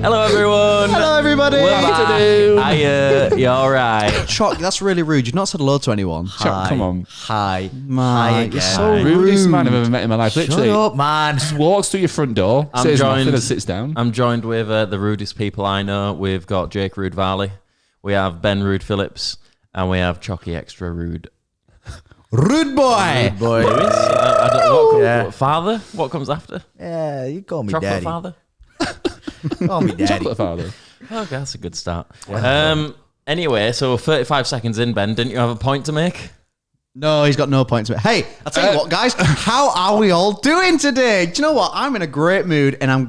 Hello, everyone. Hello, everybody. Hiya. You all right? Choc, that's really rude. You've not said hello to anyone. Choc, come on. Hi. Man, you're so Rudest rude. man I've ever met in my life. Shut Literally, up, man. just walks through your front door, says nothing and sits down. I'm joined with the rudest people I know. We've got Jake Rude Varley, we have Ben Rude Phillips, and we have Chocky Extra Rude. Rude boy. Good boy. What father? What comes after? Yeah, you call me Chocolate daddy. father? Call me daddy. Chocolate father. Okay, that's a good start. Anyway, so 35 seconds in, Ben, didn't you have a point to make? No, he's got no point to it. Hey, I'll tell you what, guys. How are we all doing today? Do you know what? I'm in a great mood, and I'm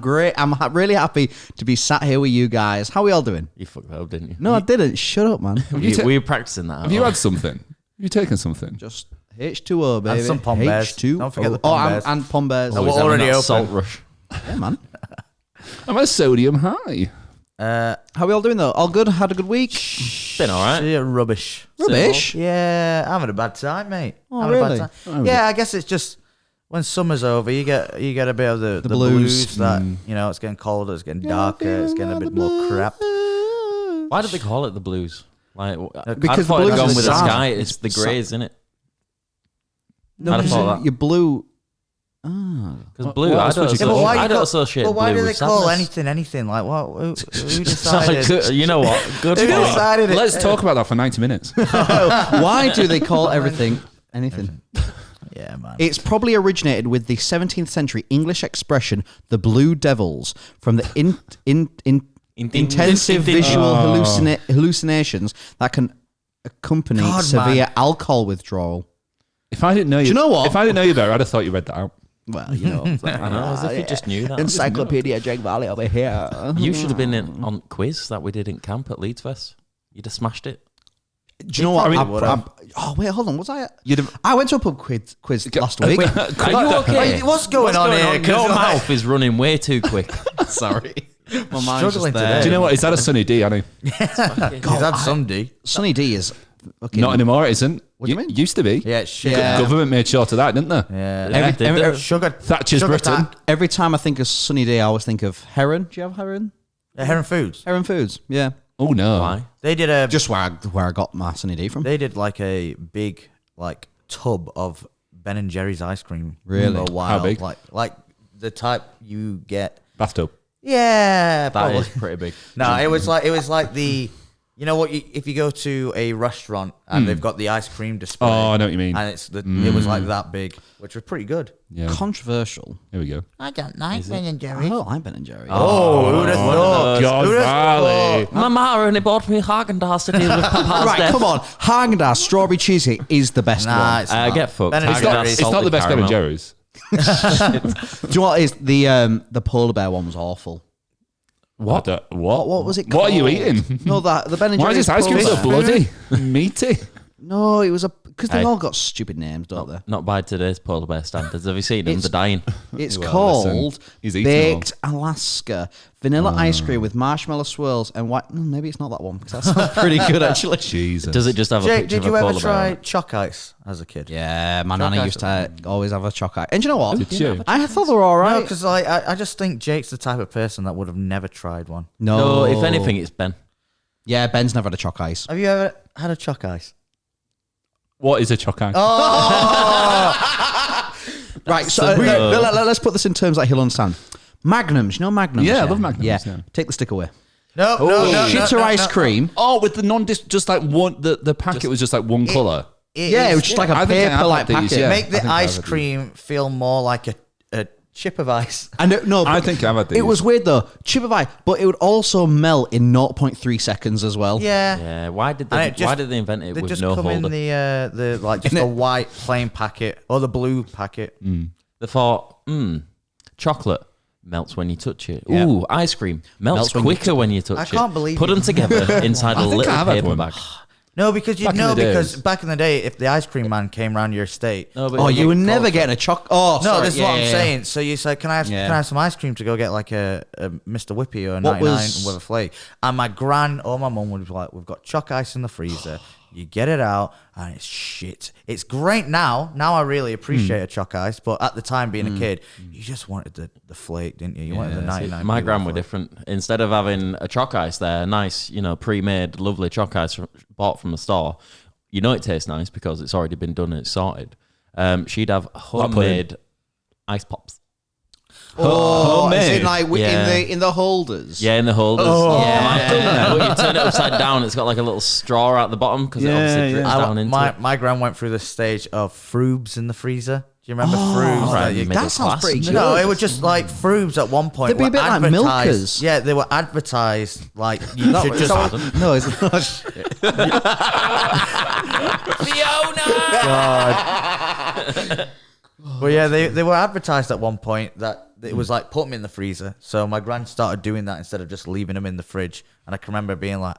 really happy to be sat here with you guys. How are we all doing? You fucked that up, didn't you? No, I didn't. Shut up, man. Were you practicing that? Have you had something? Have you taken something? Just H2O, baby. And some Pom Bears. H2O. Don't forget the Pom Bears. And Pom Bears. Oh, We're we're already open. Salt rush. Yeah, man. I'm a sodium high. How are we all doing, though? All good? Had a good week? Been all right. Yeah, rubbish. Rubbish? Yeah, I'm having a bad time, mate. Oh, Having a really? bad time. Yeah, I guess it's just when summer's over, you get a bit of the blues. that it's getting colder, it's getting darker, it's getting a bit more crap. Why did they call it the blues? Like, Because I thought the it'd blues gone is with the sad. sky. It's the greys, isn't it? No, I'd have thought that. you're blue. Because blue, What I else don't, would you associate, call it? I don't associate But why blue do they with call sadness. anything like what? Who decided? You know what? Good Who point. decided it? Let's talk about that for 90 minutes. Why do they call everything anything? Yeah, man. It's probably originated with the 17th century English expression "the Blue Devils" from the intensive visual hallucinations that can accompany God, severe man. alcohol withdrawal. If I didn't know you, you know what? If I didn't know you better, I'd have thought you read that out. Well, you know, I know, as if you just knew that. Encyclopedia Jake Valley over here. You should have been on quiz that we did in camp at Leeds Fest. You'd have smashed it. Do you know what? I Wait, hold on. Was I? You'd have. I went to a pub quiz last week. Are you okay? What's going on here? Your mouth is running way too quick. Sorry, my mind's Struggling just there. today. Do you know what? Is that a Sunny D, Annie? He's had some D. Sunny D is fucking Not anymore, it isn't. What do you mean? Used to be. Yeah, shit. Yeah. Government made sure to that, didn't they? Yeah. Sugar. Thatcher's Sugar Britain. tack. Every time I think of Sunny D, I always think of Heron. Do you have Heron? Heron Foods. Heron Foods. Yeah, Oh no. Why? They did a. just where I got my Sunny D from. They did like a big tub of Ben and Jerry's ice cream. Really? For a while. How big? Like the type you get. Bathtub. Yeah, That probably. is pretty big. No, it was like the. You know what? If you go to a restaurant and they've got the ice cream display. Oh, I know what you mean. And it was like that big, which was pretty good. Yeah. Controversial. Here we go. I don't like Ben and Jerry's. Oh, I'm Ben and Jerry. Oh, who'd have thought? God, Who'd have Valley. thought? My ma only bought me Haagen-Dazs to deal with Papa's Right, death. come on. Haagen-Dazs strawberry cheesecake is the best Nah, one. it's not. Get fucked. Ben and It's Jerry's. not, it's not the best Ben and Jerry's. Do you know what it is? The polar bear one was awful. What? What was it What are you called? eating? No, the Ben and Why Jerry's is this ice cream polar so bear. bloody? Meaty. No, it was because they Hey. all got stupid names, don't they? Not by today's polar bear standards. Have you seen them? They're dying. It's Well, called listen, he's eating them all. Baked Alaska vanilla ice cream with marshmallow swirls and white. Maybe it's not that one because that sounds pretty good actually. Jesus. Does it just have a Jake, picture did of you a ever polar bear on try it? Choc Ice as a kid? Yeah, my Choc nana ice. used to always have a choc ice. And do you know what? Did you? I thought they were all No, right. because I just think Jake's the type of person that would have never tried one. No, if anything, it's Ben. Yeah, Ben's never had a choc ice. Have you ever had a Choc Ice? What is a choc ice? Right, so let's put this in terms that he'll understand. Magnums, you know Magnums? Yeah, I love Magnums, Yeah, yeah. take the stick away. No, Shitter ice cream. Oh, with the just like one. The packet was just like one color. Yeah, it was just like a I think I have paper-like had these, packet. yeah. Make I the think I ice have cream feel more like a chip of ice. I know, I but think I've had these. it was weird though. Chip of ice, but it would also melt in 0.3 seconds as well. Yeah. Yeah, why did And they? it just- Why did they invent it They with just no come holder? in the like just a white plain packet or the blue packet. They thought, chocolate melts when you touch it. Yeah. Ooh, ice cream melts when you quicker when you touch it. I can't believe Put you. them together inside a think little I have had paper one. bag. No, because Back in the because days. back in the day, if the ice cream man came round your estate, No, but Oh, you were get never closer. getting a choc. Oh, No, sorry. this is what I'm saying. So you say, can I have some ice cream to go get like a Mr. Whippy or a What 99 was- with a flake? And my gran or my mum would be like, we've got Choc Ice in the freezer. You get it out, and it's shit. It's great now. Now I really appreciate a choc ice, but at the time, being a kid, you just wanted the flake, didn't you? You wanted the 99. My gran were different. Instead of having a choc ice there, nice, pre-made, lovely choc ice bought from the store, it tastes nice because it's already been done and it's sorted. She'd have homemade ice pops. Oh, homemade. is it like Yeah. in the holders? Yeah, in the holders. Oh. Yeah. But you turn it upside down, it's got like a little straw at the bottom because it obviously drips down into it. My gran went through the stage of frubes in the freezer. Do you remember frubes? right, That sounds pretty good. No, it was just like frubes at one point. They'd be a were bit like advertised- Milkers. Yeah, they were advertised like you should just. No, it's not. But yeah, they were advertised at one point that it was like put them in the freezer. So my gran started doing that instead of just leaving them in the fridge. And I can remember being like,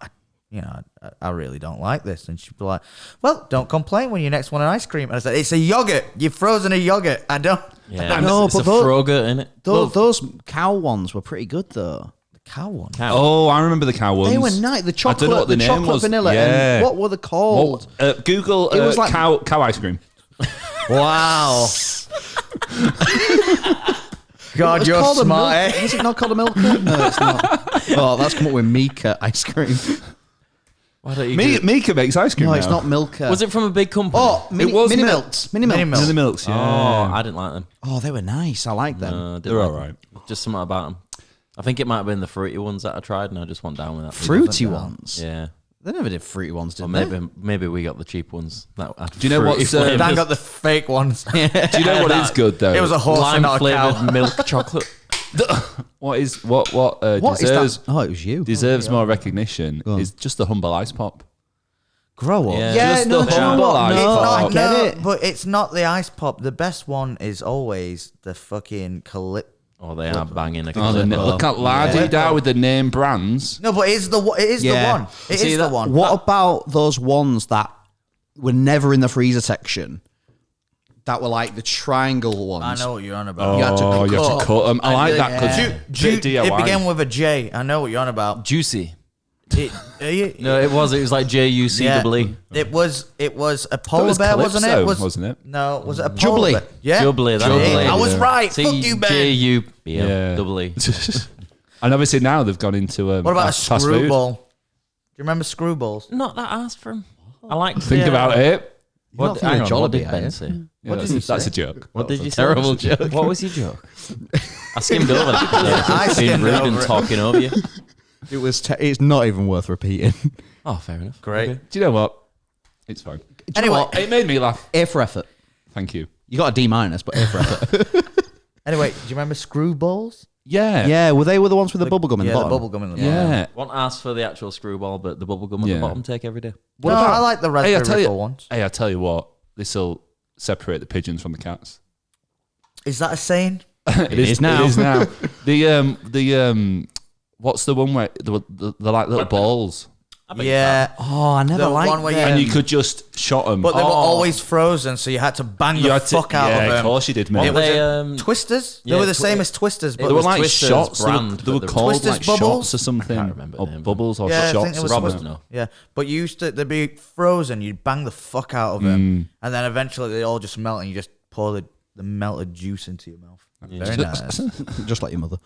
I really don't like this. And she'd be like, well, don't complain when you next want an ice cream. And I said, it's a yogurt. You've frozen a yogurt. I don't. Yeah, No, it's but a those- Froger in it. Those cow ones were pretty good though. The cow one. Oh, I remember the cow ones. They were nice. The chocolate, I don't know what the name chocolate was. vanilla. Yeah. And what were they called? Google It was like- cow ice cream. Wow. It God, was you're called a smart, milk- eh? Was it not called a milk? No, it's not. Oh, that's come up with Mika ice cream. Why don't you do- Mika makes ice cream No, now. it's not Milka. Was it from a big company? Oh, mini, was mini Milk. Milks. Mini Milks. Mini Milk. In the milks, Oh, yeah. I didn't like them. Oh, they were nice. I like them. Didn't They're like all them. right. Just something about them. I think it might have been the fruity ones that I tried, and I just went down with that. Fruity ones. Yeah. They never did fruity ones, did Or they? maybe we got the cheap ones. That had Do you know fruity what's, flavours. Dan got the fake ones. Do you know what is good though? It was a horse and lime not a cow. flavored milk chocolate. what What is deserves that? Oh, it was you. deserves more recognition on. is just the humble ice pop. Grow up. Yeah. Yeah, Just no, the do you know humble what? ice No, pop. I get it. But it's not the ice pop. The best one is always the fucking Oh, they are banging. Oh, look at laddie down with the name brands. No, but it is the one. It is Yeah. the one. It See is that- the one. What about those ones that were never in the freezer section? That were like the triangle ones. I know what you're on about. You had to Oh, you have to cut them. I like that because It DIY. began with a J. I know what you're on about. Juicy. It, No, it was like JUCEE. It was a polar was bear, wasn't it? Calypso, wasn't it? No, was it a polar Jubilee. bear? Yeah, Jubilee, that Jubilee. was I was it. right. Fuck you, Ben. JU. Yeah. Doubly. And obviously now they've gone into What about a fast food. screwball? Do you remember screwballs? Not that I asked for him. I like. Think about it. You're not thinking of What Jollibee, did are Ben you? say? Yeah, What did he that's say? a joke. What did you say? terrible joke. What was your joke? I skimmed over that. I Being skimmed rude over and it. talking over you. It was. It's not even worth repeating. Oh, fair enough. Great. Okay. Do you know what? It's fine. Anyway, It made me laugh. A for effort. Thank you. You got a D minus, but A for effort. anyway, do you remember screwballs? Yeah. Yeah, they were the ones with the bubble gum in Yeah, the the bottom. bubble gum in the bottom. Yeah. Won't ask for the actual screwball, but the bubble gum at Yeah. the bottom take every day. No, I like the Hey, I raspberry tell ripple you. ones. Hey, I tell you what. This will separate the pigeons from the cats. Is that a saying? It is now. It is now. What's the one where the like little balls, Yeah. Oh, I never The liked one where you- them. and you could just shot them. But they were always frozen, so you had to bang the fuck out yeah, of them. of course you did, mate. It was They, a Twisters? yeah, they were the same as Twisters, but They were was like Twister's shots. brand, They were but the called Twister's like bubbles? shots or something. I can't remember the Or name. bubbles or yeah, I think shots it or was Robert, something. no. Yeah, but you used to they'd be frozen. You'd bang the fuck out of them, and then eventually they all just melt, and you just pour the melted juice into your mouth. Very nice. Just like your mother.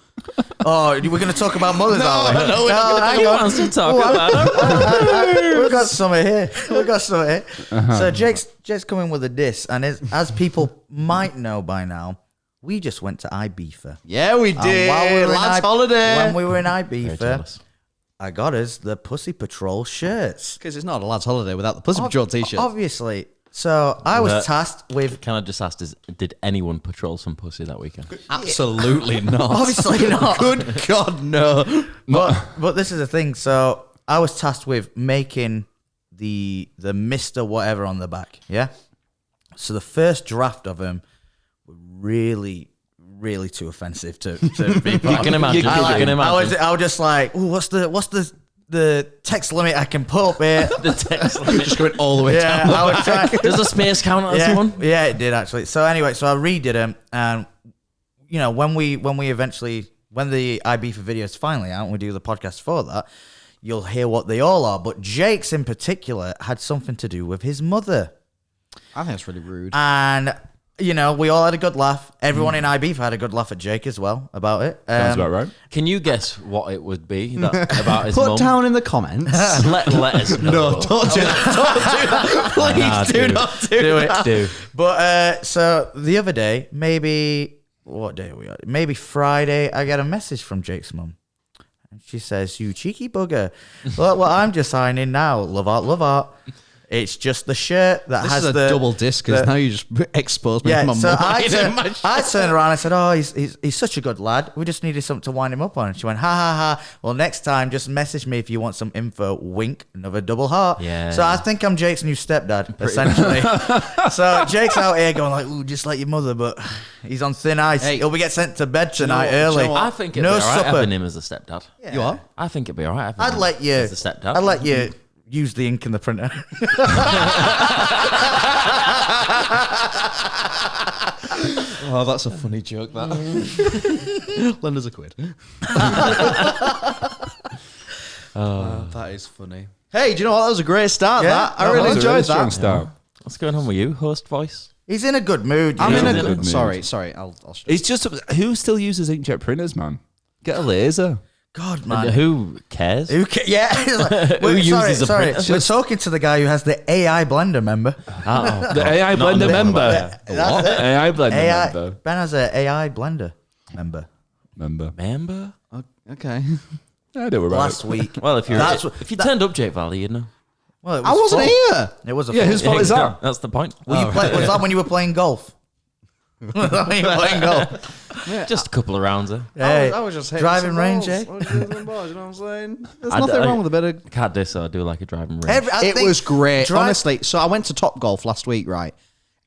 Oh, we're going to talk about mothers, are we? no, we're not gonna hang on. wants to talk about it. We've got some here. We've got some here. So Jake's coming with a diss, and as people might know by now, we just went to Ibiza. Yeah, we And did. while we were in Lads' I- holiday. When we were in Very Ibiza, jealous. I got us the Pussy Patrol shirts. Because it's not a lad's holiday without the Pussy Patrol t-shirt. Obviously. So I was But- tasked with. Can I just ask, did anyone patrol some pussy that weekend? Absolutely not. Obviously not. Good God, no. But this is the thing. So I was tasked with making the Mr. Whatever on the back. Yeah. So the first draft of them were really too offensive to be part You can of. imagine. I, You can imagine. I was just like, ooh, what's the text limit I can put up here? The text limit. Just going all the way Yeah, down. I was trying. Does the space count as Yeah, one? yeah, it did actually. So anyway, so I redid them, and you know, when the Ibiza video is finally out, and we do the podcast for that, you'll hear what they all are. But Jake's in particular had something to do with his mother. I think that's really rude. And, you know, we all had a good laugh. Everyone in iBeef had a good laugh at Jake as well about it. Sounds about right. Can you guess what it would be about his Put mum? down in the comments. Let us know. No, don't do that. Don't do that. Please Nah, do dude. not do that. Do. But so the other day, maybe what day are we on? Maybe Friday, I get a message from Jake's mum. And she says, "You cheeky bugger. Well, I'm just signing now. Love art, love art. It's just the shirt that This has is a the double disc because now you just exposed me to my so mum. I turned around and I said, "Oh, he's such a good lad. We just needed something to wind him up on." And she went, "Ha ha ha. Well, next time, just message me if you want some info. Wink, another double heart." Yeah. So I think I'm Jake's new stepdad, essentially. So Jake's out here going like, "Ooh, just like your mother," but he's on thin ice. Hey. He'll be get sent to bed tonight do you know early. what? I think it'd No be alright supper. having him as a stepdad. You are? I think it'd be alright. I'd let you. as a stepdad. I'd let you use the ink in the printer. Oh, that's a funny joke, that. Lend us a quid. That is funny. Hey, do you know what? That was a great start, Yeah, that. I that really was a enjoyed really that. strong start. What's going on with you, host voice? He's in a good mood. I'm you in know. a good good mood. Sorry. I'll It's just who still uses inkjet printers, man? Get a laser. God, man. Who cares? Who yeah. Who uses a sorry. printer? We're talking to the guy who has the AI blender, remember? Oh, The AI Not blender on member. That's What? it. AI blender AI. member. Ben has an AI blender member. Member. member? Okay. I don't worry about Last it. week. Well, if you That's turned up, Jake Valley, you'd know. Well, it was I wasn't full. here. It was a Yeah, full. whose fault is that? That's the point. Was that when you were playing golf? Was that when you were playing golf? Just a couple of rounds there. Hey, I was just hitting driving some range, balls. eh? I was hitting some balls, you know what I'm saying? There's I- nothing I- wrong with a bit of... I can't diss, so I do like a driving range. It was great, Drive- honestly. So I went to Top Golf last week, right?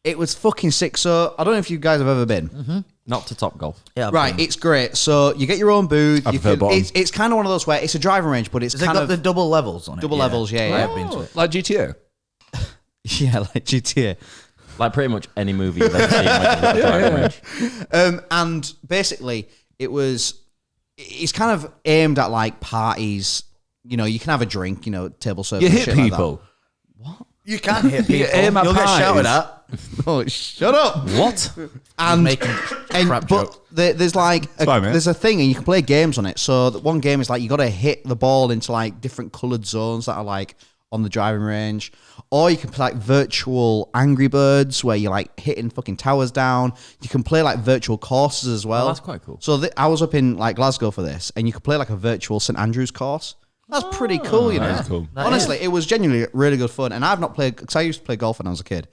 It was fucking sick. So I don't know if you guys have ever been. Not to Top Golf. Yeah, Right, it's great. So you get your own booth. I You prefer can, bottom. it's kind of one of those where it's a driving range, but it's Has it kind got of the double levels on it? double levels. Yeah, I yeah. have been to it. Like GTA. Yeah, like GTA. Like pretty much any movie you've ever seen. Like, a driving range. And basically, it's kind of aimed at like parties. You know, you can have a drink. You know, table service. You and hit shit like that. people. You can hit people. aim at You'll get pies. shouted at. Oh, shut up! What? And making crap but joke. there's like fine, mate. there's a thing, and you can play games on it. So the one game is like you got to hit the ball into like different coloured zones that are like on the driving range, or you can play like virtual Angry Birds where you're like hitting fucking towers down. You can play like virtual courses as well. Oh, that's quite cool. So I was up in like Glasgow for this, and you could play like a virtual St Andrews course. That's pretty cool, you know. That is cool. That Honestly, it was genuinely really good fun, and I've not played because I used to play golf when I was a kid.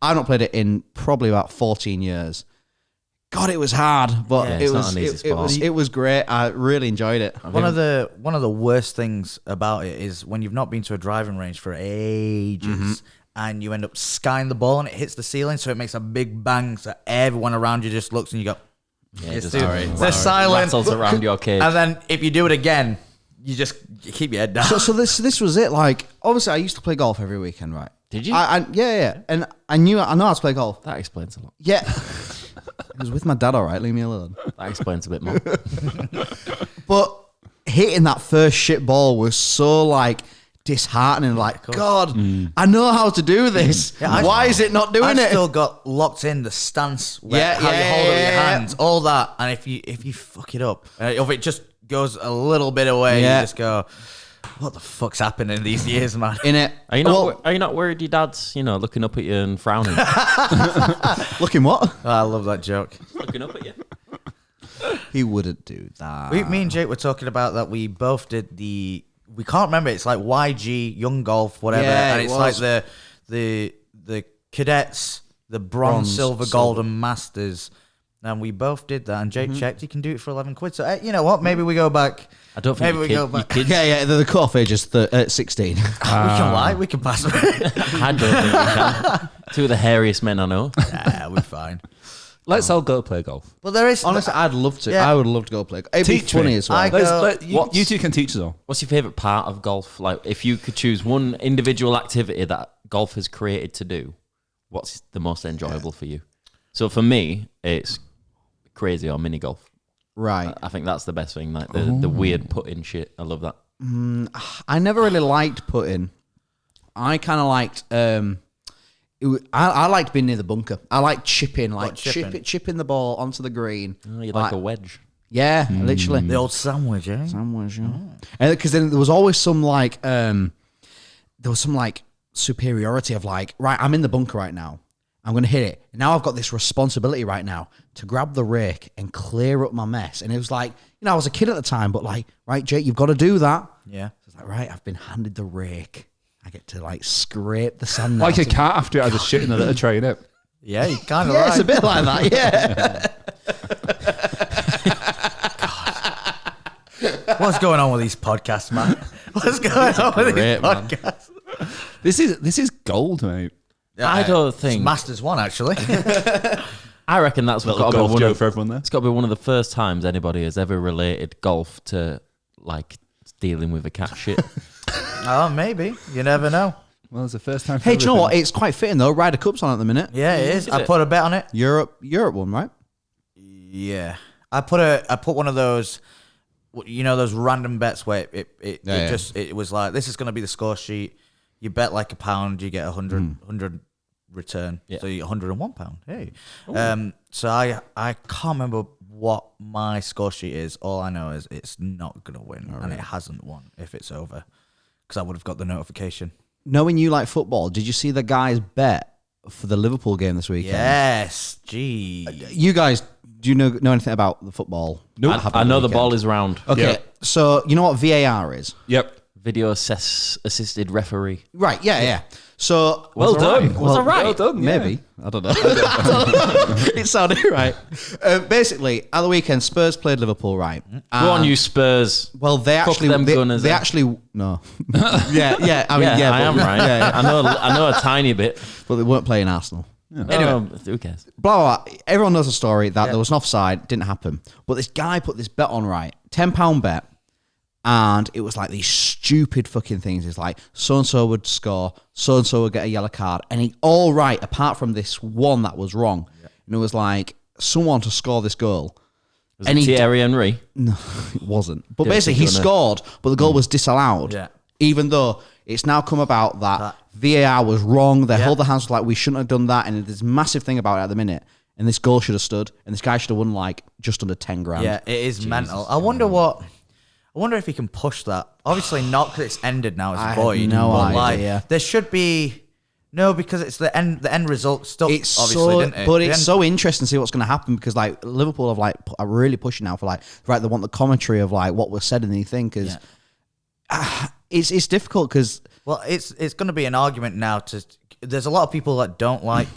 I've not played it in probably about 14 years. God, it was hard, but Yeah, it it's not was an easy it was sport. it was great. I really enjoyed it. One of the worst things about it is when you've not been to a driving range for ages and you end up skying the ball and it hits the ceiling, so it makes a big bang, so everyone around you just looks and you go, Yeah, Yes, just dude. They're silent. rattles around your cage. and then if you do it again, you keep your head down. So this was it. Like obviously, I used to play golf every weekend, right? Did you? Yeah, and I know how to play golf. That explains a lot. Yeah, it was with my dad. All right, leave me alone. That explains a bit more. But hitting that first shit ball was so like disheartening. Like, God, I know how to do this. Yeah, Why is it not doing I've it? still got locked in the stance, how you hold up your yeah. hands, all that. And if you fuck it up, if it just goes a little bit away, Yeah. you just go, what the fuck's happening these years, man? In it. Are you not worried your dad's, looking up at you and frowning? Looking what? Oh, I love that joke. Looking up at you. He wouldn't do that. Me and Jake were talking about that. We both did we can't remember. It's like YG, Young Golf, whatever. Yeah, and it it's was. like the cadets, the bronze, silver, golden masters. And we both did that. And Jake checked. You can do it for 11 quid. So, you know what? Maybe we go back. I don't think Maybe we go back. kids. Yeah, the cutoff age is 16. We can lie. We can pass it. I don't think we can. Two of the hairiest men I know. Yeah, we're fine. Let's all go play golf. Well, there is. Honestly, I'd love to. Yeah. I would love to go play. It'd be Teach funny me. as well. You two can teach us all. What's your favourite part of golf? Like, if you could choose one individual activity that golf has created to do, what's the most enjoyable for you? So for me, it's crazy or mini golf. Right. I think that's the best thing. Like the weird putting shit. I love that. I never really liked putting. I kind of liked. I liked being near the bunker. I liked chipping, chipping the ball onto the green. Oh, you like a wedge. Yeah, literally. The old sandwich, eh? Sandwich, yeah. And because then there was always some superiority of like, right, I'm in the bunker right now. I'm going to hit it. Now I've got this responsibility right now to grab the rake and clear up my mess. And it was like, I was a kid at the time, but like, right, Jake, you've got to do that. Yeah. So it's like, right, I've been handed the rake. I get to like scrape the sand. Like a cat after it, I just shit in a litter tray, innit? Yeah, you kind of Yeah, right. it's a bit like that, yeah. What's going on with these podcasts, man? What's going on with these great, man. podcasts? This is gold, mate. I don't It's think. Masters 1, actually. I reckon that's Little got to be golf one joke of, for everyone there. it's got to be one of the first times anybody has ever related golf to like dealing with a cat shit. Oh, maybe. You never know. Well, it's the first time. Hey, do you know what? It's quite fitting though. Ryder Cup's on at the minute. Yeah, it is. Is I it? put a bet on it. Europe one, right? Yeah. I put one of those, those random bets where it was like, this is going to be the score sheet. You bet like £1, you get 100 return. Yeah. So you get £101. Hey. So I can't remember what my score sheet is. All I know is it's not going to win, and it hasn't won if it's over, because I would have got the notification. Knowing you like football, did you see the guys bet for the Liverpool game this weekend? Yes. Gee. You guys, do you know anything about the football? I know the ball is round. Okay, Yeah. so you know what VAR is? Yep. Video assisted referee. Right, yeah. So Well done. Was I right? Well done. yeah. maybe. I don't know. It sounded right. Basically, at the weekend, Spurs played Liverpool, right? Go on, you Spurs. Well, they Fuck actually, them Gunners, they eh? actually, no. yeah. I mean, Yeah, yeah, I but- am right. Yeah, I know a tiny bit. but they weren't playing Arsenal. Anyway, who cares? Blah, blah, blah. Everyone knows the story that there was an offside, didn't happen. But this guy put this bet on, right? £10 bet. And it was like these stupid fucking things. It's like so-and-so would score, so-and-so would get a yellow card. And he all right, apart from this one that was wrong. Yeah. And it was like someone to score this goal. Was it Thierry Henry? No, it wasn't. But Yeah, basically, he it's gonna- scored, but the goal was disallowed. Yeah. Even though it's now come about that VAR was wrong. They held their hands like, we shouldn't have done that. And there's a massive thing about it at the minute. And this goal should have stood. And this guy should have won like just under 10 grand. Yeah, it is mental. I wonder if he can push that. Obviously not, because it's ended now. It's I have void. no but idea. there should be because it's the end result stuck. It's obviously, so, didn't it? but The it's end- so interesting to see what's going to happen, because like Liverpool have like are really pushing now for like, right, they want the commentary of like what was said in the thing, because it's difficult because Well, it's going to be an argument now. There's a lot of people that don't like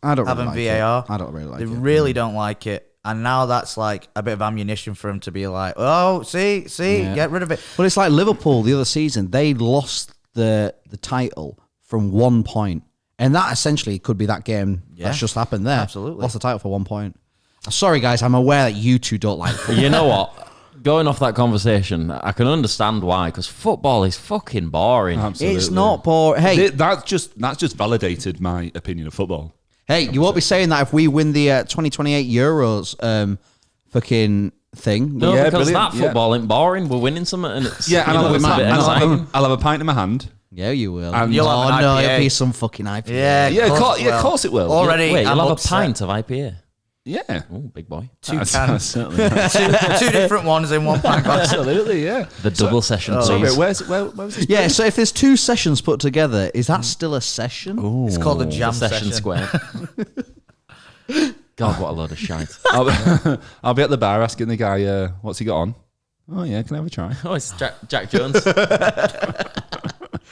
I don't having really like VAR. it. I don't really like They it. really don't like it. And now that's like a bit of ammunition for him to be like, oh, see, get rid of it. But it's like Liverpool the other season, they lost the title from 1 point. And that essentially could be that game that's just happened there. Absolutely. Lost the title for 1 point. Sorry, guys, I'm aware that you two don't like football. You know what? Going off that conversation, I can understand why, because football is fucking boring. Absolutely. It's not boring. Hey, That's just validated my opinion of football. hey, you won't be saying that if we win the 2028 Euros fucking thing. No, Yeah, because brilliant, that football ain't boring. We're winning something, and it's Yeah, and you know, it's a bit exciting. I'll have a pint in my hand. Yeah, you will. And You'll oh, have an no, IPA. it'll be some fucking IPA. Yeah, Of course it will. Already, Wait, I'm you'll have upset. a pint of IPA. Yeah. Oh, big boy. Two That's cans. certainly. two different ones in one pint glass. Absolutely, yeah. The double session, Sorry, please. where was this? Yeah, so if there's two sessions put together, is that still a session? It's called the jam Session session. square. God, what a load of shite. I'll be at the bar asking the guy, what's he got on? Oh, yeah, can I have a try? Oh, it's Jack Jones.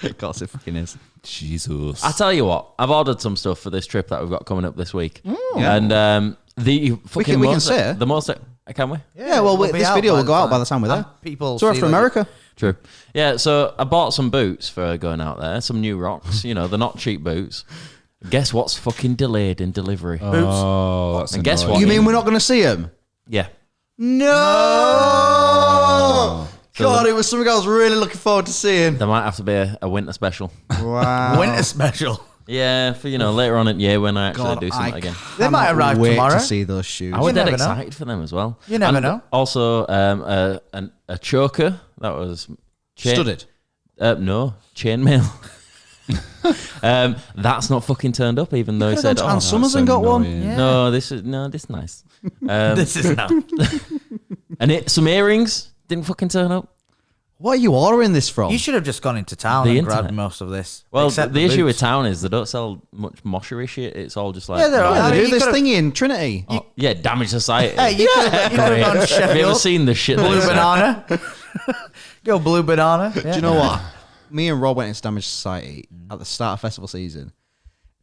Of course it fucking is. Jesus. I tell you what, I've ordered some stuff for this trip that we've got coming up this week, and the fucking we can most, say it. the most. Can we? Yeah, well, we'll be this out video by will the go out time. by the time we're there. And people So we're see from that- America. True. Yeah, so I bought some boots for going out there. Some new rocks. You know, they're not cheap boots. Guess what's fucking delayed in delivery? Oh, that's And guess annoying. what? You mean we're not going to see him? Yeah. No! God, it was something I was really looking forward to seeing. There might have to be a winter special. Wow. Winter special. Yeah, for later on in the year when I actually God, do something I again. They might cannot arrive wait tomorrow. to see those shoes. I was You dead never know. excited for them as well. You never And know. Also, a choker that was Studded. No, chainmail. That's not fucking turned up, even though he said, Ann Summers and got one. Yeah. No, this is nice. This is now. And some earrings didn't fucking turn up. What are you ordering this from? You should have just gone into town The and internet. grabbed most of this. Well, Except the issue with boots. town is they don't sell much moshery shit. It's all just like, Yeah, there are. yeah, I they mean, do you this could've- thingy in Trinity. yeah, damage society. Hey, you could have gone Have you ever Sheffield. seen the shit? Blue that's- banana. Go blue banana. Do you know what? Me and Rob went into Damage Society at the start of festival season.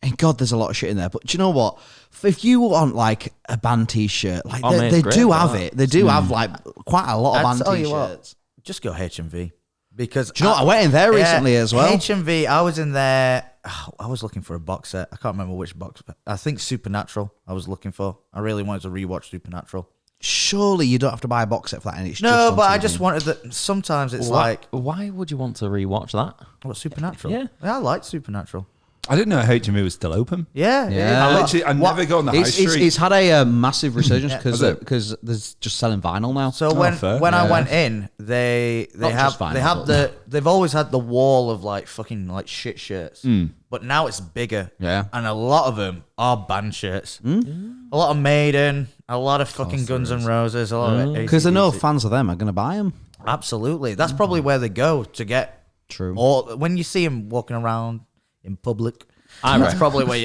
And God, there's a lot of shit in there. But do you know what? If you want like a band t-shirt, like Oh, mate, they great do for have that. it. They do have like quite a lot of I'd band tell you what. t-shirts. Just go HMV. Because Do you know what? I went in there recently as well. HMV, I was in there. I was looking for a box set. I can't remember which box. I think Supernatural I was looking for. I really wanted to rewatch Supernatural. Surely you don't have to buy a box set for that, and it's No, just on but I TV. just wanted that. Sometimes it's Why, like, why would you want to rewatch that? what, Supernatural? Yeah. I like Supernatural. I didn't know HMV was still open. Yeah. Yeah. I never go on the high street. It's had a massive resurgence Has it? because there's just selling vinyl now. So fair. when I Yeah. went in, they Not have just vinyl, they have but- they've always had the wall of like fucking like shit shirts, but now it's bigger. Yeah. and a lot of them are band shirts. A lot of Maiden, a lot of fucking Guns N' Roses, a lot of Because I know AC/DC. fans of them are going to buy them. Absolutely, that's probably where they go to get. True. Or when you see them walking around in public, I that's reckon. probably where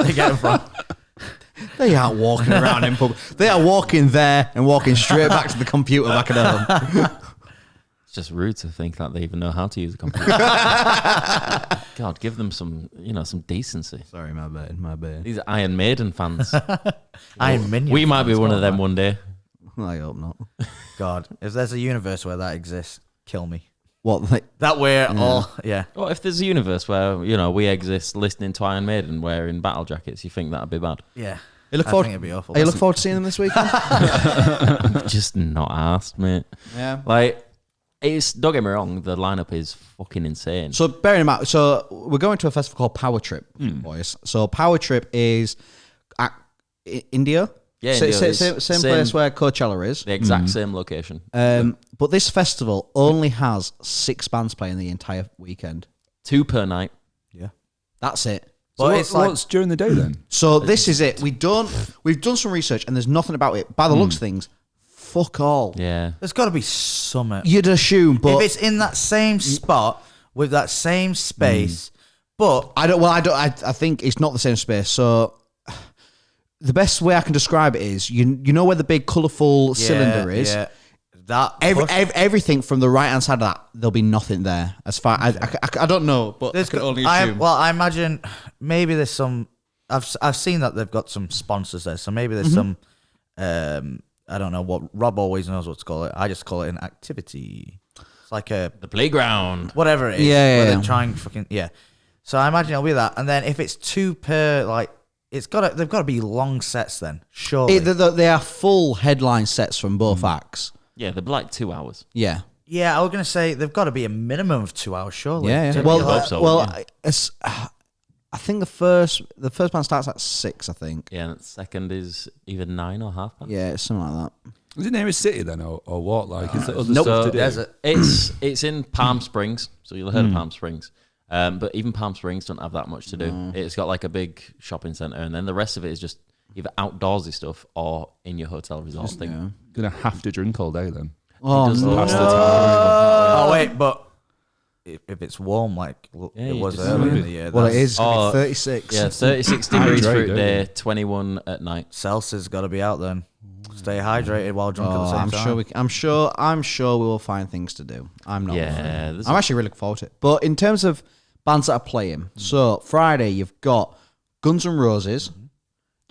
they get them from. They aren't walking around in public. They are walking there and walking straight back to the computer back at home. It's just rude to think that they even know how to use a computer. God, give them some decency. Sorry, my bad. These are Iron Maiden fans. Iron Minion. We might be fans, one of what them about- one day. I hope not. God, if there's a universe where that exists, kill me. What? Like, That we're all, yeah. Well, if there's a universe where, we exist listening to Iron Maiden wearing battle jackets, you think that'd be bad? Yeah. you look I forward. think it'd be awful. You look forward to seeing them this weekend. Just not asked, mate. Yeah. Like, don't get me wrong, the lineup is fucking insane. So bearing in mind, so we're going to a festival called Power Trip, boys. So Power Trip is at India. Yeah, So- India same is- place where Coachella is. The exact same location. But this festival only has 6 bands playing the entire weekend. 2 per night. Yeah. That's it. So But it's like, what's during the day then? So this is it. We've done some research and there's nothing about it. By the looks of things, fuck all. Yeah. there's got to be something. You'd assume, but If it's in that same spot with that same space, but I think it's not the same space. So the best way I can describe it is you know where the big colourful cylinder is. Yeah, that Everything from the right hand side of that, there'll be nothing there. As far I don't know, but I can only assume. I imagine maybe there's some. I've seen that they've got some sponsors there, so maybe there's some. I don't know what Rob always knows what to call it. I just call it an activity. It's like a The playground. whatever it is. Yeah, where yeah. they're trying fucking yeah. So I imagine it'll be that, and then if it's 2 per like. They've got to be long sets then, surely. They are full headline sets from both acts. Yeah, they're like 2 hours. Yeah. Yeah, I was gonna say they've got to be a minimum of 2 hours, surely. Yeah. To be Well, like- hope so, well, yeah. I think the first band starts at 6. I think. Yeah, and the second is either 9 or half past. Yeah, it's something like that. Is it near a city then, or what? Like, is there other Nope. stuff to do? desert. It's in Palm Springs, so you'll heard of Palm Springs. But even Palm Springs don't have that much to do. It's got like a big shopping center, and then the rest of it is just either outdoorsy stuff or in your hotel resort thing. Gonna have to drink all day then. Oh does no! look- Pass the time. Oh wait, but if it's warm like Yeah, it you was just- earlier in the year, Well, it that's- is gonna Oh, be 36. Yeah, 36 degrees Hydrate, through don't day, you? 21 at night. Celsius got to be out then. Stay hydrated while drunk at the Oh, same I'm time. sure. I'm sure we will find things to do. I'm not. Yeah, there's I'm actually really looking forward to it. But in terms of bands that are playing, so Friday you've got Guns N' Roses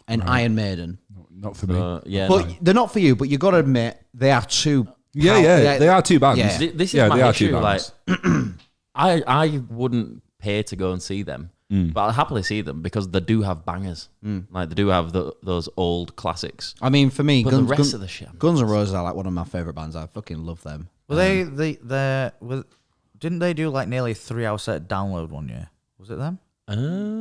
and Iron Maiden. Not for me. yeah, But no. they're not for you. But you got to admit they are two. Yeah, they are 2 bands. Yeah. This is Yeah, my they are issue. 2 Like, bands. I wouldn't pay to go and see them, but I'll happily see them because they do have bangers. Like they do have those old classics. I mean, for me, But the rest of the shit, Guns N' Roses are like one of my favorite bands. I fucking love them. Were didn't they do like nearly a 3-hour set download one year? Was it them?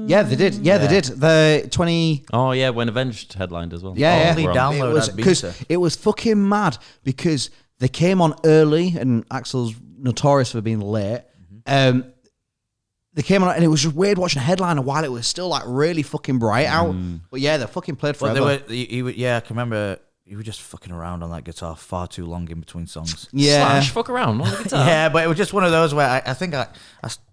Yeah, they did. Yeah, they did. The 20. Oh yeah, when Avenged headlined as well. Yeah, Only yeah. download It was at because beta. it was fucking mad because They came on early, and Axel's notorious for being late. They came on, and it was just weird watching a headliner while it was still like really fucking bright out. But yeah, they fucking played forever. Well, I can remember you were just fucking around on that guitar far too long in between songs. Yeah. Slash fuck around on the guitar. Yeah, but it was just one of those where I think I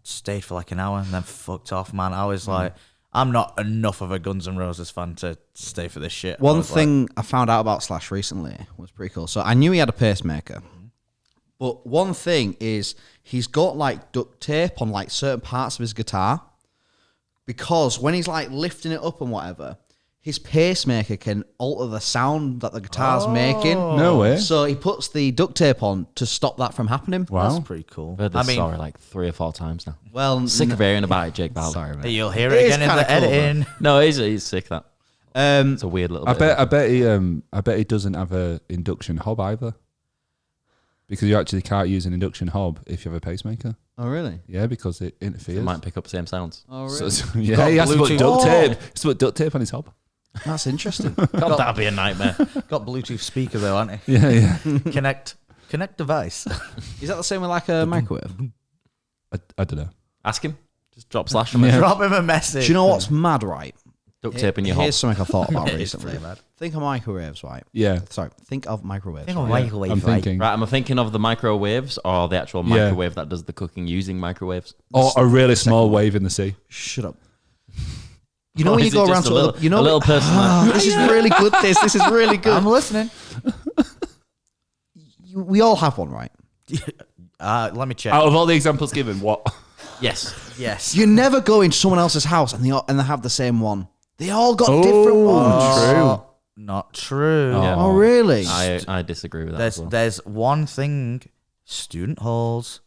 stayed for like an hour and then fucked off, man. I was like, I'm not enough of a Guns N' Roses fan to stay for this shit. One thing I found out about Slash recently was pretty cool. So I knew he had a pacemaker. But one thing is he's got like duct tape on like certain parts of his guitar because when he's like lifting it up and whatever, his pacemaker can alter the sound that the guitar's making. No way. So he puts the duct tape on to stop that from happening. Wow. That's pretty cool. I've heard this story like 3 or 4 times now. Well, Sick of hearing about it, Jake Ballard. Sorry, mate. You'll hear It it is again in kinda the cool, editing. No, he's sick of that. It's a weird little I bit. bet he doesn't have a induction hob either. Because you actually can't use an induction hob if you have a pacemaker. Oh, really? Yeah, because it interferes. It might pick up the same sounds. Oh, really? Yeah, he has to put Bluetooth. duct tape. He has to put duct tape on his hob. That's interesting. God, that'd be a nightmare. Got Bluetooth speaker though, aren't he? Yeah. Connect device. Is that the same with like a microwave? I don't know. Ask him. Just drop Slash from Drop him a message. Do you know what's mad, right? duct tape in your Here's hob. something I thought about It's recently. pretty mad. Think of microwaves, right? Yeah. Sorry, think of microwaves. Think of right? microwave, I'm right? thinking. Right, am I thinking of the microwaves or the actual Yeah. microwave that does the cooking using microwaves? Or a really small wave in the sea. Shut up. You know Or when you is it go just around a to little, other, you know a little person like, this is really good. This is really good. I'm listening. We all have one, right? Let me check. Out of all the examples given, what? yes. Yes. You never go into someone else's house and they have the same one. They all got different ones. True. Not true. Yeah. Oh, really? I disagree with that. as well. There's one thing. Student halls.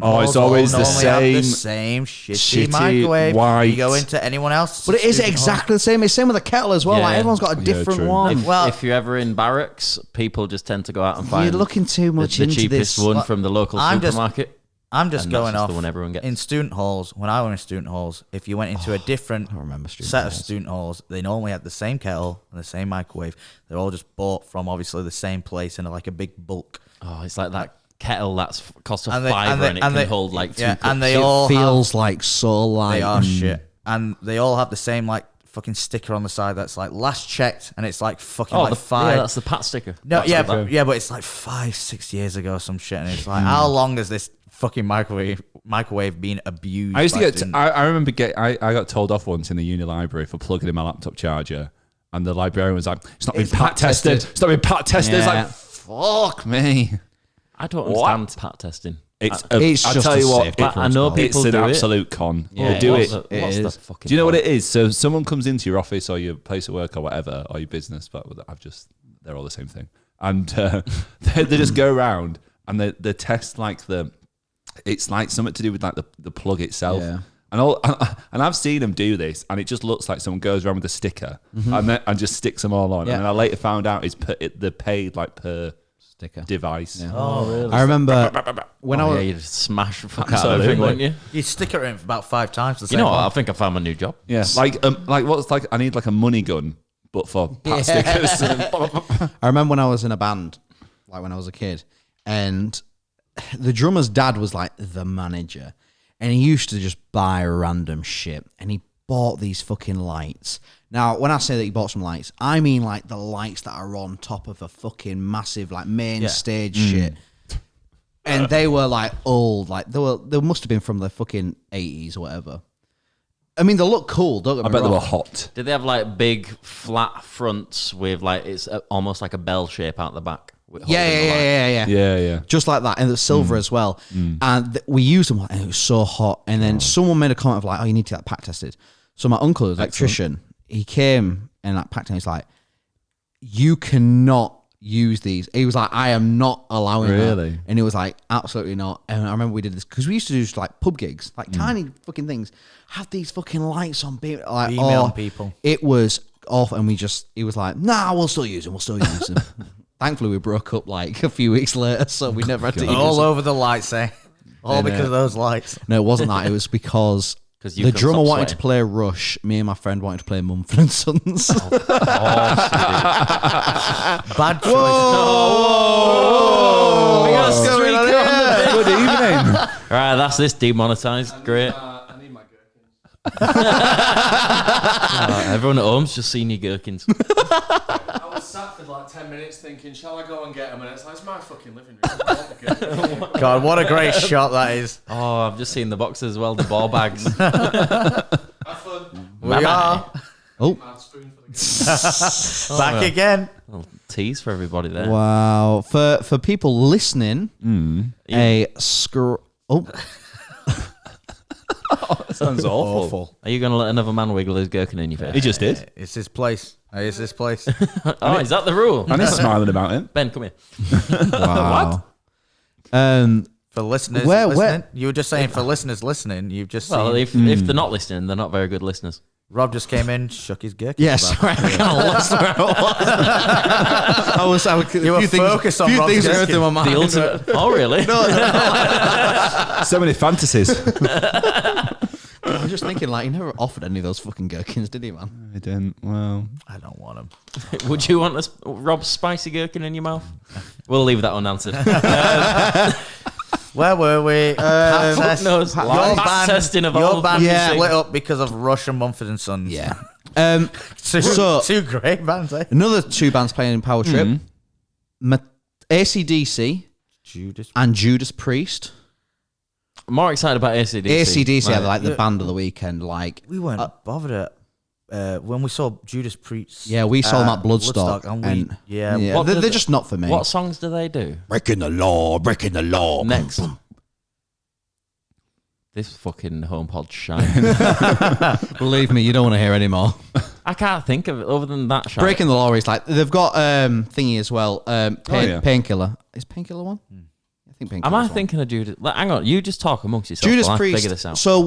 Oh, it's always the normally have the same same shitty shitty microwave. white. You go into anyone else. But it is exactly the same. It's same with a kettle as well. Yeah. Like everyone's got a Yeah, different true. one. Well- if you're ever in barracks, people just tend to go out and find You're looking too much the into cheapest this. one Well, from the local I'm just- supermarket. I'm just And that's going just off the one everyone gets. in student halls. When I went in student halls, if you went into a different I remember student set halls. of student halls, they normally had the same kettle and the same microwave. They're all just bought from obviously the same place in like a big bulk. Oh, it's like that kettle that's cost a And they- fiver and they- and it and can they- hold like 2 yeah, cups. and they It all feels like so light. they are shit, and they all have the same like fucking sticker on the side that's like last checked, and it's like fucking Oh, like five. yeah, that's the Pat sticker. No, That's yeah, the- but it's like 5-6 years ago, or some shit, and it's like, how long has this fucking microwave been abused? I used to by get. students? I remember I got told off once in the uni library for plugging in my laptop charger, and the librarian was like, "It's not been pat tested. It's not been pat tested." It's Yeah. like, fuck me. I don't understand Pat testing. It's It's I just tell a you what, safety I know protocol. people it's an do it. absolute con. Yeah, They do What's it. the- what's It the is. fucking Do you know what point? it is? So someone comes into your office or your place of work or whatever, or your business, but they're all the same thing. And they just go around and they test like it's like something to do with like the plug itself. Yeah. And I've seen them do this, and it just looks like someone goes around with a sticker and just sticks them all on. Yeah. And then I later found out they're paid like per Sticker. device. Yeah. Oh, really? I remember when I Oh, was. yeah, you just smash the fuck out of Absolutely. everything, wouldn't you? You stick it in for about 5 times the You same know what? one. I think I found my new job. Yeah, like what's like I need like a money gun, but for pat stickers. I remember when I was in a band, like when I was a kid, and the drummer's dad was like the manager, and he used to just buy random shit, and he bought these fucking lights. Now, when I say that he bought some lights, I mean like the lights that are on top of a fucking massive like main stage shit. And they were like old, like they must have been from the fucking 80s or whatever. I mean, they look cool, don't get I me bet wrong. they were hot. Did they have like big flat fronts with like it's almost like a bell shape out the back? with Yeah, holding the light? yeah. Yeah, yeah. Just like that, and it's silver as well. And we used them, and it was so hot. And then someone made a comment of like, "Oh, you need to get that pack tested." So my uncle, the electrician, he came and like packed, and he's like, "You cannot use these." He was like, "I am not allowing that." Really? And he was like, "Absolutely not." And I remember we did this because we used to do just like pub gigs, like tiny fucking things. Have these fucking lights on, like Beaming on people. It was off, and he was like, "Nah, we'll still use them. We'll still use them." Thankfully, we broke up like a few weeks later, so we never had to use All them. over the lights, eh? All because of those lights. No, it wasn't that. It was because 'Cause you the couldn't drummer stop wanted to sweating. play Rush. Me and my friend wanted to play Mumford and Sons. Bad choice. Right, that's this demonetized. Great. I need my gherkins. Everyone at home's just seen your gherkins. I was sat for like 10 minutes thinking, shall I go and get them? And it's like, it's my fucking living room. I want the gherkins. God, what a great shot that is. Oh, I've just seen the boxes as well, the ball bags. Have fun. We are Oh, Mad spoon for the gherkins. back again. Little tease for everybody there. wow. For people listening, a Oh, That sounds awful. Are you going to let another man wiggle his gherkin in your face? He just did. It's his place. It's his place. Oh, is that the rule? And he's smiling about it. Ben, come here. wow. For listeners Where- listening, you were just saying for listeners listening, you've just Well, seen if they're not listening, they're not very good listeners. Rob just came in, shook his gherkin. Yes, right. I kind of lost where I was. You were focused on few Rob's things going gherkin. through my mind. The ultimate. Oh, really? So many fantasies. I was just thinking, like, he never offered any of those fucking gherkins, did he, man? I didn't. Well, I don't want him. Would you want Rob's spicy gherkin in your mouth? We'll leave that unanswered. Where were we? Fuck knows. Pass testing of your all band Yeah. split up because of Rush and Mumford and Sons. Yeah. Two great bands, eh? Another two bands playing in Power Trip. AC/DC Judas. and Judas Priest. I'm more excited about AC/DC. AC/DC are like the band of the weekend. Like, We weren't bothered at when we saw Judas Priest. yeah, we saw them at Bloodstock. and and yeah, What they're did just not for me. What songs do they do? Breaking the law, breaking the law. Next. This fucking HomePod shine. Believe me, you don't want to hear any more. I can't think of it other than that shine. Breaking the law is like, they've got thingy as well. yeah. Painkiller. Is Painkiller one? I think Painkiller. Am I thinking of Judas? Hang on, you just talk amongst yourselves. Judas while I Priest. figure this out. So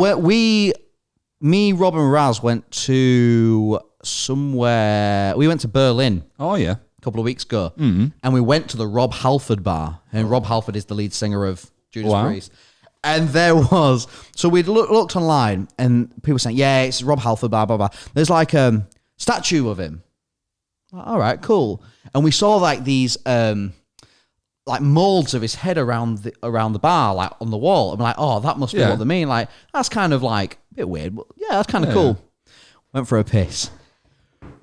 me, Rob, and Raz went to somewhere. We went to Berlin oh yeah. a couple of weeks ago, and we went to the Rob Halford bar. And Rob Halford is the lead singer of Judas Wow. Priest. And there was, so we'd looked online, and people saying, "Yeah, it's Rob Halford, blah blah blah." There's like a statue of him. All right, cool. And we saw like these like molds of his head around the bar, like on the wall. I'm like, oh, that must be what they mean. Like, that's kind of like a bit weird, but yeah, that's kind of cool. Went for a piss.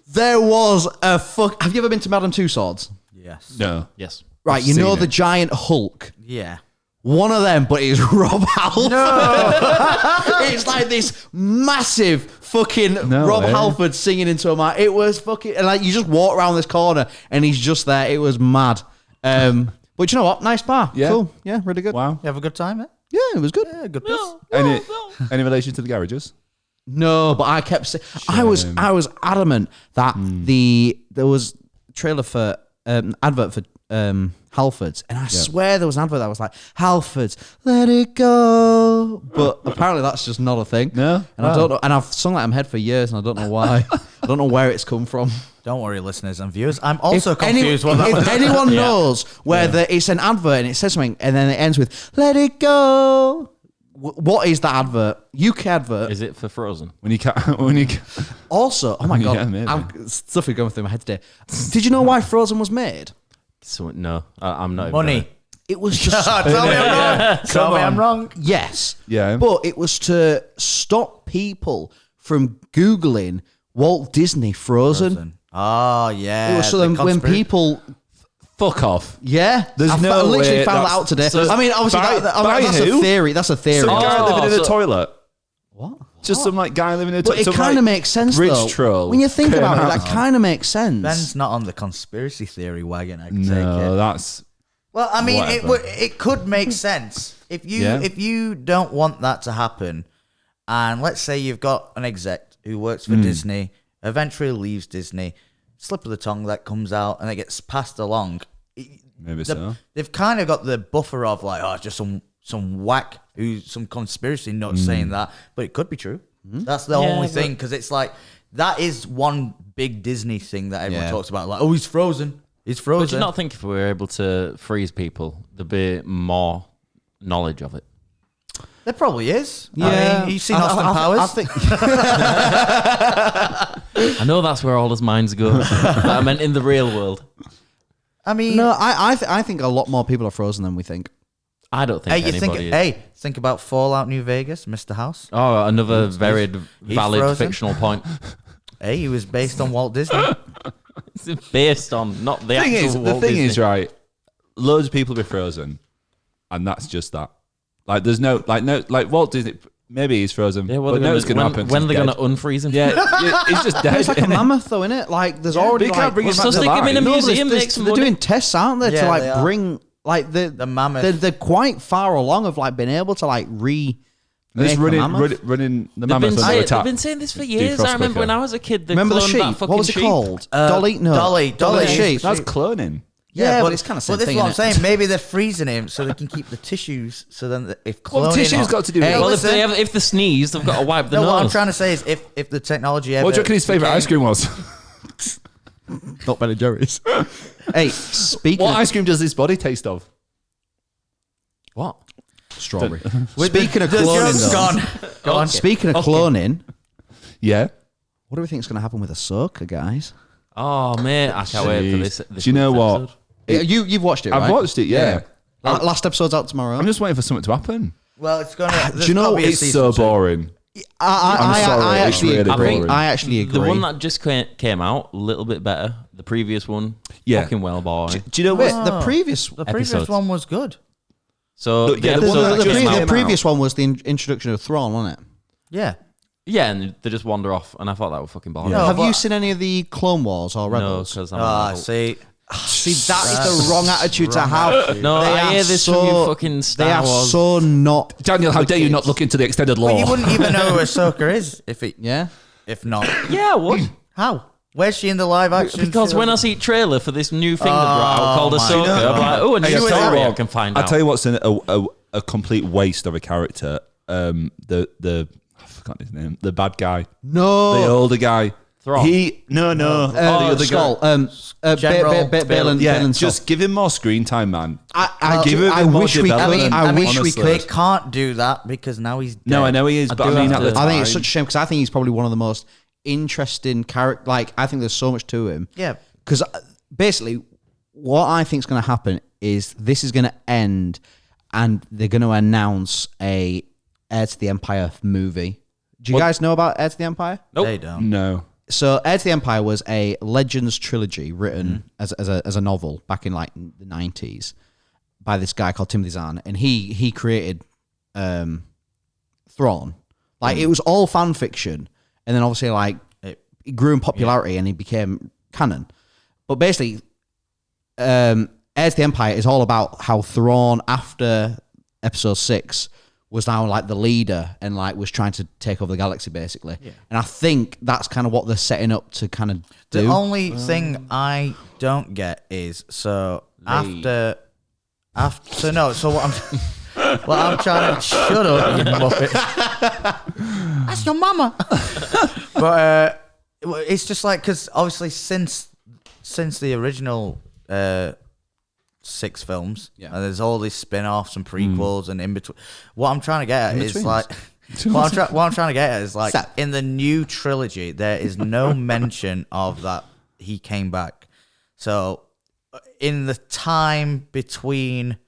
There was a fuck. Have you ever been to Madame Tussauds? yes, No. Yes. Right, I've you know seen the it. giant Hulk. yeah. One of them, but it's Rob Halford. No. It's like this massive fucking No Rob way. Halford singing into a mic. It was fucking, and like you just walk around this corner and he's just there. It was mad. But you know what? Nice bar. Yeah. Cool. Yeah, really good. Wow. You have a good time, eh? Yeah, it was good. Yeah, good piss. Any relation to the garages? No, but I kept saying, I was adamant that there was a trailer for advert for Halfords, and I swear there was an advert that was like Halfords, let it go, but apparently that's just not a thing. No? And I don't know, and I've sung that in my head for years, and I don't know why. I don't know where it's come from. Don't worry, listeners and viewers. I'm also If confused. What that if was. anyone knows where it's an advert and it says something, and then it ends with "Let it go." What is that advert? UK advert. Is it for Frozen? When you Also, oh my god, Yeah, maybe. stuff is going through my head today. Did you know why Frozen was made? So, no, I'm not. even Money. gonna- It was just Tell me I'm wrong. Tell me I'm wrong. yes, Yeah. but it was to stop people from googling Walt Disney Frozen. Oh yeah. It was so the then when conspiracy. people, fuck off. yeah, There's I no literally way found that that's- out today. so I mean, obviously, by that's who? a theory. That's a theory. Some guy living in a so- toilet. What? Just some like guy living in a But toilet. it kind of makes sense, rich though. troll. When you think came about it, out. that kind of makes sense. Ben's not on the conspiracy theory wagon. I can take No, it. that's Well, I mean, Whatever. it could make sense if you Yeah. if you don't want that to happen, and let's say you've got an exec who works for Disney, eventually leaves Disney, slip of the tongue that comes out, and it gets passed along. maybe so. They've kind of got the buffer of like, oh, it's just some whack who's some conspiracy nut saying that, but it could be true. That's the only but- thing, because it's like that is one big Disney thing that everyone Yeah. talks about. Like, oh, he's frozen. He's But frozen. do you not think if we were able to freeze people, there'd be more knowledge of it? There probably is. Yeah. I mean, you've seen Austin Powers. I think I know that's where all his minds go. But I meant in the real world. I mean, no, I think a lot more people are frozen than we think. I don't think anybody is. Think about Fallout New Vegas, Mr. House. Oh, another very valid frozen. fictional point. Hey, he was based on Walt Disney. It's based on not the actual The Walt thing Disney. is, right, loads of people be frozen, and that's just that. Like, there's no, Walt Disney, maybe he's frozen, Yeah, but no, it's going to happen. When are they he's going to dead. unfreeze him? Yeah, he's just dead. It's like a mammoth, though, isn't it? Like, there's already but you can't bring like, it back to stick him in a life. museum. they're, Make some they're money. doing tests, aren't they? Yeah, to like they are. bring like The mammoth. They're quite far along of like being able to like Just make a mammoth. running the They've mammoth been, under saying, attack. they've been saying this for Do years. frost I remember quicker. when I was a kid. They Remember the cloned sheep? that fucking What was it sheep. called? Dolly? No. Dolly the sheep. That's cloning. Yeah, but it's kind of same But this thing, is what I'm innit? saying. Maybe they're freezing him so they can keep the tissues. So then, if cloning, Well, tissue's got to do with Hey, it. Well, listen. if they sneeze, they've got to wipe the No, what I'm nose. trying to say is, if the technology ever, What do you reckon his favourite became- ice cream was? Not Ben and Jerry's. Hey, speaking What of ice cream does this body taste of? What? strawberry. Speaking of The cloning, joke's though, gone. Gone. speaking of cloning, Yeah. what do we think is going to happen with Ahsoka, guys? Oh, mate, I can't wait for this. Do you know week's what? episode. You've watched it, right? I've watched it, yeah. Last episode's out tomorrow. I'm just waiting for something to happen. Well, it's gonna. Do you know It's so boring. I sorry, it's actually really agree. boring. I actually agree. The one that just came out, a little bit better. The previous one, Yeah. fucking well, boy. Do you know Wait, what? the previous The previous episodes. one was good. So Look, yeah, the the episode one that that just came came out- the previous one was the introduction of Thrawn, wasn't it? Yeah. yeah, and they just wander off, and I thought that was fucking boring. No, Have you but- seen any of the Clone Wars or No, Rebels? because I'm Ah, an adult. see. See, that is the wrong attitude to have. No, They I are hear this from so- you fucking Star They are Wars. so not. Daniel, how dare you not look into the extended law? But you wouldn't even know who Ahsoka is Yeah. if not. Yeah, what? How? Where's she in the live action? Because when I see trailer for this new thing they brought out called my Ahsoka, God. I'm like, oh, and Hey, new I tell you story I what, can find I'll out. tell you what's a complete waste of a character. The I forgot his name. The bad guy, No. the older guy. Thrawn. No. the other Skull. guy. General Balin. Yeah, Balin just give him more screen time, man. I give him I more wish we could. development, I wish we honestly. They could. can't do that because now he's dead. No, I know he is, but I do mean, have at the to- time, I think it's such a shame because I think he's probably one of the most interesting character. Like, I think there's so much to him. Yeah. Because basically, what I think is going to happen is this is going to end, and they're going to announce a Heir to the Empire movie. Do you guys know about Heir to the Empire? Nope. They don't. no. So, Heir to the Empire was a Legends trilogy written as a novel back in like the 90s by this guy called Timothy Zahn, and he created Thrawn. Like, it was all fan fiction, and then obviously like it grew in popularity and he became canon. But basically, Heir to the Empire is all about how Thrawn, after Episode 6, was now like the leader and like was trying to take over the galaxy, basically. And I think that's kind of what they're setting up to kind of do. The only thing I don't get is so after no. So what I'm trying to shut up, you muppet. That's your mama. But it's just like because obviously since the original 6 films, and there's all these spin-offs and prequels and in between. What I'm trying to get at is like. What I'm trying to get at is like in the new trilogy, there is no mention of that he came back. So in the time between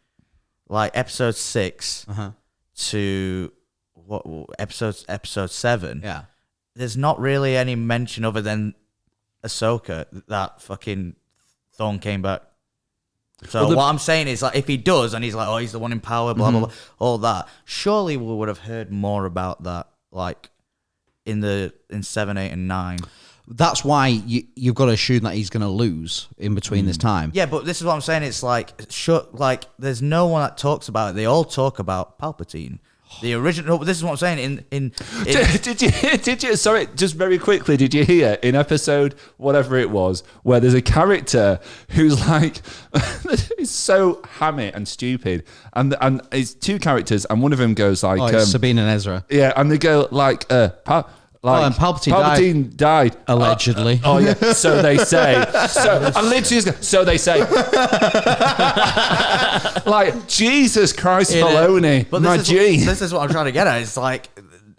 like episode 6 to episode 7, Yeah. there's not really any mention other than Ahsoka that fucking Thrawn came back. So what I'm saying is, like, if he does, and he's like, oh, he's the one in power, blah blah blah, all that. Surely we would have heard more about that, like in 7, 8, and 9. That's why you've got to assume that he's going to lose in between this time. Yeah, but this is what I'm saying. It's like, like there's no one that talks about it. They all talk about Palpatine. The original. This is what I'm saying. Did you? Sorry, just very quickly. Did you hear in episode whatever it was where there's a character who's like, is so hammy and stupid, and it's 2 characters, and one of them goes like, It's Sabine and Ezra. yeah, and they go like, and Palpatine died Allegedly. Oh yeah, so they say. So and literally, just go, so they say. Like Jesus Christ, Maloney, But my G. this is what I'm trying to get at. It's like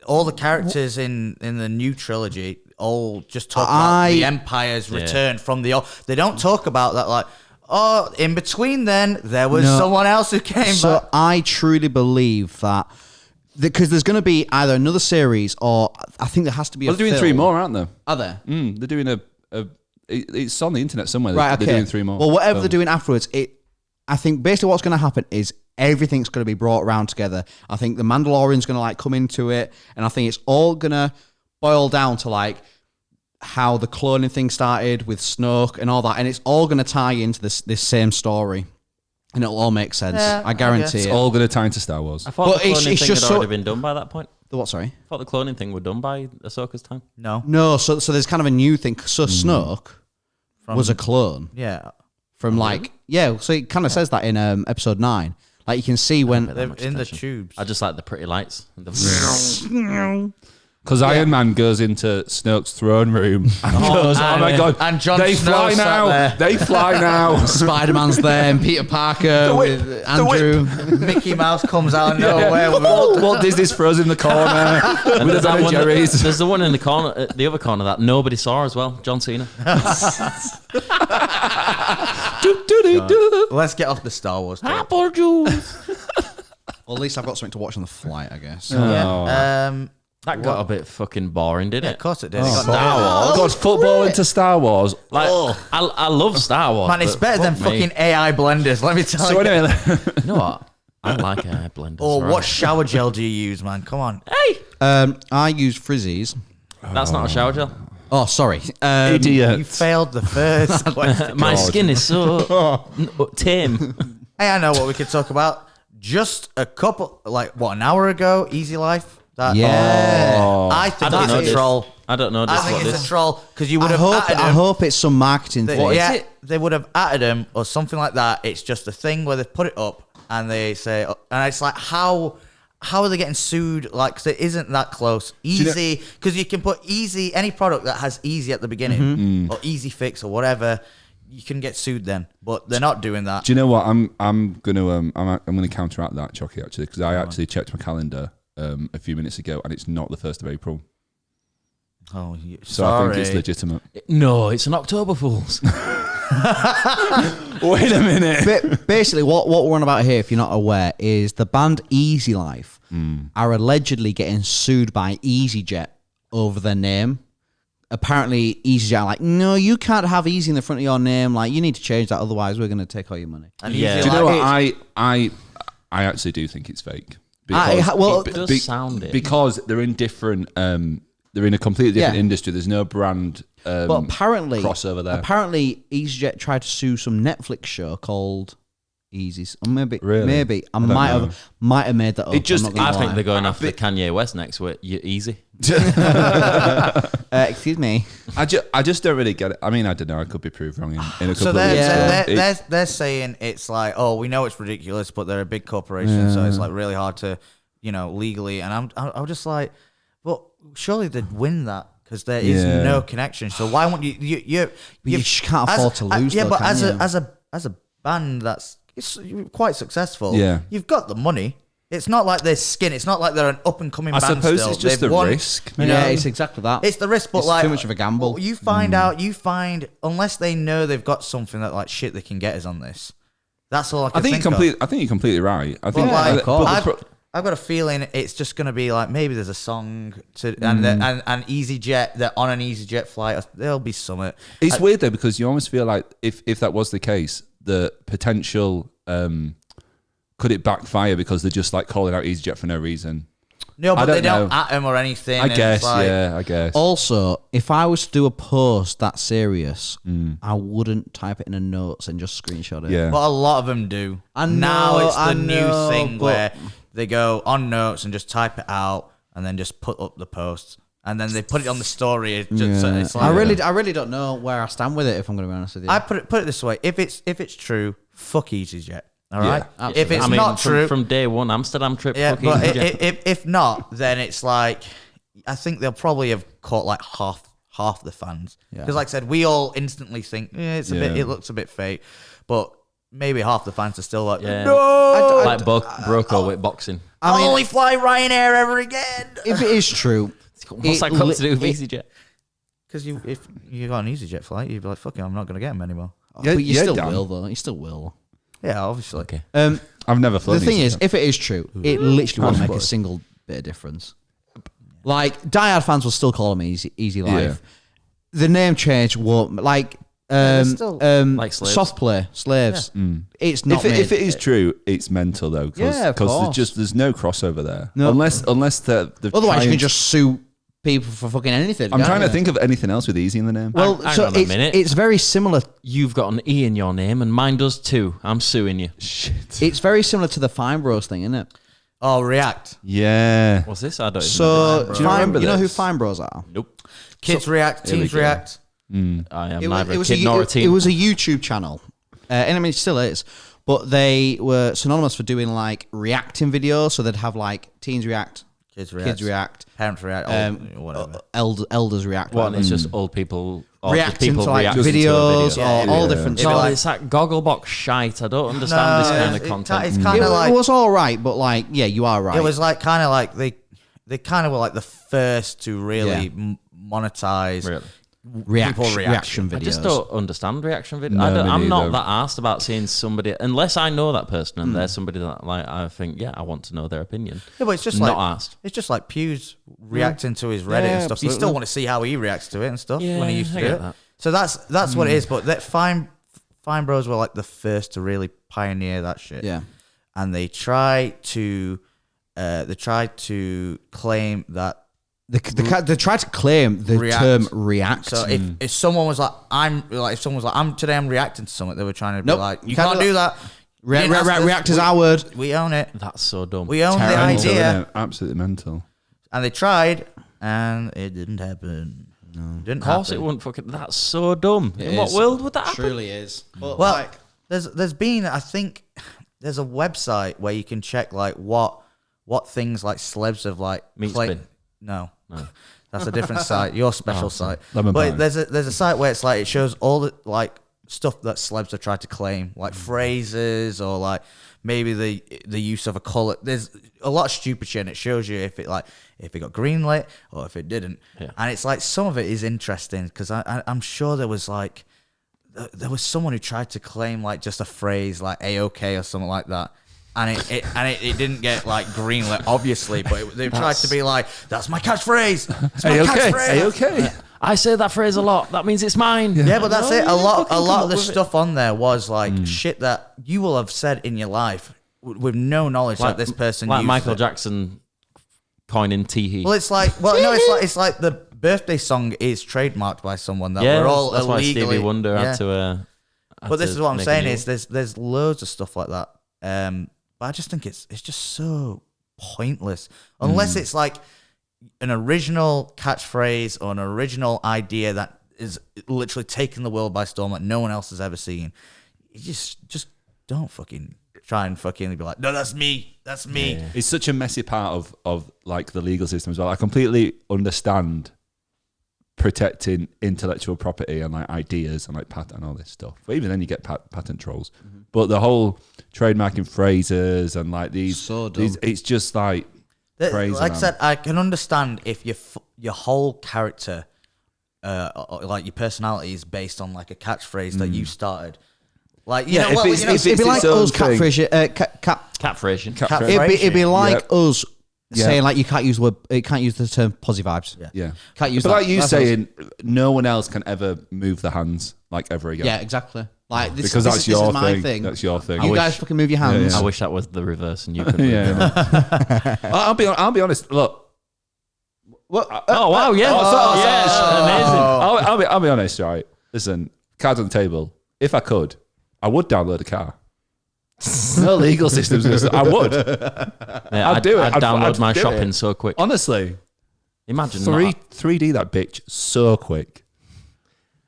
all the characters in the new trilogy all just talk about the Empire's return from the old. They don't talk about that, like, in between then, there was No. someone else who came So back. I truly believe that because there's going to be either another series or I think there has to be. Well, they're doing 3 more, aren't they? Are there? They're doing it's on the internet somewhere. Right. They're Okay. doing 3 more. Well, whatever they're doing afterwards, I think basically what's going to happen is everything's going to be brought around together. I think the Mandalorian's going to like come into it, and I think it's all going to boil down to like how the cloning thing started with Snoke and all that, and it's all going to tie into this same story, and it'll all make sense. Yeah, I guarantee It's it. all going to tie into Star Wars. I thought But the it's cloning thing just had so- already been done by that point. The what? Sorry. I thought the cloning thing were done by Ahsoka's time. No. So there's kind of a new thing. So Snoke was a clone Yeah. from like So it kind of says that in episode 9. Like you can see when They're much in the attention. tubes. I just like the pretty lights. The Because Iron Man goes into Snoke's throne room and goes, "Oh my god!" and Jon they Snow fly sat now. there. They fly now. Spider-Man's there and Peter Parker with Andrew. Mickey Mouse comes out of nowhere. with Walt Disney's frozen in the corner and with a there's, that Ben and one, Jerry's. there's the one in the corner, the other corner that nobody saw as well. John Cena. Let's get off the Star Wars talk. Apple juice. Well, at least I've got something to watch on the flight, I guess. Yeah. That got a bit fucking boring, didn't Yeah, it? of course it did. Oh, It got Star Wars. God, football into Star Wars. Like, I love Star Wars. Man, it's but better than fuck me. fucking AI blenders, let me tell So you. anyway, You know what? I like air blenders. Or right? what shower gel do you use, man? Come on. Hey, I use Frizzies. that's not a shower gel. Oh, sorry. idiot. You failed the first question. My skin is so tame. Hey, I know what we could talk about. Just a couple, an hour ago, Easy Life. That, Yeah. I think I don't know it's a this. troll. I don't know I just think what it's this. a troll because you would I have hope, added I him. hope it's some marketing thing. What is Yeah, it? they would have added him or something like that. It's just a thing where they put it up and they say, and it's like, how are they getting sued? Like, 'cause it isn't that close. Easy, because you can put easy, any product that has easy at the beginning or easy fix or whatever, you can get sued then. But they're not doing that. Do you know what? I'm gonna counteract that, Chucky, actually, because I actually checked my calendar a few minutes ago, and it's not the 1st of April. Oh, So I think it's legitimate. No, it's an October Fool's. Wait a minute. Basically, what we're on about here, if you're not aware, is the band Easy Life are allegedly getting sued by EasyJet over their name. Apparently, EasyJet are like, no, you can't have Easy in the front of your name. Like, you need to change that, otherwise we're going to take all your money. And Yeah. Easy Do you know Life- what? I actually do think it's fake. It does sound it. Because they're in different. They're in a completely different Yeah. industry. There's no brand. But apparently, crossover there. Apparently, EasyJet tried to sue some Netflix show called Easy. Or maybe I don't might know. have made that up. It just- I'm not gonna I think lie. they're going after Kanye West next week. You're easy. Excuse me. I just don't really get it. I mean, I don't know. I could be proved wrong in a couple So of weeks. they're saying it's like, oh, we know it's ridiculous, but they're a big corporation, so it's like really hard to, legally. And I'm just like, well, surely they'd win that because there is Yeah. no connection. So why won't you You just can't afford to lose. Yeah, though, but can you? as a band that's quite successful, Yeah. you've got the money. It's not like they're skin. It's not like they're an up and coming I band. suppose still. it's just They've the won, risk. you yeah, know? it's exactly that. It's the risk, but It's like too much of a gamble. You find unless they know they've got something that like shit they can get us on this. That's all I can think of. I think you're completely right. I think. But like, of course. I've got a feeling it's just going to be like maybe there's a song to and EasyJet. They're on an EasyJet flight. There'll be summit. It's weird though because you almost feel like if that was the case, the potential could it backfire because they're just like calling out EasyJet for no reason. No, I but they don't don't know. at him or anything. I and guess, it's like, I guess. Also, if I was to do a post that serious, I wouldn't type it in the notes and just screenshot it. Yeah. But a lot of them do. I Now know, it's the I new know, thing but- where they go on notes and just type it out and then just put up the post. And then they put it on the story. It's just, so it's like, I really don't know where I stand with it. If I'm going to be honest with you, I put it this way: if it's true, fuck EasyJet. All right. absolutely. If it's not true, from day one, Amsterdam trip. yeah. fucking But EasyJet. if not, then it's like I think they'll probably have caught like half the fans because, like I said, we all instantly think it's a bit. It looks a bit fake, but maybe half the fans are still like, Yeah. no. like Broco with boxing. I'll only fly Ryanair ever again. if it is true, What's that got to do with EasyJet? Because if you got an EasyJet flight, you'd be like, fuck it, I'm not going to get them anymore. But you still Dan. will, though. You still will. Yeah, obviously. Okay. I've never flown. The thing easy is, jet. if it is true, it literally won't make a single bit of difference. Like, diehard fans will still call them Easy Life. The name change won't, like, still- Like slaves. soft play, slaves. It's not if it is true, it's mental though. Yeah, of course. there's no crossover there. No. Unless the Otherwise, you can just sue people for fucking anything. I'm can't trying you? to think of anything else with easy in the name. Well, Hang so on a minute. it's very similar. You've got an E in your name, and mine does too. I'm suing you. Shit. It's very similar to the Fine Bros thing, isn't it? Oh, React. Yeah. What's this? I don't even know. So, Do you remember you know who this? Fine Bros are? Nope. Kids React, Here we teens go. React. I am It neither a was kid nor a teen. It was a YouTube channel, and I mean it still is. But they were synonymous for doing like reacting videos. So they'd have like teens react, Kids kids react, Parents React. Whatever. elders react. What? And it's whatever. just old people. Or reacting people to like reacting to a videos video. or all Yeah. different God, stuff. it's that Gogglebox shite. I don't understand this kind of it's content. kind of like It was all right, but like, yeah, you are right. it was like kind of like they kind of were like the first to really Yeah. monetize Really. people reaction videos. I just don't understand reaction videos. No, me I'm not neither. that asked about seeing somebody unless I know that person and they're somebody that like I think I want to know their opinion. Yeah, but it's just not like asked. it's just like Pew's reacting to his Reddit Yeah, and stuff. So you still absolutely. want to see how he reacts to it and stuff when he used to I do get it. that. So that's what it is. But that Fine Bros were like the first to really pioneer that shit. yeah. And they try to claim that. They tried to claim the React. term react. So if someone was like I'm today I'm reacting to something, they were trying to be Nope, like you you can't can't do that. You didn't ask us. react is our word. We own it. That's so dumb. We own the Terrible. Mental, idea. innit? Absolutely mental. And they tried, and it didn't happen. Didn't Of course, happen. it wouldn't fucking. That's so dumb. It In what is. world would that happen? Truly is. But Well, like, there's been I think there's a website where you can check like what things like celebs have like Meat claimed. spin. No. That's a different site. Your special site. Lemon pie. But there's a site where it's like it shows all the like stuff that celebs have tried to claim, like phrases or like maybe the use of a color. There's a lot of stupid shit, and it shows you if it got greenlit or if it didn't. Yeah. And it's like some of it is interesting because I'm sure there was someone who tried to claim like just a phrase like "A-OK" or something like that. And it didn't get like greenlit, obviously, but they tried to be like, "That's my catchphrase. It's my catchphrase." Okay. I say that phrase a lot. That means it's mine. Yeah, but that's No, it. you A lot fucking come of up the with it. stuff on there was like shit that you will have said in your life with no knowledge that this person like used Michael it. Jackson coining teehee. Well, it's like it's like the birthday song is trademarked by someone that yeah, we're all that's why illegally. Stevie Wonder yeah. had to. But this is what I'm saying is there's loads of stuff like that. But I just think it's just so pointless unless it's like an original catchphrase or an original idea that is literally taking the world by storm that no one else has ever seen. You just don't fucking try and fucking be like, no, that's me. That's me. Yeah. It's such a messy part of like the legal system as well. I completely understand protecting intellectual property and like ideas and like patent and all this stuff. But even then you get patent trolls. But the whole trademarking phrases and like these, So dumb. it's just like crazy. Like I man. said, I can understand if your whole character, like your personality, is based on like a catchphrase that you started. Like Yeah, if it's- if it'd be it's like its own us thing. Catphrasing. It'd be like Yep. us Yeah. saying like you can't use the term posy vibes. Yeah. Yeah. Can't use But that. like you That's saying, no one else can ever move the hands like ever again. Yeah, exactly. Like this, Because this, that's this your is my thing. That's your thing. You guys fucking move your hands. Yeah, I wish that was the reverse and you could. yeah. I'll be honest. Look. Oh wow! Yeah. Amazing. I'll be honest, right? Listen, cards on the table. If I could, I would download a car. No legal systems. I would. Yeah, I'd do it. I'd I'd download my do shopping it. so quick. Honestly, Imagine 3D that bitch so quick.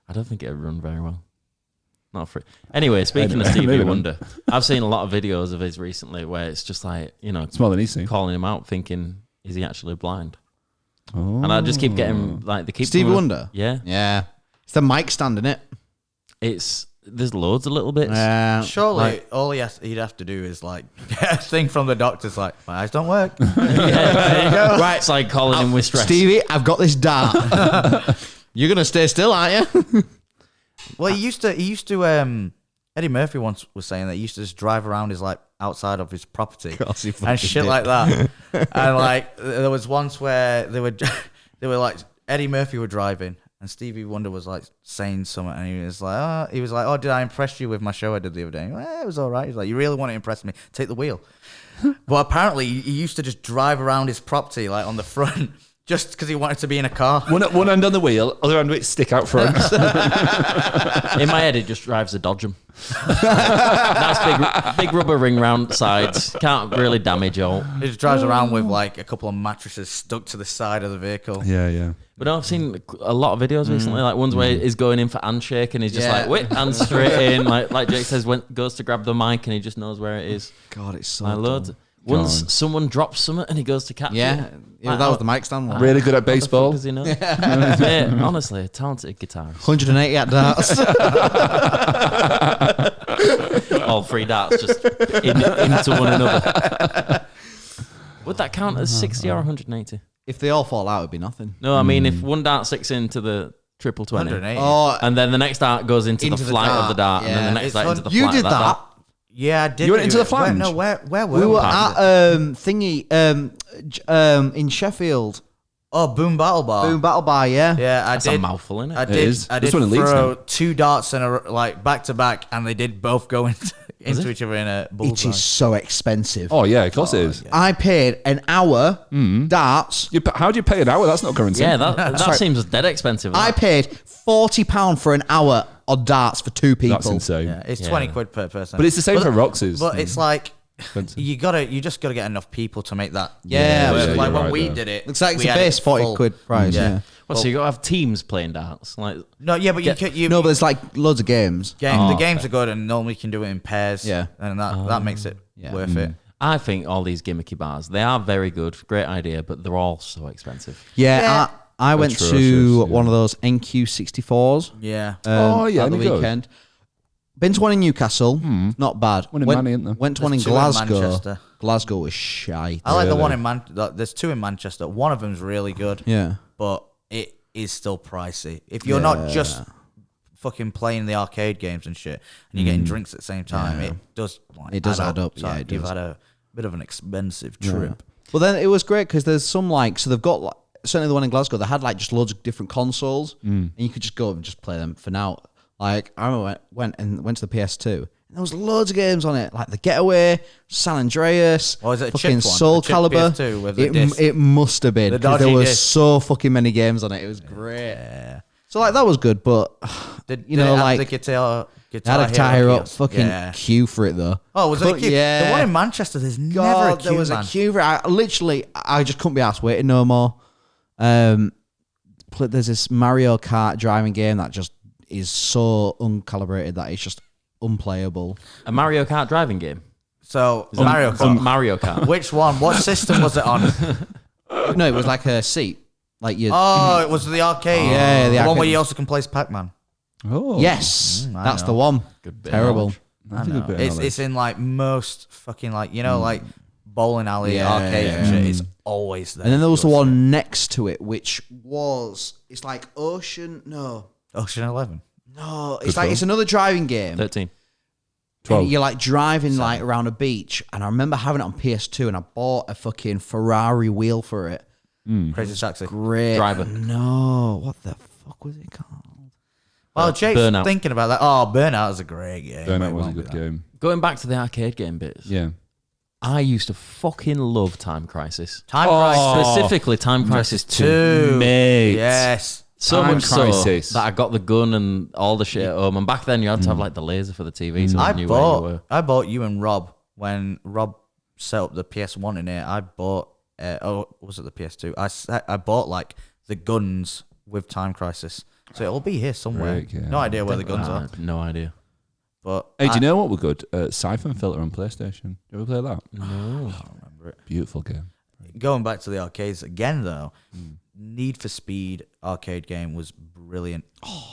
I don't think it'd run very well. Not free. Anyway, speaking of Stevie maybe not. Wonder, I've seen a lot of videos of his recently where it's just like, It's more than he's seen. calling him out, thinking, is he actually blind? Oh. And I just keep getting like they keep Stevie coming up- Wonder? Yeah, Yeah. It's the mic stand, isn't it? there's loads of little bits. Surely, all he'd have to do is like get a thing from the doctors, like my eyes don't work. Yeah, there you go. Right, it's like calling him with stress. Stevie, I've got this dart. You're gonna stay still, aren't you? Well, he used to. Eddie Murphy once was saying that he used to just drive around his like outside of his property and shit like that. And like there was once where they were like Eddie Murphy were driving and Stevie Wonder was like saying something and he was like, oh, did I impress you with my show I did the other day? Well, it was all right. He's like, you really want to impress me? Take the wheel. But apparently he used to just drive around his property like on the front. Just because he wanted to be in a car. One hand on the wheel, other hand with stick out front. In my head, it just drives a Dodgem. Nice big rubber ring round sides. Can't really damage all. He just drives around with like a couple of mattresses stuck to the side of the vehicle. Yeah. But no, I've seen a lot of videos recently, like ones where he's going in for handshake and he's just like, wait, hands straight in. Like Jake says, goes to grab the mic and he just knows where it is. God, it's so Like loads. Once someone drops something and he goes to catch it. Yeah, Like, that was the mic stand one. Really good at baseball. Does he know? Mate, honestly, a talented guitarist. 180 at darts. All three darts just into one another. Would that count as 60 or 180? If they all fall out, it'd be nothing. No, I mean, if one dart sticks into the triple 20, 180. Oh, and then the next dart goes into the flight of the dart, and then the next It's dart into the you flight did of that that. dart. Yeah, I did. You went do into the it. flange? Where were we were at in Sheffield. Oh, Boom Battle Bar. Boom Battle Bar, yeah. Yeah, I That's did. a mouthful, isn't it? I It did. is. I This did one in Leeds throw now. 2 darts in back to back, and they did both go into each other in a It bullseye. is so expensive. Oh, yeah, of course it is. I paid an hour darts. How do you pay an hour? That's not currency. Yeah, that seems dead expensive. I paid £40 for an hour on darts for 2 people. That's insane. Yeah, it's Yeah. 20 quid per person. But it's the same for Roxy's. But it's like Expensive. you just gotta get enough people to make that. Yeah, Yeah, like you're when right we there. did it, Looks like it's we a had base it 40 full. quid price, yeah. Well, so you got to have teams playing darts. Like, No, yeah, but you No, but there's like loads of games. the games are good, and normally you can do it in pairs. Yeah. and that makes it worth it. I think all these gimmicky bars, they are very good, great idea, but they're all so expensive. Yeah, Yeah. I went to Atrocious, one of those NQ64s Yeah. at the any good? weekend. Been to one in Newcastle, not bad. One in went, Manny, isn't there? went to one in There's 2 in Glasgow. Manchester. Glasgow was shite. I like the Really? one in There's 2 in Manchester. One of them's really good. Yeah. But it is still pricey. If you're not just fucking playing the arcade games and shit, and you're getting drinks at the same time, it does. Like, It does add up, So yeah, it you've does. had a bit of an expensive trip. Well, then it was great because there's some like, so they've got like, certainly the one in Glasgow, they had like just loads of different consoles, and you could just go and just play them for now. Like I remember went to the PS2. And there was loads of games on it, like The Getaway, San Andreas, Oh, is it a fucking chipped one? Soul A chipped Calibur. PS2 with the disc? It must have been The because there dodgy was disc. so fucking many games on it. It was great. So like that was good, but Did you know, it have like the guitar I had a Guitar Hero Hero kiosk? fucking Yeah. queue for it though. Oh, was it a But queue? yeah. The one in Manchester, there's never a God, queue, there was man. a queue for it. I just couldn't be asked waiting no more. There's this Mario Kart driving game that just is so uncalibrated that it's just unplayable. A Mario Kart driving game. So Mario Kart. Mario Kart. Which one? What system was it on? No, it was like a seat. Like you. Oh, it was the arcade. Yeah, the one arcade. where you also can play Pac-Man. Oh. Yes, I that's know. the one. Good bit. Terrible. That's a good bit of It's knowledge. in like most fucking like like bowling alley Yeah, arcade and yeah. shit. It's always there. And then there was the You'll see one next to it, which was it's like Ocean. No, it. Ocean 11. no, Good it's like film. it's another driving game. 13. 12. And you're like driving like around a beach, and I remember having it on PS2, and I bought a fucking Ferrari wheel for it. Crazy Taxi. Great Driver. No, what the fuck was it called? Well, Jake's Burnout. thinking about that. Oh, Burnout is a great game. Burnout It was a won't be good that. game. Going back to the arcade game bits, Yeah. I used to fucking love Time Crisis. Time Crisis Specifically, Time Crisis 2. 2. Mate. Yes. So Time much Crisis. so that I got the gun and all the shit at home. And back then, you had to have like the laser for the TV, so I knew where you were. I bought you and Rob when Rob set up the PS1 in here. I bought. Was it the PS2? I bought like the guns with Time Crisis, so it'll be here somewhere. Great game. No idea where the guns I are, had no idea. but Hey, do you know what were good? Siphon Filter on PlayStation. You ever play that? No. Beautiful game. going back to the arcades again though, Need for Speed arcade game was brilliant.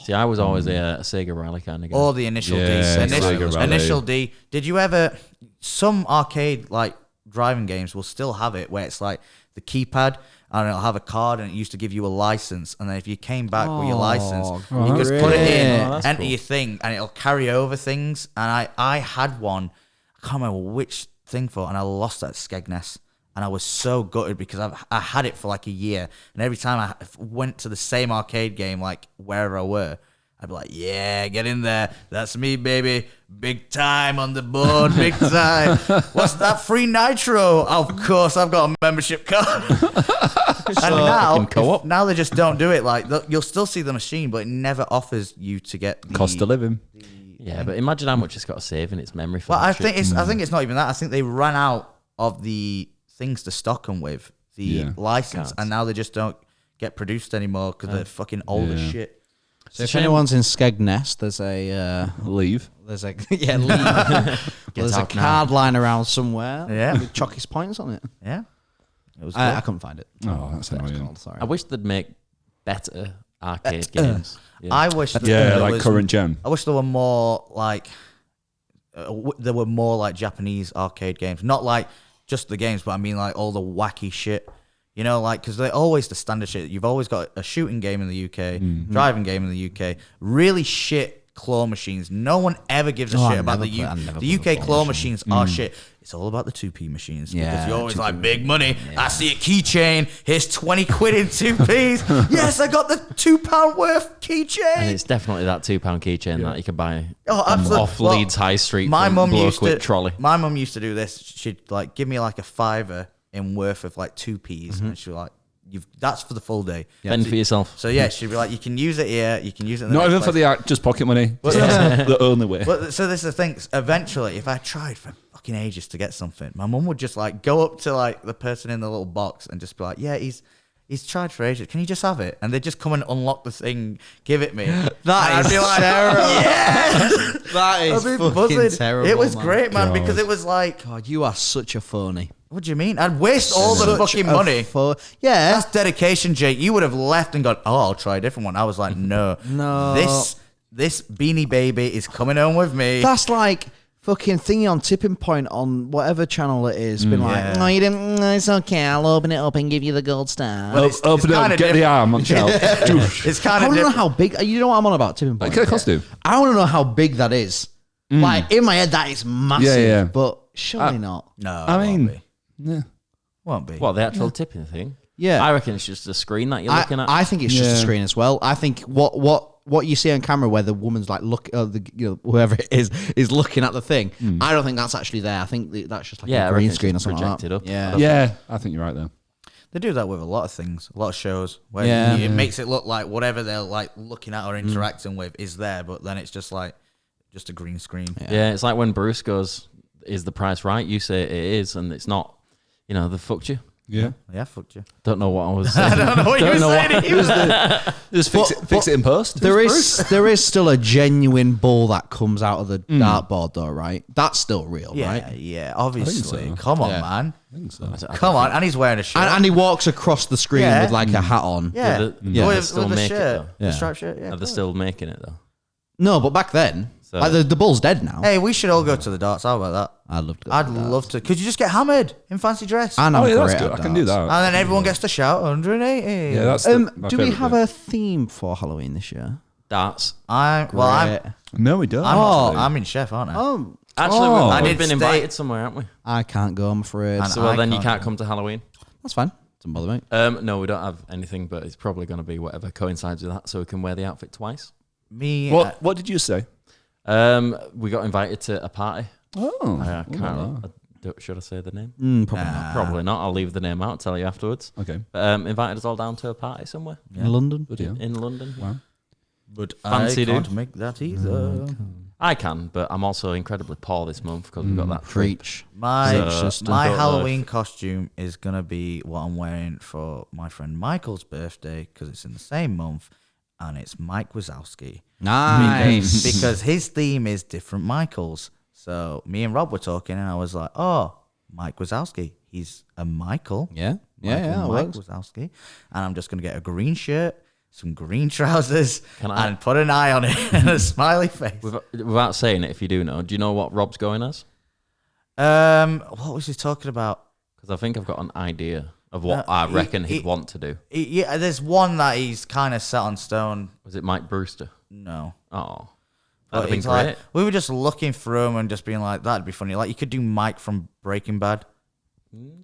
See, I was always a Sega Rally kind of guy. Or the Initial Yeah, D. Sega Rally. Initial D. Did you ever? Some arcade like driving games will still have it where it's like the keypad and it'll have a card, and it used to give you a license. And then if you came back with your license, Oh, you could put it in, Oh, that's enter cool. your thing, and it'll carry over things. And I had one, I can't remember which thing for, and I lost that Skegness. And I was so gutted because I had it for like a year. And every time I went to the same arcade game, like wherever I were, I'd be like, yeah, get in there. That's me, baby. Big time on the board, big time. What's that? Free Nitro? Of course, I've got a membership card. And now they just don't do it. Like you'll still see the machine, but it never offers you to get the Cost of living. Yeah, but imagine how much it's got to save in its memory for Well, that I shit. think it's not even that. I think they ran out of the things to stock them with, the license, Cards. and now they just don't get produced anymore because they're fucking old as shit. So if anyone's in Skegness, there's a Leave. there's a there's a out now. card lying around somewhere. Yeah. with Chocky's points on it. Yeah, it was. I couldn't find it. Oh, that's What it's annoying. called, sorry. I wish they'd make better arcade games. Yeah. I wish. Yeah, like current gen. I wish there were more like. There were more like Japanese arcade games, not like just the games, but I mean like all the wacky shit. You know, like, because they're always the standard shit. You've always got a shooting game in the UK, driving game in the UK, really shit claw machines. No one ever gives a shit about the UK claw machines are shit. It's all about the 2p machines because Yeah, you're always like, big money. I see a keychain. Here's 20 quid in 2p's. Yes, I got the £2 worth And keychain. it's definitely that £2 keychain that you can buy Absolutely. off Well, Leeds High Street. My from mum bloke used with to trolley. My mum used to do this. She'd like give me like a £5 in worth of like 2p's, and she'd be like, that's for the full day. Fend for yourself. So yeah, she'd be like, you can use it here, you can use it in the Not next even for place. the act, just pocket money. That's the only way. But so this is the thing. Eventually, if I tried for fucking ages to get something, my mum would just like go up to like the person in the little box and just be like, yeah, he's tried for ages. Can you just have it? And they just come and unlock the thing, give it me. That is terrible. Yeah, That is I'd be fucking buzzing. terrible. It was man. great, man, God. because it was like, God, you are such a phony. what do you mean? I'd waste all the Such fucking a money. yeah. That's dedication, Jake. You would have left and gone, oh, I'll try a different one. I was like, no. This Beanie Baby is coming home with me. That's like fucking thingy on Tipping Point on whatever channel it is. Been like, no, you didn't. No, it's okay. I'll open it up and give you the gold star. Well, it's Open it up, kinda get the arm on shelf. It's I kind of want to know different. how big. You know what I'm on about Tipping Point? Get a costume. I want to know how big that is. Like in my head, that is massive. Yeah, yeah. But surely not. No, I mean, won't be. yeah. Won't be. What, the actual tipping thing? Yeah. I reckon it's just a screen that you're looking at. I think it's just a Yeah. screen as well. I think what you see on camera where the woman's like whoever it is looking at the thing. I don't think that's actually there. I think that's just like Yeah, I a reckon green it's screen or just something like that. projected up. Yeah. Yeah, I think you're right there. They do that with a lot of things, a lot of shows, where Yeah. it makes it look like whatever they're like looking at or interacting with is there, but then it's just like just a green screen. Yeah, it's like when Bruce goes, is the price right? You say it is, and it's not. You know, they fucked you. Yeah. Yeah, fucked you. Don't know what I was saying. I don't know what you were saying. Just fix it in post. There is still a genuine ball that comes out of the dartboard though, right? That's still real, Yeah, right? yeah, obviously. so. Come on, Yeah. man. I think so. Come on, and he's wearing a shirt. And he walks across the screen Yeah. with like a hat on. yeah, Do they- Yeah. they with still the make it, shirt, though? the Yeah. striped shirt. Yeah, Are they cool. still making it though? No, but back then, So- like, the bull's dead now. Hey, we should all go to the darts. How about that? I'd love to. I'd love to. Could you just get hammered in fancy dress? And Oh, I'm yeah, that's great good. at I can do darts. that. And then everyone gets to shout 180. Yeah, that's my Do we favourite have bit. a theme for Halloween this year? Darts. I'm Great. No, we don't. I'm in chef, aren't I? Oh, Actually, Oh. we've I did been stay- invited somewhere, haven't we? I can't go. I'm afraid. And So well, I then you can't can't go. come to Halloween. That's fine. Doesn't bother me. No, we don't have anything, but it's probably going to be whatever coincides with that, so we can wear the outfit twice. Me. What did you say? We got invited to a party. Oh, I can't. Should I say the name? Probably not. Probably not. I'll leave the name out. Tell you afterwards. okay. Invited us all down to a party somewhere In London. Good deal. in London. Wow. but Fancy I do. can't make that either. I can, but I'm also incredibly poor this month because we've got that trip. Preach. My So, my don't know Halloween costume is gonna be what I'm wearing for my friend Michael's birthday because it's in the same month, and it's Mike Wazowski. Nice. Because his theme is different Michaels. So me and Rob were talking, and I was like, "Oh, Mike Wazowski. He's a Michael. Yeah. Yeah. Michael Yeah. It Mike works. Wazowski." And I'm just gonna get a green shirt, some green trousers, Can I- and put an eye on it and a smiley face. Without saying it, if you do you know what Rob's going as? What was he talking about? Because I think I've got an idea of what I reckon he'd want to do. Yeah, there's one that he's kind of set on stone. Was it Mike Brewster? No. Oh. But That'd have been it's like, great. we were just looking through him and just being like, that'd be funny. Like, you could do Mike from Breaking Bad.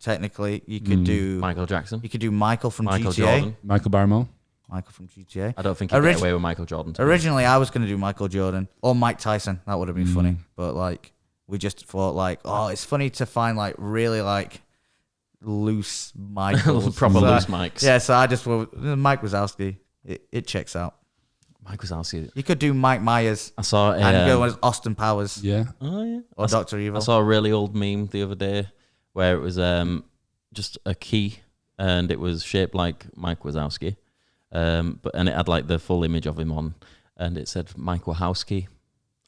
Technically, you could do Michael Jackson. You could do Michael from Michael GTA. Jordan. Michael Barrymore. Michael from GTA. I don't think he'd get away with Michael Jordan. Originally, I was going to do Michael Jordan or Mike Tyson. That would have been funny. But like, we just thought like, oh, it's funny to find like really like loose Michaels. Proper So, loose mics. Yeah, so I just Mike Wazowski. It checks out. Mike Wazowski. You could do Mike Myers I saw and go as Austin Powers Yeah. Oh yeah. or Dr. Evil. I saw a really old meme the other day where it was just a key and it was shaped like Mike Wazowski, and it had like the full image of him on, and it said Mike Wazowski,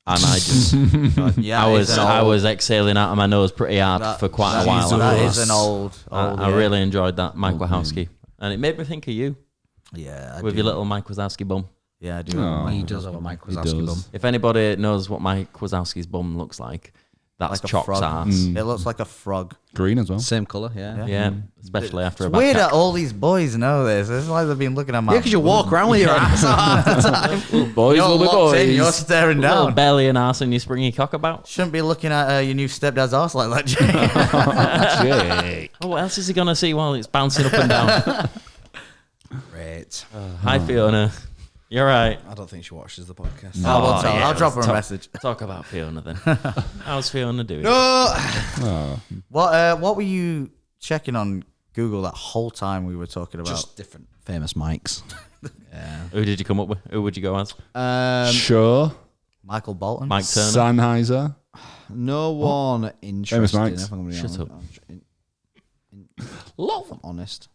and I just yeah, I was exhaling out of my nose pretty hard for quite a while. That afterwards. is an old. I really enjoyed that Mike Wazowski, and it made me think of you Yeah, with your little Mike Wazowski bum. Yeah, I do. Oh. He does have a Mike He Wazowski does. bum. If anybody knows what Mike Wazowski's bum looks like, that's Like a Choc's frog. ass. It looks like a frog. Green as well. Same colour, yeah. Yeah, especially after It's a weird back that all these boys know this. It's like they've been looking at my. Yeah, because you walk around with your ass out all the time. Boys You're will be locked in. You're boys. staring little down. belly and ass and you springy cock about. Shouldn't be looking at your new stepdad's ass like that, Jay. Jake. Oh, what else is he gonna see while it's bouncing up and down? Great. Hi Fiona, you're right. I don't think she watches the podcast. I'll drop her a let's message. Talk about Fiona then. How's Fiona doing? Oh. What were you checking on Google that whole time we were talking about? Just different famous mics. Yeah. Who did you come up with? Who would you go as? Sure. Michael Bolton. Mike Turner. Sennheiser. No one interested. mics. If I'm gonna be Shut honest. up. If I'm honest.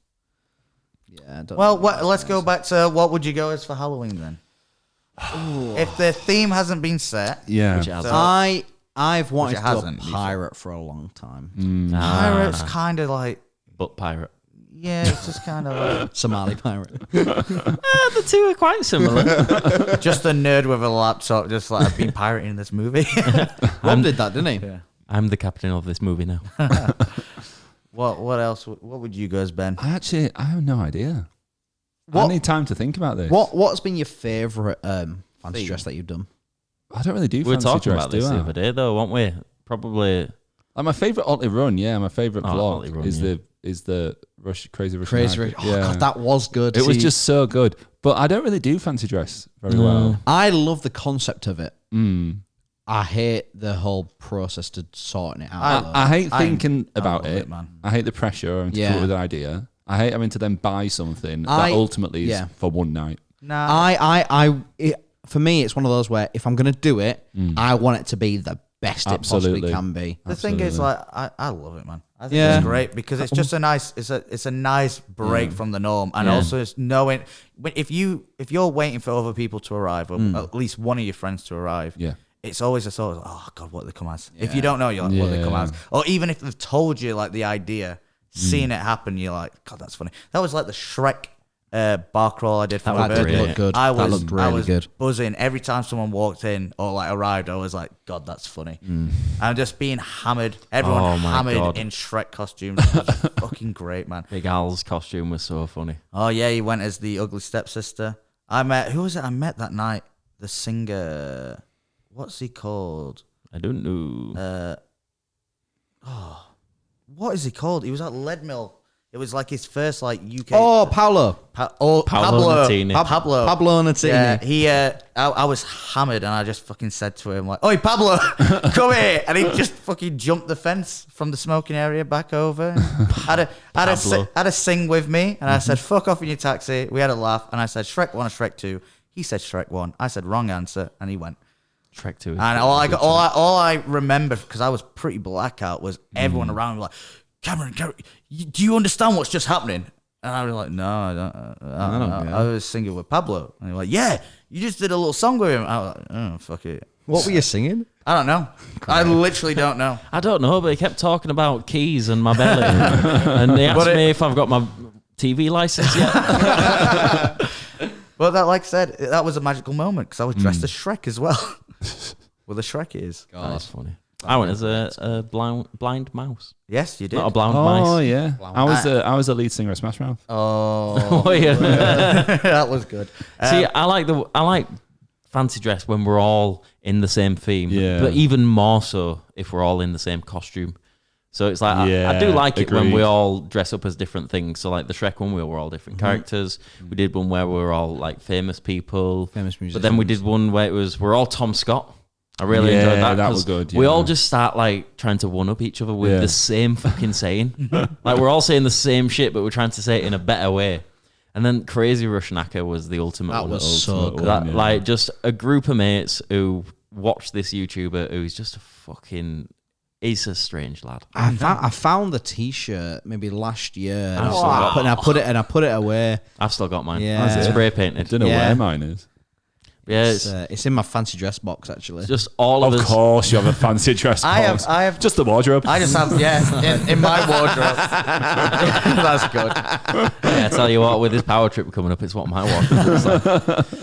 Yeah. I don't Well, know. let's go back to what would you go as for Halloween then? If the theme hasn't been set, Yeah. Which it hasn't. I've wanted Which to it go hasn't, you pirate for a long time. Pirate's kind of like, But pirate. yeah, it's just kind of Somali pirate. The two are quite similar. like just a nerd with a laptop, just like I've been pirating this movie. Rob did that, didn't he? Yeah. I'm the captain of this movie now. What else? What would you go as, Ben? I have no idea. I What- need time to think about this. What's been your favourite fancy Theme. dress that you've done? I don't really do We were fancy talking dress, about this do the I? other day, though, weren't we? Probably. Like my favourite Otley Run, yeah, my favourite Otley vlog Run, is yeah. the Crazy Russian Crazy. Night. Oh god, that was good. It was See, just so good. But I don't really do fancy dress very well. I love the concept of it. Mm. I hate the whole process to sorting it out. though. I hate thinking about love it. it, man. I hate the pressure of having to come Yeah. up with an idea. I hate having to then buy something I- that ultimately is yeah. for one night. Nah, For me, it's one of those where if I'm going to do it, I want it to be the best Absolutely. it possibly can be. the thing is, like, I love it, man. I think Yeah. it's great because it's just a nice, it's a nice break from the norm, and also it's knowing if you're waiting for other people to arrive, or at least one of your friends to arrive, Yeah. it's always a sort of, oh god, what they come as. If you don't know, you're like, what they come as, or even if they've told you like the idea, seeing it happen, you're like, god, that's funny. That was like the Shrek bar crawl I did for my That did birthday. look good. I That was, looked really good. buzzing every time someone walked in or like arrived. I was like, God, that's funny. I'm just being hammered. Everyone Oh my hammered God. in Shrek costumes. It was fucking great, man. Big Al's costume was so funny. Oh yeah, he went as the ugly stepsister. I met who was it? I met that night. The singer. What's he called? I don't know. What is he called? He was at Leadmill. It was like his first like UK. Oh, Paolo. Pablo Nutini. Pablo. Pablo Nutini. Yeah, he. I was hammered, and I just fucking said to him like, "Oi, Pablo, come here!" And he just fucking jumped the fence from the smoking area back over. Had a sing with me, and I said, "Fuck off in your taxi." We had a laugh, and I said, "Shrek 1 or Shrek 2?" He said Shrek 1. I said wrong answer, and he went. Shrek 2. And all I remember, because I was pretty blackout, was everyone around me like, Cameron, do you understand what's just happening? And I was like, no, I don't. I was singing with Pablo. And he was like, yeah, you just did a little song with him. I was like, oh, fuck it. What were you singing? I don't know. I literally don't know. I don't know, but he kept talking about keys and my belly. And he asked me if I've got my TV license yet. Well, that, like I said, that was a magical moment because I was dressed as Shrek as well. With the Shrek ears. That's funny. I went as a blind mouse. Yes, you did. Not a blind Oh mice. yeah, I was the lead singer of Smash Mouth. Oh, Oh, yeah. that was good. See, I like fancy dress when we're all in the same theme. Yeah. But even more so if we're all in the same costume. So it's like I do Yeah, like it when we agreed. all dress up as different things. So like the Shrek one, we were all different characters. We did one where we were all like famous people. Famous But then we did one where we're all Tom Scott. I really Yeah, enjoyed that. that 'cause was good, We yeah. all just start like trying to one up each other with Yeah. the same fucking saying. Like we're all saying the same shit, but we're trying to say it in a better way. And then Crazy Rushnaka was the ultimate That one. was so ultimate good. one. That, yeah. like just a group of mates who watched this YouTuber who's just a fucking. He's a strange lad. I found the T-shirt maybe last year, and Oh. I put it away. I've still got mine. Yeah. It's Is it? spray I painted. don't know Yeah. where mine is. Yeah, It's in my fancy dress box actually. it's just all of Of us. course, you have a fancy dress. I have- box. I have- just the wardrobe. I just have in my wardrobe. That's good. Yeah, I tell you what, with this power trip coming up, it's what my wardrobe looks like.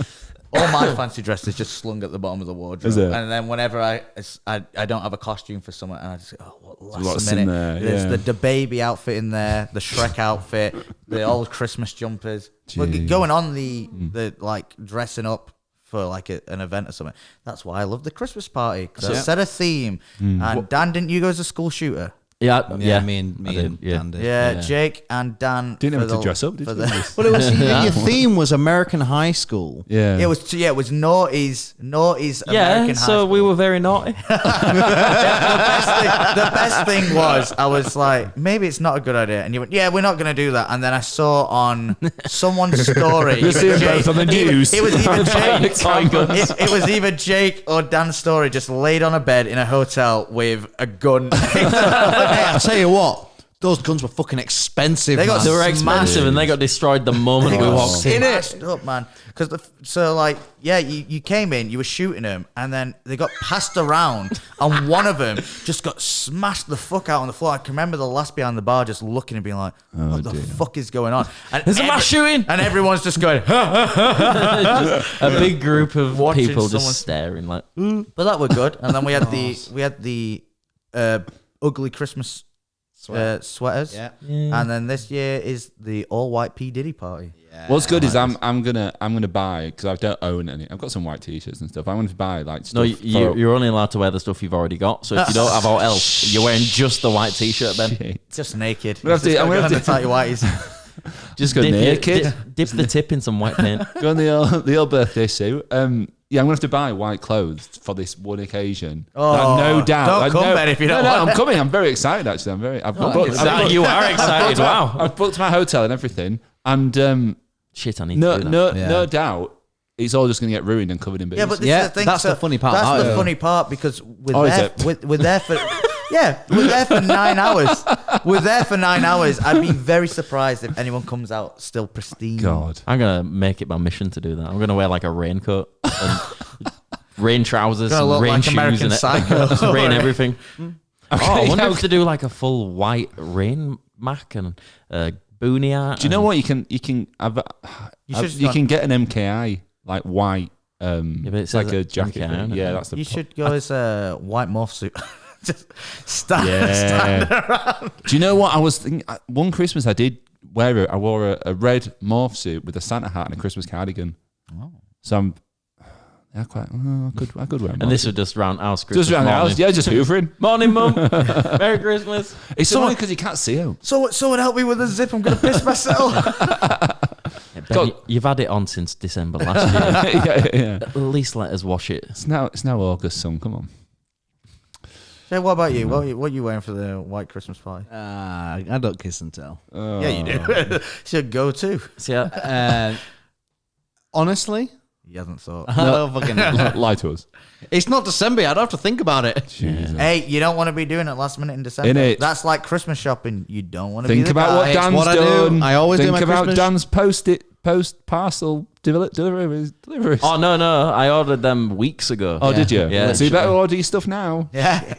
All my fancy dress is just slung at the bottom of the wardrobe, Is it? and then whenever I don't have a costume for summer, and I just go, oh, What's last in minute, there? there's Yeah. the baby outfit in there, the Shrek outfit, the old Christmas jumpers. But Jeez. going on the like dressing up for like an event or something. That's why I love the Christmas party because I set a theme. And Dan, didn't you go as a school shooter? Yeah, me and I did, Dan did. Yeah, Jake and Dan Didn't for have to the- dress up, did for you? the- Well, it was your theme was American High School. Yeah. It was Naughty's American High so School. we were very naughty. The best thing was I was like, maybe it's not a good idea, and you went, yeah, we're not going to do that. And then I saw on someone's story, You see them both on the news. It was either Jake, Toy guns. it was either Jake or Dan's story, just laid on a bed in a hotel with a gun. Hey, I tell you what, those guns were fucking expensive. They got man. They were Smashed. expensive and they got destroyed the moment we walked in. Smashed up, man. Because you came in, you were shooting them, and then they got passed around, and one of them just got smashed the fuck out on the floor. I can remember the last behind the bar just looking and being like, "What the fuck is going on?" And There's a mass shooting! and everyone's just going. A big group of Watching people someone- just staring like. But that were good. And then we had the ugly Christmas sweaters. Yeah. And then this year is the all white P Diddy party. What's good is I'm gonna buy because I don't own any. I've got some white t-shirts and stuff. I want to buy like stuff. No, for- you're only allowed to wear the stuff you've already got. So if you don't have all else, you're wearing just the white t-shirt, Ben. Just naked. I'm gonna have to- tighty whities. just go Dip, naked. dip the tip in some white paint. Go on the old birthday suit. Yeah, I'm gonna have to buy white clothes for this one occasion. Oh, Like, no doubt. don't Like, come, no, Ben, if you don't No, want I'm coming. I'm very excited. Actually, I've booked, You are excited. Wow. I've booked my hotel and everything, and Shit, I need to do that. no doubt, it's all just gonna get ruined and covered in booze. Yeah, but this Yeah, is the thing. that's the funny part That's about the it. funny part because Oh, is it? we're there for we're there for 9 hours. We're there for 9 hours. I'd be very surprised if anyone comes out still pristine. God. I'm gonna make it my mission to do that. I'm gonna wear like a raincoat, and rain trousers, Gonna and look rain like shoes, American and Psycho. rain everything. Oh, I Okay, wonder yeah, if to do like a full white rain mac and boonie art. Do you know what you can have? You should You can get an MKI like white. but it It's says like a jacket. MKI on thing. it. Yeah, that's the. You should go as a white morph suit. Just stand Yeah. Do you know what I was thinking? One Christmas I did wear it. I wore a red morph suit with a Santa hat and a Christmas cardigan. Oh. So I'm. Yeah, quite. I could wear. A And morph this suit. was just round house Christmas just around the morning. house. Yeah, just hoovering. Morning, mum. Merry Christmas. It's so annoying because you can't see them. Someone help me with a zip. I'm gonna piss myself. Ben, God. you've had it on since December last year. yeah. At least let us wash it. It's now August, son. Come on. Jay, what about you? What are you wearing for the white Christmas party? I don't kiss and tell. Yeah, you do. Should go too. See, I, Honestly, He hasn't thought. I don't fucking know. Lie to us. It's not December. I'd have to think about it. Jesus. Hey, you don't want to be doing it last minute in December. Innit? That's like Christmas shopping. You don't want to be Think the about guy. what It's Dan's what I do. done. I always do Think my about Christmas- Dan's post parcel deliveries. oh no, I ordered them weeks ago. Oh, did you? Yeah. So you better order your stuff now. Yeah.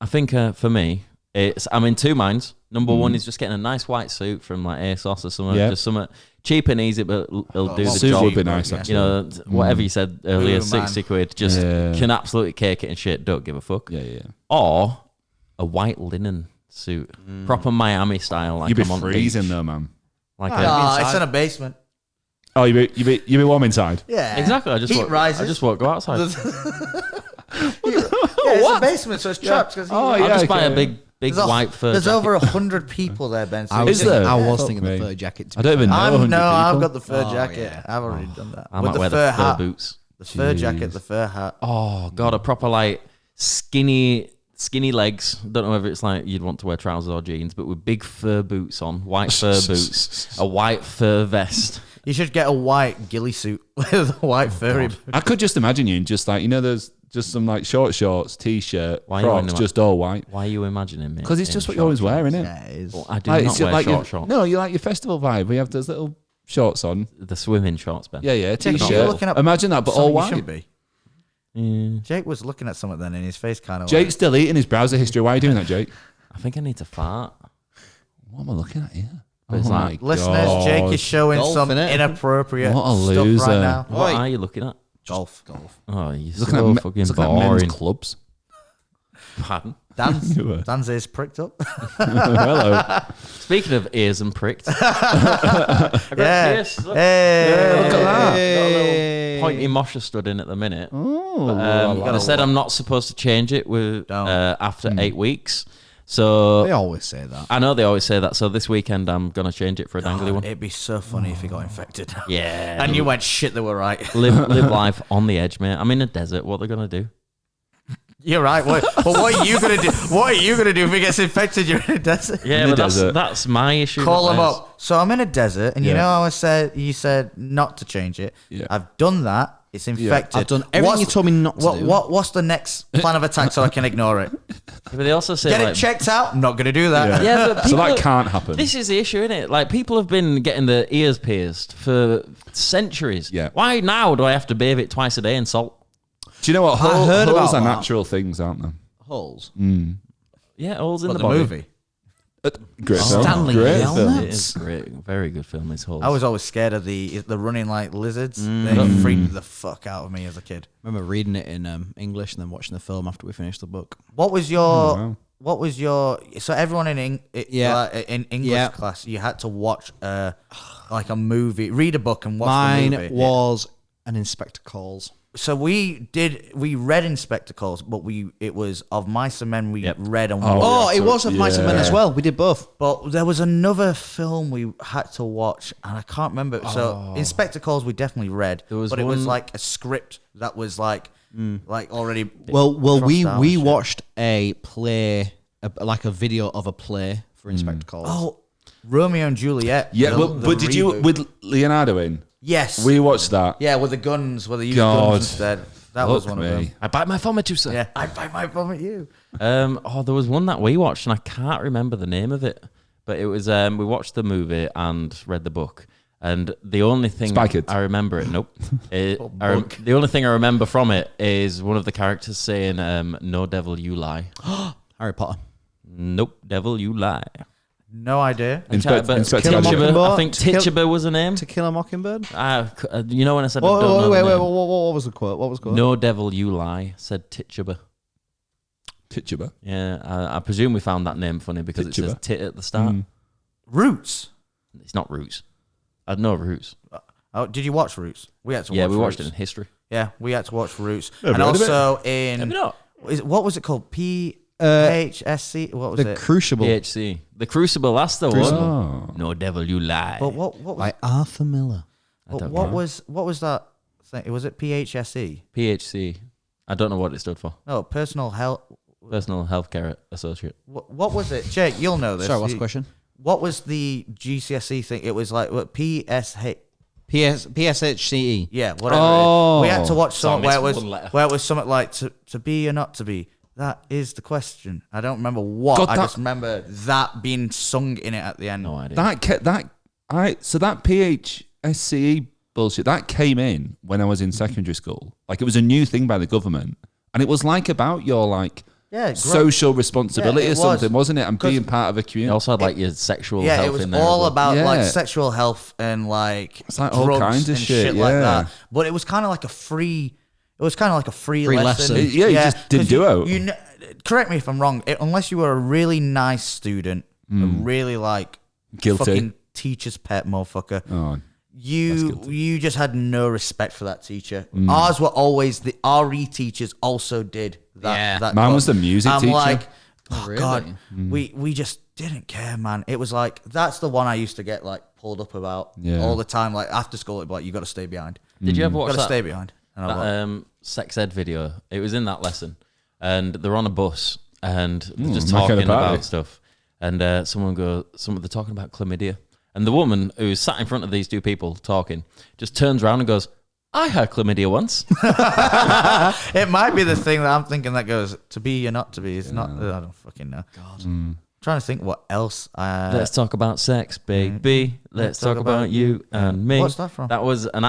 I think for me, I'm in two minds. Number one is just getting a nice white suit from like ASOS or something, just something cheap and easy, but it'll do the Suit job. would be nice, actually. You know, whatever you said earlier, Ooh, man. 60 quid, just can absolutely cake it and shit. Don't give a fuck. Yeah. Or a white linen suit, proper Miami style. Like You'd be I'm on the freezing beach. though, man. Like It's in a basement. Oh, you be warm inside. Yeah. exactly. I just Heat rises. I just won't go outside. It's a basement, so it's trapped. I'll just buy a big white fur. There's jacket. over 100 people there, Ben. So Is there? I was Fuck thinking me. the fur jacket. I don't even know. 100 No, I've people. got the fur Oh, jacket. yeah. I've already done that. I With might the wear fur the fur hat, boots. the fur jacket, the fur hat. Oh god, a proper like skinny legs. Don't know whether it's like you'd want to wear trousers or jeans, but with big fur boots on, white fur boots, a white fur vest. You should get a white ghillie suit with a white furry boot. I could just imagine you in just like, there's just some like shorts, t-shirt, Why are you Crocs, in just all white. Why are you imagining me? Because it's in just what short you always wear, shorts? isn't it? Yeah, it is. Well, I do Like, not it's wear like short shorts. No, you like your festival vibe. We have those little shorts on. The swimming shorts, Ben. Yeah, you're t-shirt. looking at Imagine that, but something all you white. shouldn't be. Yeah. Jake was looking at something then, and his face kind of. Jake's deleting his browser history. Why are you doing that, Jake? I think I need to fart. What am I looking at here? But it's my like- Listeners, God. Jake is showing Golf, some innit? inappropriate What a stuff loser. right now. What are you looking at? Golf. Oh, you're Looking so at, fucking looking at men's boring. clubs. Pardon? Dan's ears pricked up. Hello. Speaking of ears and pricked, Yeah. yes, look. Hey. Look at that. Got a little pointy mosher stood in at the minute. They said I'm not supposed to change it with Don't. after 8 weeks. So They always say that. I know they always say that. So this weekend I'm gonna change it for a dangly one. It'd be so funny if he got infected. Yeah, And you went, shit, they were right. live life on the edge, mate. I'm in a desert. What are they gonna do? You're right. But what are you going to do? What are you going to do if he gets infected? You're in a desert. Yeah, In the but desert. that's my issue. Call not him theirs. up. So I'm in a desert, and you Yeah. know how you said not to change it. Yeah. I've done that. It's infected. I've done everything you told me not to do. What's the next plan of attack so I can ignore it? But they also say Get like, it checked out. I'm not going to do that. Yeah, but So people, that can't happen. This is the issue, isn't it? Like people have been getting their ears pierced for centuries. Yeah. Why now do I have to bathe it twice a day in salt? Do you know what? I heard Holes about are that. natural things, aren't they? Holes. Yeah, holes in What, the the body. movie? Great film. Stanley Great Yelnats. film. It is great, very good film. It's holes. I was always scared of the running like lizards. They freaked the fuck out of me as a kid. I remember reading it in English and then watching the film after we finished the book. What was your? wow. What was your? So everyone in in English Yeah. class, you had to watch like a movie, read a book, and watch the Mine movie. was an Inspector Calls. So we read Inspector Calls, but it was of Mice and Men. We Yep. read and Oh, watched. Oh, yeah, it was of Mice and Men yeah. as well. We did both. But there was another film we had to watch, and I can't remember. So Inspector Calls we definitely read, There was but it was one- like a script that was like already. Well, crossed out we and shit. watched a play, like a video of a play for Inspector Calls. Oh, Romeo and Juliet. Yeah, the but did you reboot. with Leonardo in? Yes. We watched that. Yeah, with the guns, where they used God. guns instead. That was Look one of me. them. I bite my thumb at you, sir. Yeah, I'd bite my bum at you. There was one that we watched, and I can't remember the name of it. But it was we watched the movie and read the book, and the only thing Spy Kids. I remember it. Nope. The only thing I remember from it is one of the characters saying, "No devil, you lie." Harry Potter. Nope, devil, you lie. No idea. Inspector Kill 'em Gadget. Mockingbird. I think To kill- Tituba was the name. To Kill a Mockingbird? You know when I said I Oh, don't know wait, the wait, name? what was the quote? What was the quote? No devil, you lie, said Tituba. Tituba. Yeah, I presume we found that name funny because it says Tituba. tit at the start. Roots. It's not Roots. I know Roots. Oh, did you watch Roots? We had to. Yeah, watch we watched Roots. it in history. Yeah, we had to watch Roots, Never and heard of it. also in Maybe not. what was it called? PHSC. What was The it? Crucible PHC. The Crucible, that's the Crucible. one. Oh. No devil, you lie. But what was by Arthur Miller. I don't what know. was that thing? Was it PHSE? PHC. I don't know what it stood for. No, personal health. Personal Healthcare Associate. What was it? Jake, you'll know this. Sorry, what's the question? What was the GCSE thing? It was like what PSH. PSHCE. Yeah, whatever. Oh. We had to watch something Sorry, where it's it was one letter. where it was something like to be or not to be. That is the question. I don't remember what. God, I that- just remember that being sung in it at the end. No idea. So that PHSCE bullshit that came in when I was in secondary school. Like it was a new thing by the government, and it was like about your like social responsibility it or something, was. wasn't it? And being part of a You community. also had like your sexual Yeah, health it was in there. all as well. about like Yeah. sexual health and like It's like all drugs kinds of and shit, like yeah. that. But it was kind of like a free. It was kind of like a free lesson. lesson. Yeah, you just didn't 'cause do it. Correct me if I'm wrong. Unless you were a really nice student, a really like Guilty. fucking teacher's pet motherfucker. Oh, You just had no respect for that teacher. Ours were always the RE teachers also did that. Yeah. that Mine club. was the music I'm teacher. like, oh Really? god, we just didn't care, man. It was like that's the one I used to get like pulled up about all the time. Like after school, it'd be like you got to stay behind. Did you ever You watch got to that? stay behind. And I'm like, That sex ed video. It was in that lesson, and they're on a bus and they're just my kind talking of party. about stuff. And they're talking about chlamydia, and the woman who's sat in front of these two people talking just turns around and goes, "I had chlamydia once." it might be the thing that I'm thinking that goes to be or not to be. It's not. I don't fucking know. God. Trying to think what else. Let's talk about sex, baby. Let's talk about you and me. What's that from? That was an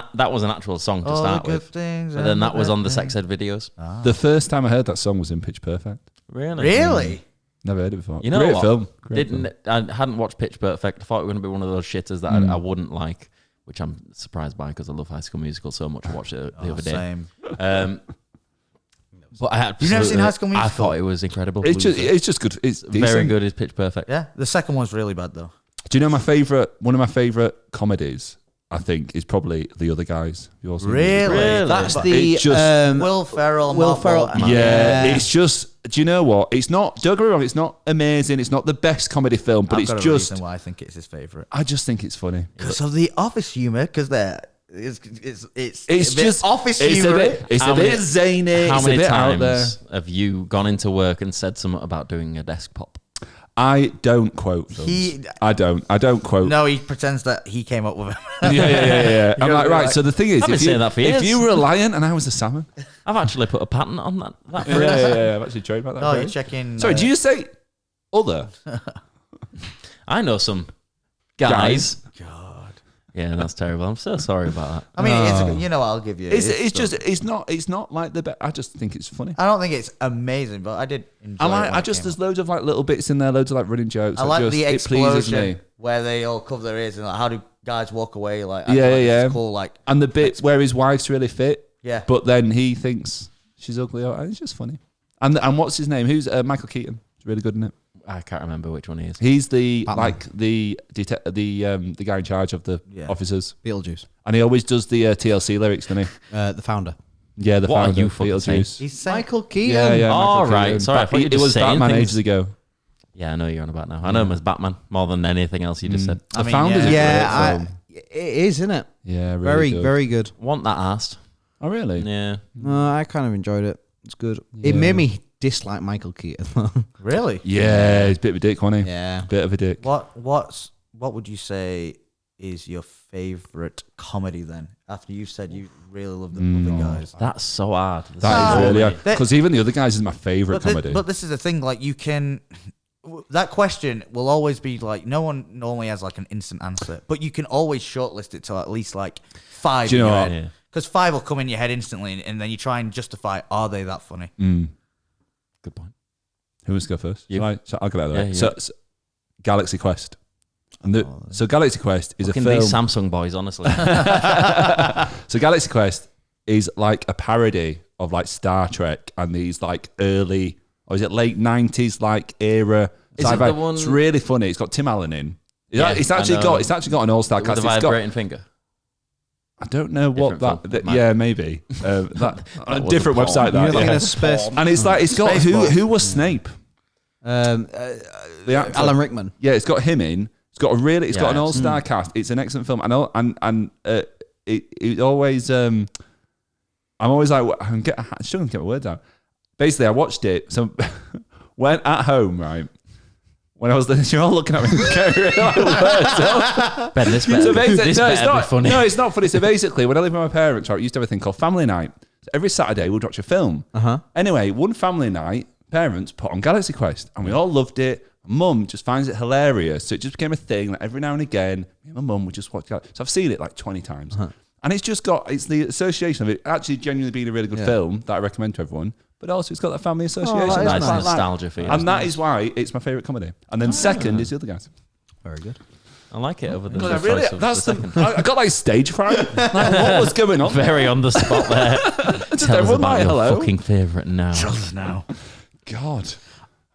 actual song to All start the good with. things But then and that the was bad on the things. sex ed videos. The first time I heard that song was in Pitch Perfect. Really? Really? Never heard it before. You know Great what? film. Great film. I hadn't watched Pitch Perfect. I thought it was going to be one of those shitters that I wouldn't like, which I'm surprised by because I love High School Musical so much. I watched it the other day. Same. But I had You've never seen High School I Musical? thought it was incredible. It's just good. It's very decent. good as Pitch Perfect. Yeah. The second one's really bad though. Do you know one of my favorite comedies? I think is probably The Other Guys. You also Really? That's But the it's just- Will Ferrell. Will Mark Ferrell. Wahlberg. Yeah, it's just. Do you know what? It's not. Don't get me wrong. It's not amazing. It's not the best comedy film, but I've it's got a just. reason why I think it's his favorite. I just think it's funny. Because of the office humor. Because it's It's a bit just office It's humor. a How bit many- zany. How It's a many bit out there. times have you gone into work and said something about doing a desk pop? I don't quote films. I don't quote. No, he pretends that he came up with it. Yeah. I'm gotta like, be right. like- So the thing is, I've been saying that for if years. you were a lion and I was a salmon, I've actually put a patent on that. yeah. I've actually trained about that. Oh, phrase. you're checking. Sorry, do you say other? I know some guys. God. Yeah, that's terrible. I'm so sorry about that. I mean, it's, I'll give you. It's not like the best. I just think it's funny. I don't think it's amazing, but I did enjoy it. There's loads of like little bits in there, loads of like running jokes. I like the it pleases explosion me. where they all cover their ears and like, how do guys walk away? Like, Yeah. It's cool. Like, And the bit where his wife's really fit, yeah. but then he thinks she's ugly. And it's just funny. And what's his name? Who's Michael Keaton? He's really good in it. I can't remember which one he is. He's the Batman. like the guy in charge of the officers, Beetlejuice. and he always does the TLC lyrics, doesn't he? The founder. Yeah, the What are founder, you fucking Beetlejuice. He's saying, Michael Keaton. Yeah. Oh, Michael right. Keaton. Sorry, I thought you were it just was saying Batman things. ages ago. Yeah, I know you're on about now. I know him as Batman more than anything else you just said. The Founder's a Yeah, great film. it is, isn't it? Yeah, really Very, good. very good. Want that asked? Oh, really? Yeah. No, I kind of enjoyed it. It's good. It Yeah. made me dislike Michael Keaton. really? Yeah, he's a bit of a dick, wasn't he? yeah. Bit of a dick. What would you say is your favorite comedy then? After you said you really love the other guys. That's so hard. There's That so is really many. hard. Because even the other guys is my favourite comedy. But this is the thing, like you can. That question will always be like no one normally has like an instant answer, but you can always shortlist it to at least like 5 Do you in know your what? head. Yeah. Because 5 will come in your head instantly, and then you try and justify: are they that funny? Good point. Who wants to go first? You. I'll go out of the way. Yeah, So, Galaxy Quest. And so Galaxy Quest is Fucking a film. these Samsung boys, honestly. So Galaxy Quest is like a parody of like Star Trek and these like early, or is it late 90s like era Is it sci-fi. the one- It's really funny. It's got Tim Allen in. Yeah, it's I actually know. got an all-star With cast. the It's got, vibrating finger. I don't know what Different that. film. Yeah, maybe that a wasn't different porn. website. You're That thinking yeah. of Space. And it's like it's got who was Snape? The actor. Alan Rickman. Yeah, it's got him in. It's got got an Yeah. all-star cast. It's an excellent film. And it always I'm always like I'm struggling to get my words out. Basically, I watched it. So when at home, right. When I was listening, you're all looking at me. Getting really like words up. Ben, this better, So basically, this no, it's better be not funny. No, it's not funny. So basically, when I lived with my parents, right, we used to have a thing called family night. So every Saturday, we'd watch a film. Anyway, one family night, parents put on Galaxy Quest, and we all loved it. Mum just finds it hilarious, so it just became a thing. Like every now and again, me and my mum would just watch Galaxy. So I've seen it like 20 times, and it's the association of it actually genuinely being a really good film that I recommend to everyone. but also it's got that family association. that is Nice nice. nostalgia for you. And that is why it's my favourite comedy. And then second is the other guys. Very good. I like it over the God, choice of that's the the, second. I got like stage fright. Like, what was going on? Very on the spot there. Just Tell us everyone about like, your hello. fucking favourite now. now. God.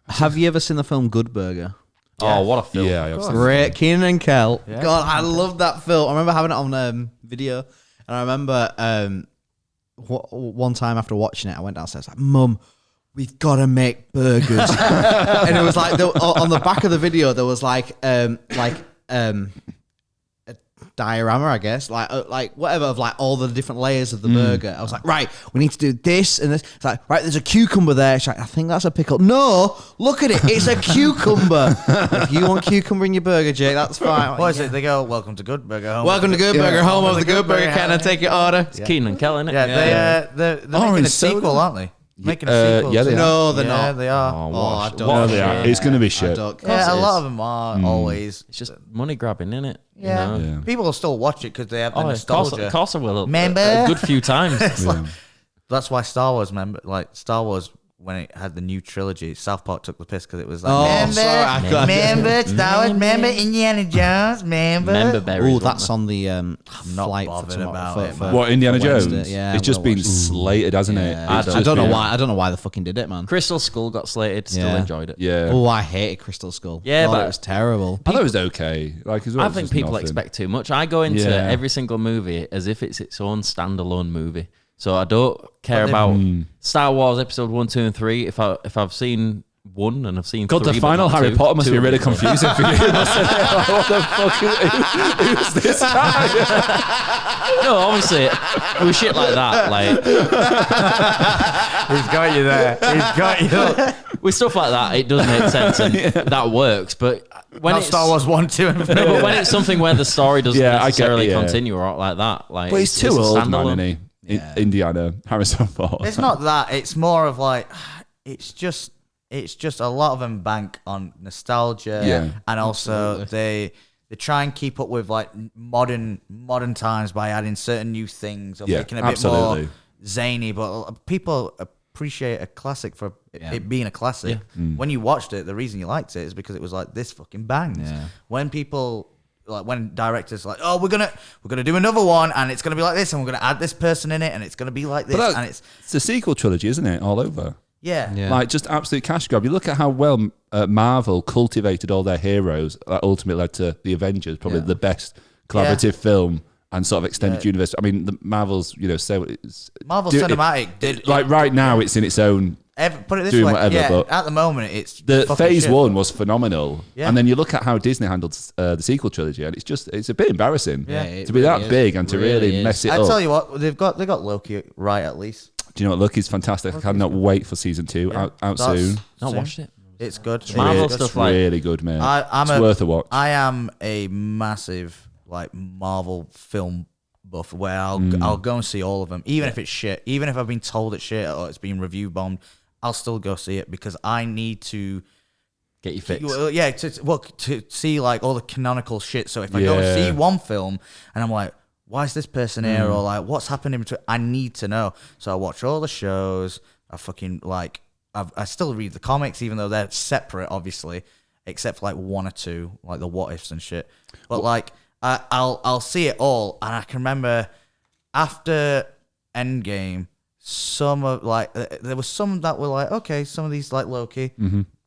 Have you ever seen the film Good Burger? Oh, what a film. Yeah, I have seen Great, Keenan and Kel. Yeah. God, I love that film. I remember having it on video, and I remember one time after watching it, I went downstairs like, "Mum, we've got to make burgers," and it was like on the back of the video there was like a diorama, I guess, like whatever, of like all the different layers of the burger. I was like, right, we need to do this and this. It's like, right, there's a cucumber there. She's like, I think that's a pickle. No, look at it, it's a cucumber. If you want cucumber in your burger, Jake, that's fine. What is it? They go, welcome to Good Burger. Home Welcome to Good Burger, home of the Good Burger. Can I take your order? It's Keenan and Kel, innit? Yeah, they're making a it's so sequel, good. aren't they? Making a sequel. yeah, they are. No, they're Yeah, not. they are. Oh, Oh, I what don't No, know. they are. It's going to be shit. Yeah, a it lot is. of them are always. It's just money grabbing, innit? Yeah. You know? Yeah. People will still watch it because they have the Oh, nostalgia. of course I will. Remember? A good few times. That's why Star Wars, Star Wars, when it had the new trilogy, South Park took the piss because it was like, Oh, sorry, I got- remember Star Wars, remember Indiana Jones, remember. Member berries. Oh, that's on the not flight bothered for tomorrow. about it, man. What, Indiana for Wednesday. Jones? Yeah, it's I'm just gonna been watch it. slated, hasn't it? Yeah. It's I just don't know been- why. I don't know why they fucking did it, man. Crystal Skull got slated. Still Yeah. enjoyed it. Yeah. Oh, I hated Crystal Skull. Yeah, God, but- it was terrible. I thought it was okay. Like, as well, I it's think just people nothing. expect too much. I go into Yeah. every single movie as if it's its own standalone movie. So I don't care about Star Wars Episode 1, 2, and 3. If I've seen 1 and I've seen God, 3, the but final not Harry 2, Potter must 2 be will really fun. confusing for you. Like, what the fuck? Who's this guy? No, obviously, with shit like that, like He's got you there. He's got you there. with stuff like that, it does make sense and that works. But when Not it's Star Wars 1, 2, and 3. no, but when it's something where the story doesn't Yeah, I get necessarily it, yeah. continue or like that, like But he's too it's a old, man, standalone. isn't he? Indiana, Harrison Ford. It's not that. It's more of like, it's just a lot of them bank on nostalgia. Yeah. And also they try and keep up with like modern times by adding certain new things or Yeah, making it a bit absolutely. more zany. But people appreciate a classic for it being a classic. Mm. When you watched it, the reason you liked it is because it was like, this fucking bangs. Yeah. When people, like when directors are like, oh, we're gonna do another one and it's gonna be like this and we're gonna add this person in it and it's gonna be like this But and it's a sequel trilogy, isn't it? All over. yeah. Like, just absolute cash grab. You look at how well Marvel cultivated all their heroes. That ultimately led to the Avengers, probably the best collaborative film and sort of extended universe. I mean, the Marvel's, so it's Marvel Cinematic did like right now. It's in its own. put it this doing way. whatever, yeah, but at the moment it's The fucking phase shit. 1 was phenomenal, Yeah. and then you look at how Disney handled the sequel trilogy, and it's a bit embarrassing Yeah, to be that big and to Really really is. mess it I up. tell you what, they got Loki right at least. Do you know what? Loki's fantastic. I cannot wait for season 2 out That's- soon. Not soon. watched it. It's good. Marvel It's good. stuff like Really good, man. I'm it's worth a watch. I am a massive like Marvel film buff where I'll go and see all of them, even if it's shit, even if I've been told it's shit or it's been review bombed. I'll still go see it because I need to. Get your fix. Well, yeah, to see like all the canonical shit. So if I go and see one film and I'm like, why is this person here? Or like, what's happening between? I need to know. So I watch all the shows. I fucking like. I still read the comics, even though they're separate, obviously, except for like 1 or 2, like the what ifs and shit. But like, I'll see it all, and I can remember after Endgame, some of like there was some that were like, okay, some of these like Loki,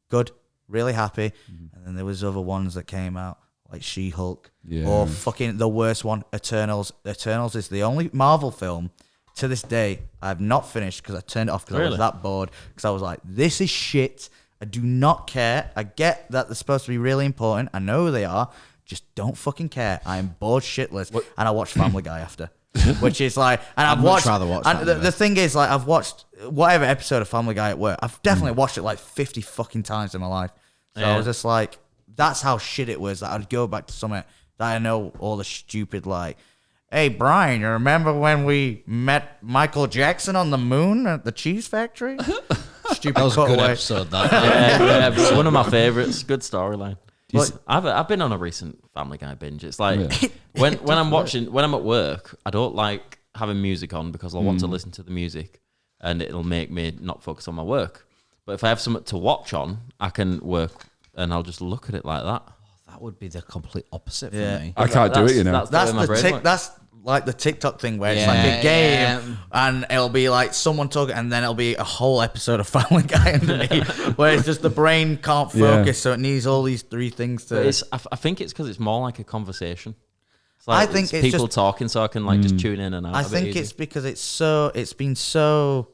good, really happy, and then there was other ones that came out like She-Hulk, or fucking the worst one, Eternals. Eternals is the only Marvel film to this day I have not finished because I turned it off because I was that bored, because I was like, this is shit. I do not care. I get that they're supposed to be really important. I know they are. Just don't fucking care. I am bored shitless, and I watched Family Guy after. Which is like, and I've watched. rather watch and Family Guy. the thing is, like, I've watched whatever episode of Family Guy at work. I've definitely watched it like 50 fucking times in my life. So I was just like, that's how shit it was. That I'd go back to something that I know all the stupid like, hey Brian, you remember when we met Michael Jackson on the moon at the cheese factory? Stupid. That was a good cutaway. episode, that. Yeah, it's one of my favorites. Good storyline. Well, I've been on a recent Family Guy binge. It's like when I'm at work, I don't like having music on because I want to listen to the music. and it'll make me not focus on my work. But if I have something to watch on, I can work and I'll just look at it like that. That would be the complete opposite for Yeah. me. I can't do it, you know. That's way my brain works. that's like the TikTok thing where it's like a game and it'll be like someone talking and then it'll be a whole episode of Family Guy underneath where it's just the brain can't focus, so it needs all these three things to. But I think it's because it's more like a conversation. It's like I think it's it's people just- talking, so I can like just tune in and out. I a bit think easier. it's because it's been so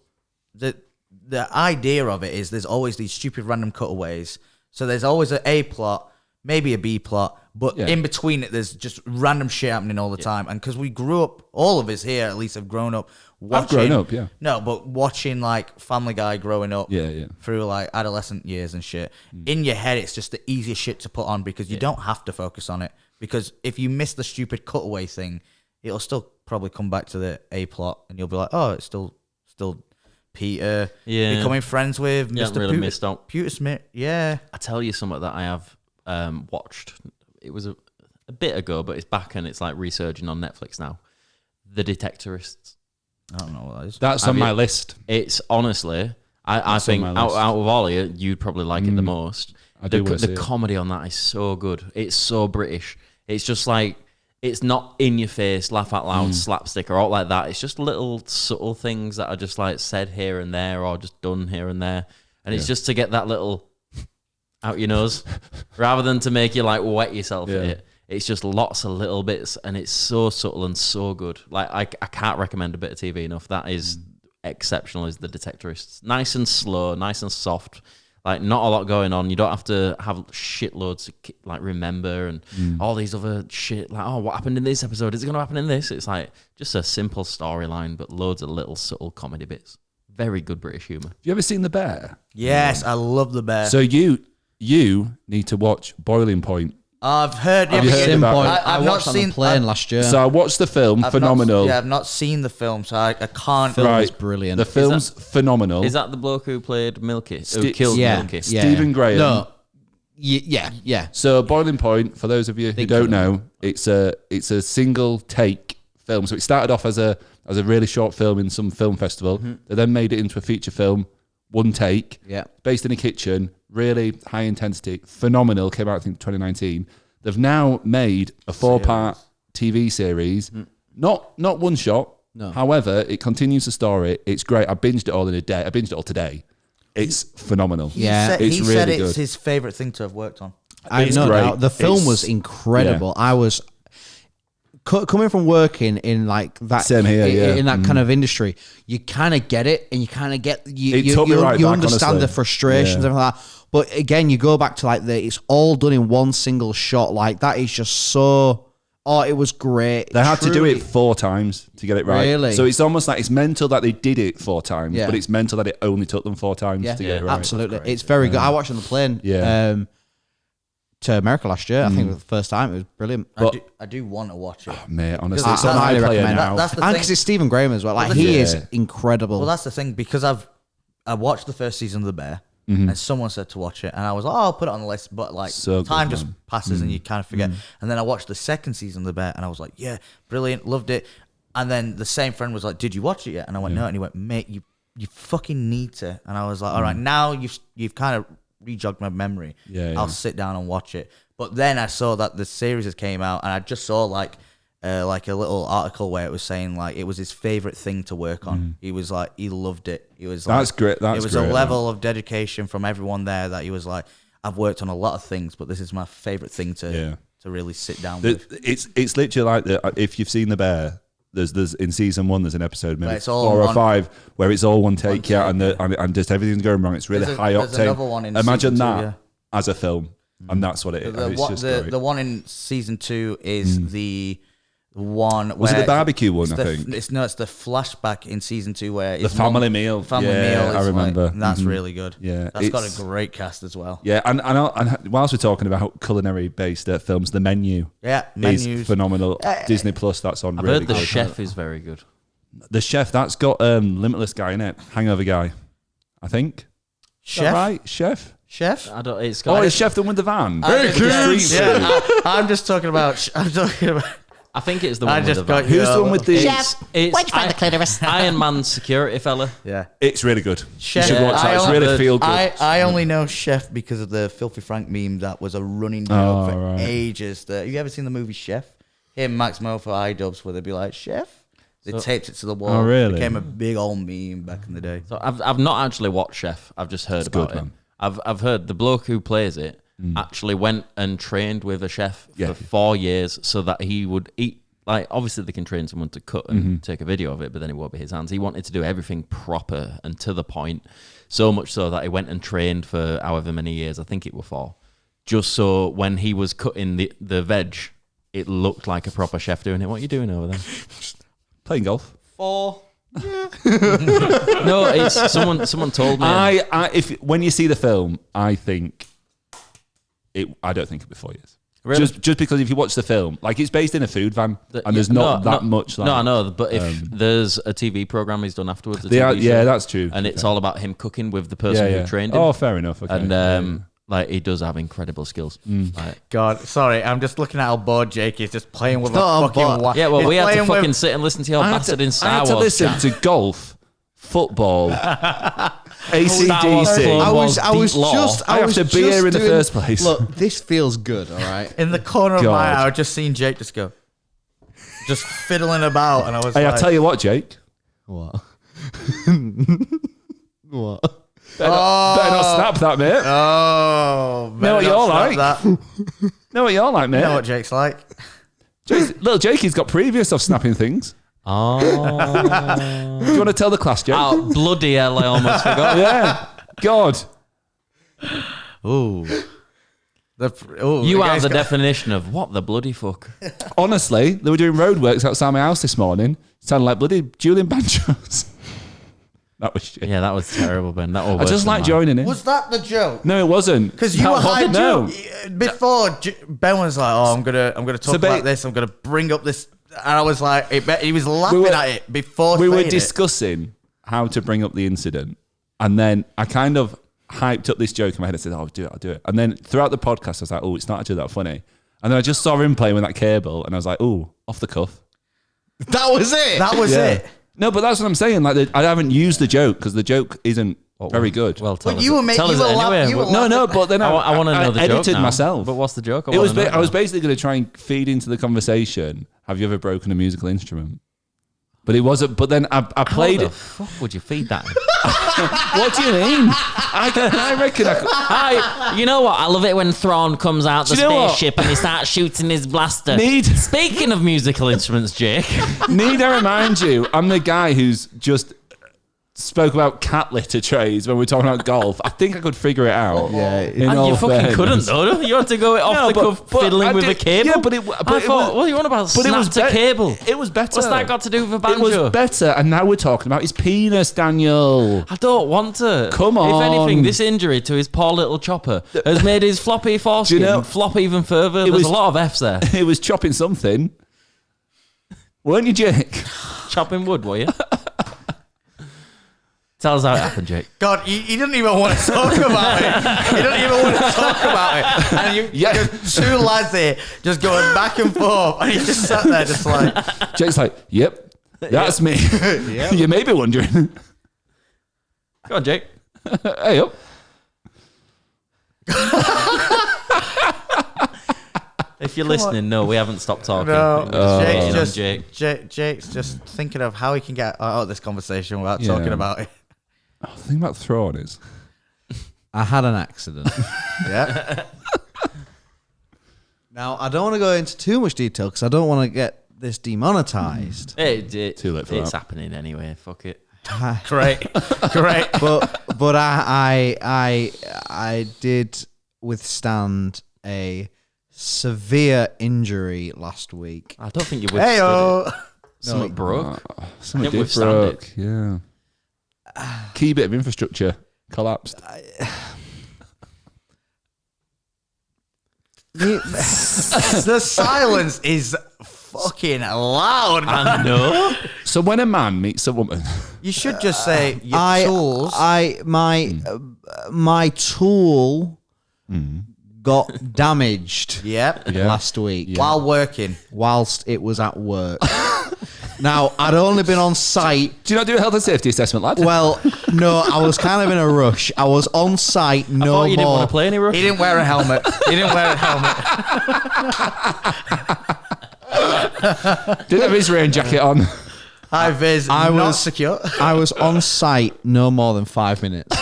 the idea of it is there's always these stupid random cutaways. So there's always an A plot, maybe a B plot, but in between it, there's just random shit happening all the time. And because we grew up, all of us here at least have grown up watching. I've grown up, yeah. No, but watching like Family Guy growing up Yeah. through like adolescent years and shit. In your head, it's just the easiest shit to put on because you don't have to focus on it. Because if you miss the stupid cutaway thing, it'll still probably come back to the A plot and you'll be like, oh, it's still Peter becoming friends with Mr. really missed out. Pewter Smith. Yeah. I tell you something that I have watched. It was a bit ago, but it's back and it's like resurging on Netflix now. The Detectorists. I don't know what that is. That's on my list. It's honestly, I think on my out list. of all of you, you'd probably like it the most. I do wanna see The it. comedy on that is so good. It's so British. It's just like, it's not in your face, laugh out loud, slapstick or all like that. It's just little subtle things that are just like said here and there or just done here and there. And it's just to get that little out your nose rather than to make you like wet yourself in it. It's just lots of little bits and it's so subtle and so good. Like I can't recommend a bit of TV enough. That is exceptional, is The Detectorists. Nice and slow, nice and soft. Like not a lot going on. You don't have to have shitloads to like remember and all these other shit. Like, oh, what happened in this episode? Is it going to happen in this? It's like just a simple storyline, but loads of little subtle comedy bits. Very good British humour. Have you ever seen The Bear? Yes, I love The Bear. So you need to watch Boiling Point. I've heard. Have you heard about it? I I've not watched on seen the plane last year. So I watched the film, phenomenal. I've not seen the film, so I can't. Film Right. is brilliant. The film's phenomenal. Is that the bloke who played Milky? Who Sti- killed yeah, Milky? yeah. Stephen Graham. No. Yeah. So Boiling Point, for those of you who Think don't of it. know, it's a single take film. So it started off as a really short film in some film festival. They then made it into a feature film, one take, Yeah. based in a kitchen, really high intensity, phenomenal. Came out I think 2019. They've now made a 4-part TV series, not one shot. No. However, it continues the story. It's great. I binged it all in a day. I binged it all today. It's phenomenal. Yeah. It's he really said good. it's his favorite thing to have worked on. I It's know great. now. The film was It's- incredible. I was coming from working in like that. Same here, yeah. In that kind of industry, you kind of get it, and you kind of get It you took me right back, understand honestly. the frustrations Yeah. and everything like that. But again, you go back to like it's all done in one single shot. Like that is just so. Oh, it was great. They had to do it Truly. 4 times to get it right. Really? So it's almost like it's mental that they did it 4 times, Yeah. but it's mental that it only took them 4 times Yeah, to get it right. absolutely. It's very good. I watched it on the plane. Yeah. To America last year. I think it was the first time. It was brilliant. But- I do want to watch it. Mate, honestly, Because it's on I my player recommend now. That's the And thing. because it's Stephen Graham as well. Like Well, he yeah. is incredible. Well, that's the thing because I watched the first season of The Bear, Mm-hmm. and someone said to watch it, and I was like, oh, I'll put it on the list, but like So good, time just man. passes and you kind of forget. Mm-hmm. And then I watched the second season of The Bear, and I was like, yeah, brilliant, loved it. And then the same friend was like, did you watch it yet? And I went, no. And he went, mate, you fucking need to. And I was like, all right, now you've kind of rejogged my memory. Yeah, I'll yeah. sit down and watch it. But then I saw that the series has came out, and I just saw like a little article where it was saying like it was his favorite thing to work on. He was like, he loved it. He was like, That's great. That's it was great, a level of dedication from everyone there that he was like, I've worked on a lot of things, but this is my favorite thing to really sit down with. It's literally like if you've seen The Bear, there's in season 1 there's an episode maybe it's all 4 or one- 5 where it's all one take, take, yeah, and just everything's going wrong. It's really There's high there's another octane. one in Imagine season that 2, yeah. as a film, and that's what it is. It's just great. The one in season 2 is the one. Was it where the barbecue one? it's I the- think it's the flashback in season 2 where the his family mum- meal. Family Yeah, meal. I is remember. Like, that's Mhm. really good. Yeah, that's got it's- a great cast as well. Yeah, and whilst we're talking about culinary based films, The Menu Yeah, is menus. phenomenal. Disney Plus, that's on. I've really heard The good. Chef is very good. The Chef, that's got Limitless guy in it, Hangover guy, I think. Is that Chef, right? Chef. chef. I don't. It's Oh, got. it's Chef the one with the van. Yeah, Street food. I'm just talking about. I'm talking about. I think it's the one with the van. Who's the one with the... Chef, where'd you find the clitoris? Iron Man's security fella. Yeah. It's really good. Chef, you should watch that. It's really feel good. I only know Chef because of the Filthy Frank meme that was a running joke for ages. Have you ever seen the movie Chef? Him, Max Mo for iDubbbz, where they'd be like, Chef? They taped it to the wall. Oh, really? It became a big old meme back in the day. So I've not actually watched Chef. I've just heard about it. I've heard the bloke who plays it actually went and trained with a chef for 4 years so that he would eat. Like, obviously they can train someone to cut and take a video of it, but then it won't be his hands. He wanted to do everything proper and to the point, so much so that he went and trained for however many years, I think it were 4, just so when he was cutting the veg, it looked like a proper chef doing it. What are you doing over there? Playing golf. 4. No, it's someone told me. When you see the film, I think I don't think it'll be 4 years. Really? Just because if you watch the film, like it's based in a food van, and there's not that much. Like, no, I know, but if there's a TV program he's done afterwards, that's true. And it's all about him cooking with the person who trained him. Oh, fair enough. Okay. And like he does have incredible skills. Like, God, sorry, I'm just looking at how bored Jake is, just playing with a fucking. Yeah, well, we had to fucking sit and listen to your bastard in Star Wars. I had to listen to golf, football, ACDC. I have to be here in the first place. Look, this feels good, all right? In the corner of my eye, I just seen Jake just fiddling about, and I was Hey, I'll tell you what, Jake. What? What? Better not snap that, mate. Oh, know what you're like. Know what you're like, mate. You know what Jake's like. Little Jakey's got previous of snapping things. Oh. Do you want to tell the class, Jake? Oh, bloody hell, I almost forgot. Yeah. God. Ooh. You are the definition of what the bloody fuck. Honestly, they were doing roadworks outside my house this morning. Sounded like bloody Julian Banjos. That was shit. Yeah, that was terrible, Ben. I just like joining in. Was that the joke? No, it wasn't. Because you were hiding. Before Ben was like, "Oh, I'm gonna talk about this. I'm gonna bring up this," and I was like, he was laughing at it before. We were discussing how to bring up the incident, and then I kind of hyped up this joke in my head and said, "Oh, I'll do it." And then throughout the podcast, I was like, "Oh, it's not actually that funny." And then I just saw him playing with that cable, and I was like, "Oh, off the cuff." That was it. That was it. No, but that's what I'm saying. Like, I haven't used the joke because the joke isn't very good. Well, tell us it anyway. No, but then I want to know the joke edited now. myself. But what's the joke? I was basically going to try and feed into the conversation. Have you ever broken a musical instrument? But it wasn't. But then I played it. Fuck, would you feed that? What do you mean? I reckon I could. You know what? I love it when Thrawn comes out the spaceship and he starts shooting his blaster. Speaking of musical instruments, Jake. Need I remind you, I'm the guy who's just spoke about cat litter trays when we were talking about golf. I think I could figure it out. Yeah. And you fucking couldn't, though. You had to go off the cuff fiddling with a cable. Yeah, I thought, what are you on about? Snapped a cable. It was better. What's that got to do with a banjo? It was better, and now we're talking about his penis, Daniel. I don't want to. Come on. If anything, this injury to his poor little chopper has made his floppy foreskin flop even further. There's a lot of F's there. It was chopping something. Weren't you, Jake? Chopping wood, were you? Tell us how it happened, Jake. God, he didn't even want to talk about it. He didn't even want to talk about it. And you're two lads here just going back and forth. And he just sat there just like... Jake's like, yep, that's me. Yep. You may be wondering. Go on, Jake. Hey, up. If you're listening, no, we haven't stopped talking. No, Jake's just thinking of how he can get out of this conversation without talking about it. Oh, the thing about Thrawn is... I had an accident. Yeah. Now, I don't want to go into too much detail because I don't want to get this demonetized. Too late for it's that. happening anyway. Fuck it. Great. But I did withstand a severe injury last week. I don't think you withstood it. Something broke. Something did broke. Yeah. Key bit of infrastructure collapsed. The silence is fucking loud, man. I know. So when a man meets a woman, you should just say your tools. My tool got damaged Yep. last week While working. whilst it was at work. Now, I'd only been on site. Do you not do a health and safety assessment, lad? Well, no, I was kind of in a rush. I was on site no I thought you didn't want more. to play any Russian. He didn't wear a helmet. Didn't Didn't have his rain jacket on. High vis, I not was- secure. I was on site no more than 5 minutes.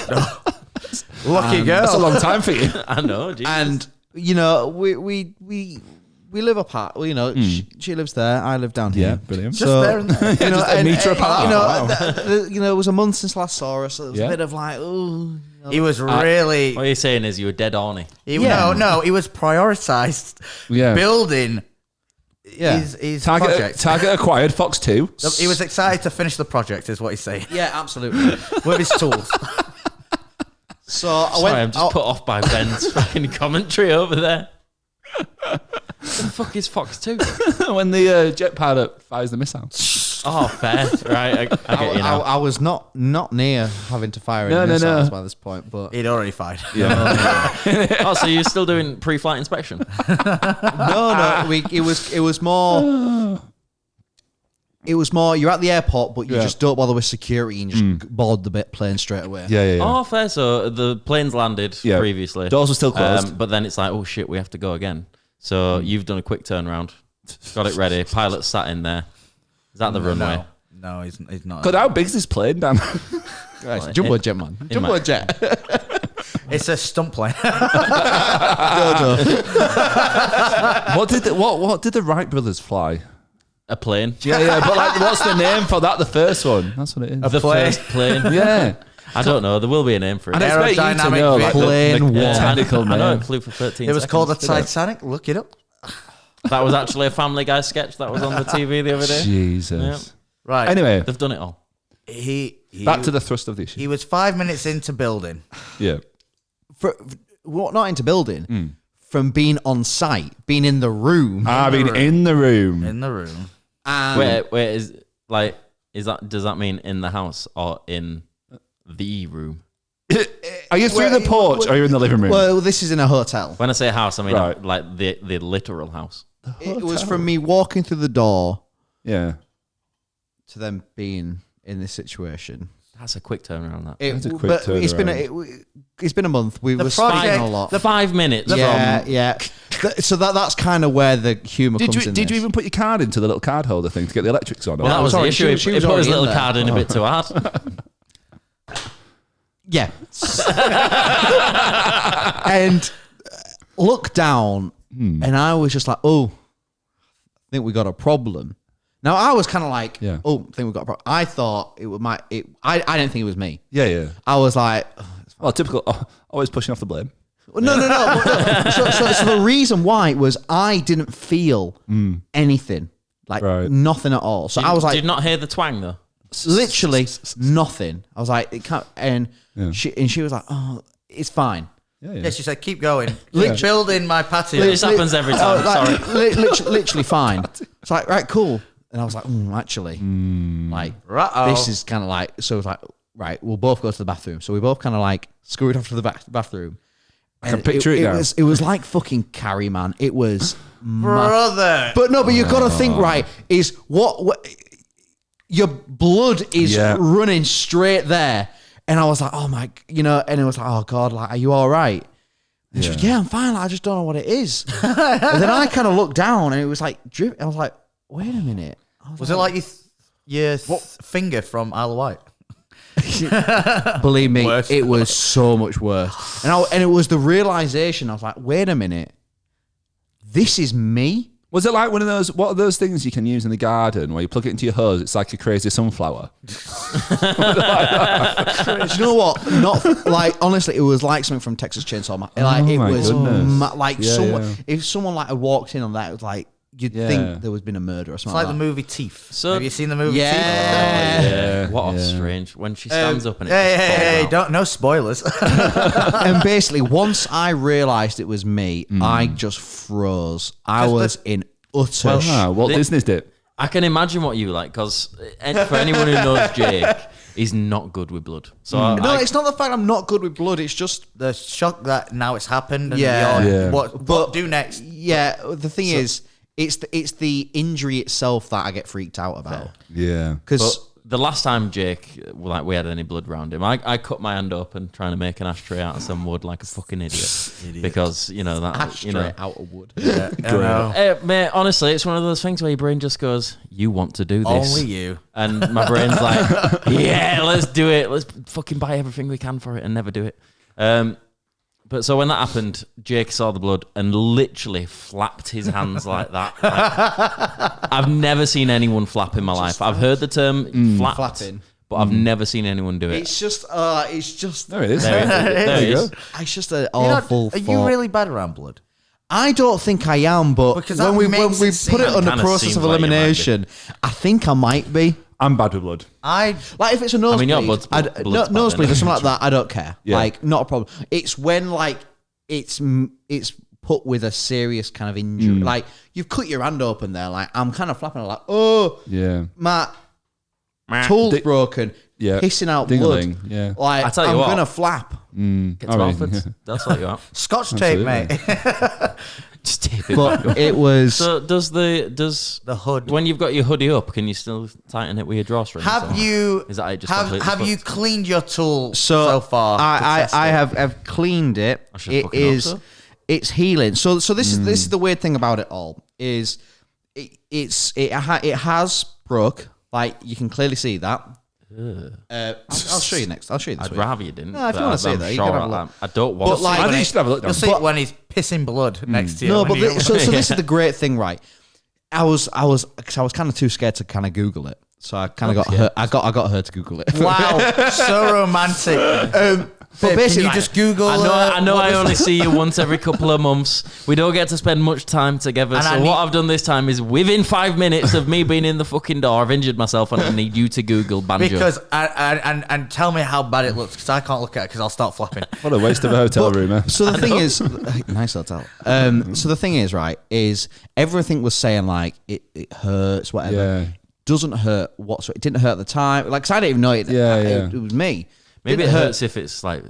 Lucky That's a girl. long time for you. I know, Jesus. And, you know, we live apart. Well, you know, she lives there. I live down here. Yeah, brilliant. Just there and there. You know, Just a metre apart. You know, Wow. you know, it was a month since last saw her, so it was Yeah. a bit of like, oh. He was really. what you're saying is you were dead horny. Yeah. He was prioritized Yeah. building Yeah. his Target project. acquired, Fox 2. He was excited to finish the project, is what he's saying. Yeah, absolutely. With his tools. So I Sorry, went. I'm just put off by Ben's fucking commentary over there. The fuck is Fox 2? When the jet pilot fires the missile. Oh, fair. Right, I get you now. I was not near having to fire No, any no, no. missiles by this point, but He'd already fired. Oh, so you're still doing pre-flight inspection? no. It was more. It was more. You're at the airport, but you just don't bother with security and just board the plane straight away. Yeah. Oh, fair. So the plane's landed Yeah. previously. Doors were still closed. But then it's like, oh shit, we have to go again. So you've done a quick turnaround, got it ready. Pilot sat in there. Is that the runway? No, he's not. God, how big's this plane, Dan? Right, jumbo jet, man. Jumbo my- jet. It's a stunt plane. What did the Wright brothers fly? A plane. Yeah, but like, what's the name for that? The first one. That's what it is. The plane. first plane. Yeah. I don't know. There will be a name for it. And I expect you to Aerodynamic know like, plane the one. technical I know name. it flew for 13 It was seconds. called the Did it? Titanic. Look it up. That was actually a Family Guy sketch that was on the TV the other day. Jesus. Yeah. Right. Anyway, They've done it all. he back to the thrust of the issue. He was 5 minutes into building. Yeah. Not into building. From being on site, being in the room. I mean, in the room. In the room. And Wait, does that mean in the house or in the room? Are you through the porch or are you in the living room? well, this is in a hotel. When I say house, I mean Right. like the literal house. It was from me walking through the door Yeah. to them being in this situation. That's a quick turnaround. That That's a quick But it's been turnaround. it's been a month. We were project- speaking a lot. the 5 minutes. Yeah. So that's kind of where the humour Did comes you in. did you this. even put your card into the little card holder thing to get the electrics on? Well, that was sorry, the issue. she It was put his already in little there. card in a bit too hard. Yeah. And look down, and I was just like, oh, I think we got a problem. Now, I was kind of like, Yeah. oh, I think we got a problem. I thought it might, I didn't think it was me. Yeah. I was like, Well, typical. Always pushing off the blame. no. So the reason why was I didn't feel anything, like Right. nothing at all. So I was like, did not hear the twang though. literally nothing. I was like, it can't, and Yeah. she was like, oh, it's fine. Yeah, she said, keep going. Building my patio. This happens every time. Sorry. Literally fine. It's like, right, cool. And I was like, actually, like, Uh-oh. this is kind of like, so it was like, right, we'll both go to the bathroom. So we both kind of like scurried off to the bathroom. I can picture it now. It was like fucking Carrie, man. It was Brother. But no, but you've got to think, right, is what your blood is Yeah. running straight there. And I was like, oh my, and it was like, oh God, like, are you all right? And she was, yeah, I'm fine. Like, I just don't know what it is. And then I kind of looked down and it was like, drip. I was like, wait a minute. Was it like your finger from Isle of Wight? Believe me, Worse. it was so much worse. And it was the realization. I was like, wait a minute. This is me? Was it like one of those? What are those things you can use in the garden where you plug it into your hose? It's like a crazy sunflower. Do you know what? Not like, honestly, it was like something from Texas Chainsaw Man. Like, it my was goodness. like Yeah, someone, yeah. if someone like had walked in on that, it was like, you'd Yeah. think there was been a murder or It's something like like the that. movie Teeth. So- Have you seen the movie Yeah. Teeth? Yeah. What a strange when she stands up and it just Hey, falls out. don't, no spoilers. And basically, once I realised it was me, I just froze. I was in utter Walt Thi- Disney's did. I can imagine what you like, because for anyone who knows Jake, he's not good with blood. So No, it's not the fact I'm not good with blood. It's just The shock that now it's happened. And Yeah. What do next? yeah. The thing is, it's the injury itself that I get freaked out about. Yeah. Because the last time Jake, we had any blood around him, I cut my hand open trying to make an ashtray out of some wood like a fucking idiot. Because, that, ashtray out of wood. Yeah, I know. Mate, honestly, it's one of those things where your brain just goes, you want to do this. Only you. And my brain's like, yeah, let's do it. Let's fucking buy everything we can for it and never do it. But so when that happened, Jake saw the blood and literally flapped his hands like that. Like, I've never seen anyone flap in my life. I've heard the term flapping, but I've never seen anyone do it. It's just There it is. There it is. it's just an awful. Are you thought. really bad around blood? I don't think I am, but Because when that we makes it put it seem- on the Kinda process seems of like you might be. elimination, I think I might be. I'm bad with blood. I Like if it's a nosebleed, your blood's nosebleed bad or something like that, I don't care. Yeah. Like not a problem. It's when like it's put with a serious kind of injury. Like you've cut your hand open there. Like I'm kind of flapping. Like Yeah. my tool's Di- broken. Yeah. Hissing out Ding-a-ling, blood. yeah. Like I tell you I'm what. gonna flap. Get to I mean, Alfred's. That's what you are. Scotch tape, Absolutely. mate. Just tape it back But up. it was. So does the hood. when you've got your hoodie up, can you still tighten it with your drawstrings? Have or- you Is that it just have completely you fucked? cleaned your tool so far? to I test I it? have cleaned it. I should It fucking hope is so. it's healing. So this is the weird thing about it all is it has broke. Like you can clearly see that. I'll show you next. I'll show you this. I'd week. rather you didn't. No, if you but wanna see I'm that, you sure can have a look. I don't want But to. like- I think you should have a look You'll down. see it when he's pissing blood next to you. No, when but you- so this is the great thing, right? I was kind of too scared to kind of Google it, so I kind of got her. I got her to Google it. Wow, so romantic. But basically, can you just Google? I know. what I this- only see you once every couple of months. We don't get to spend much time together. And So I what need- I've done this time is within 5 minutes of me being in the fucking door, I've injured myself, and I need you to Google banjo. Because and tell me how bad it looks because I can't look at it because I'll start flapping. What a waste of a hotel room, eh? So the thing is, nice hotel. So the thing is, right, is everything was saying like it hurts, whatever. Yeah. Doesn't hurt whatsoever. It didn't hurt at the time. Like, 'cause I didn't even know it. Yeah, it, yeah. was me. maybe Didn't it hurts if it's like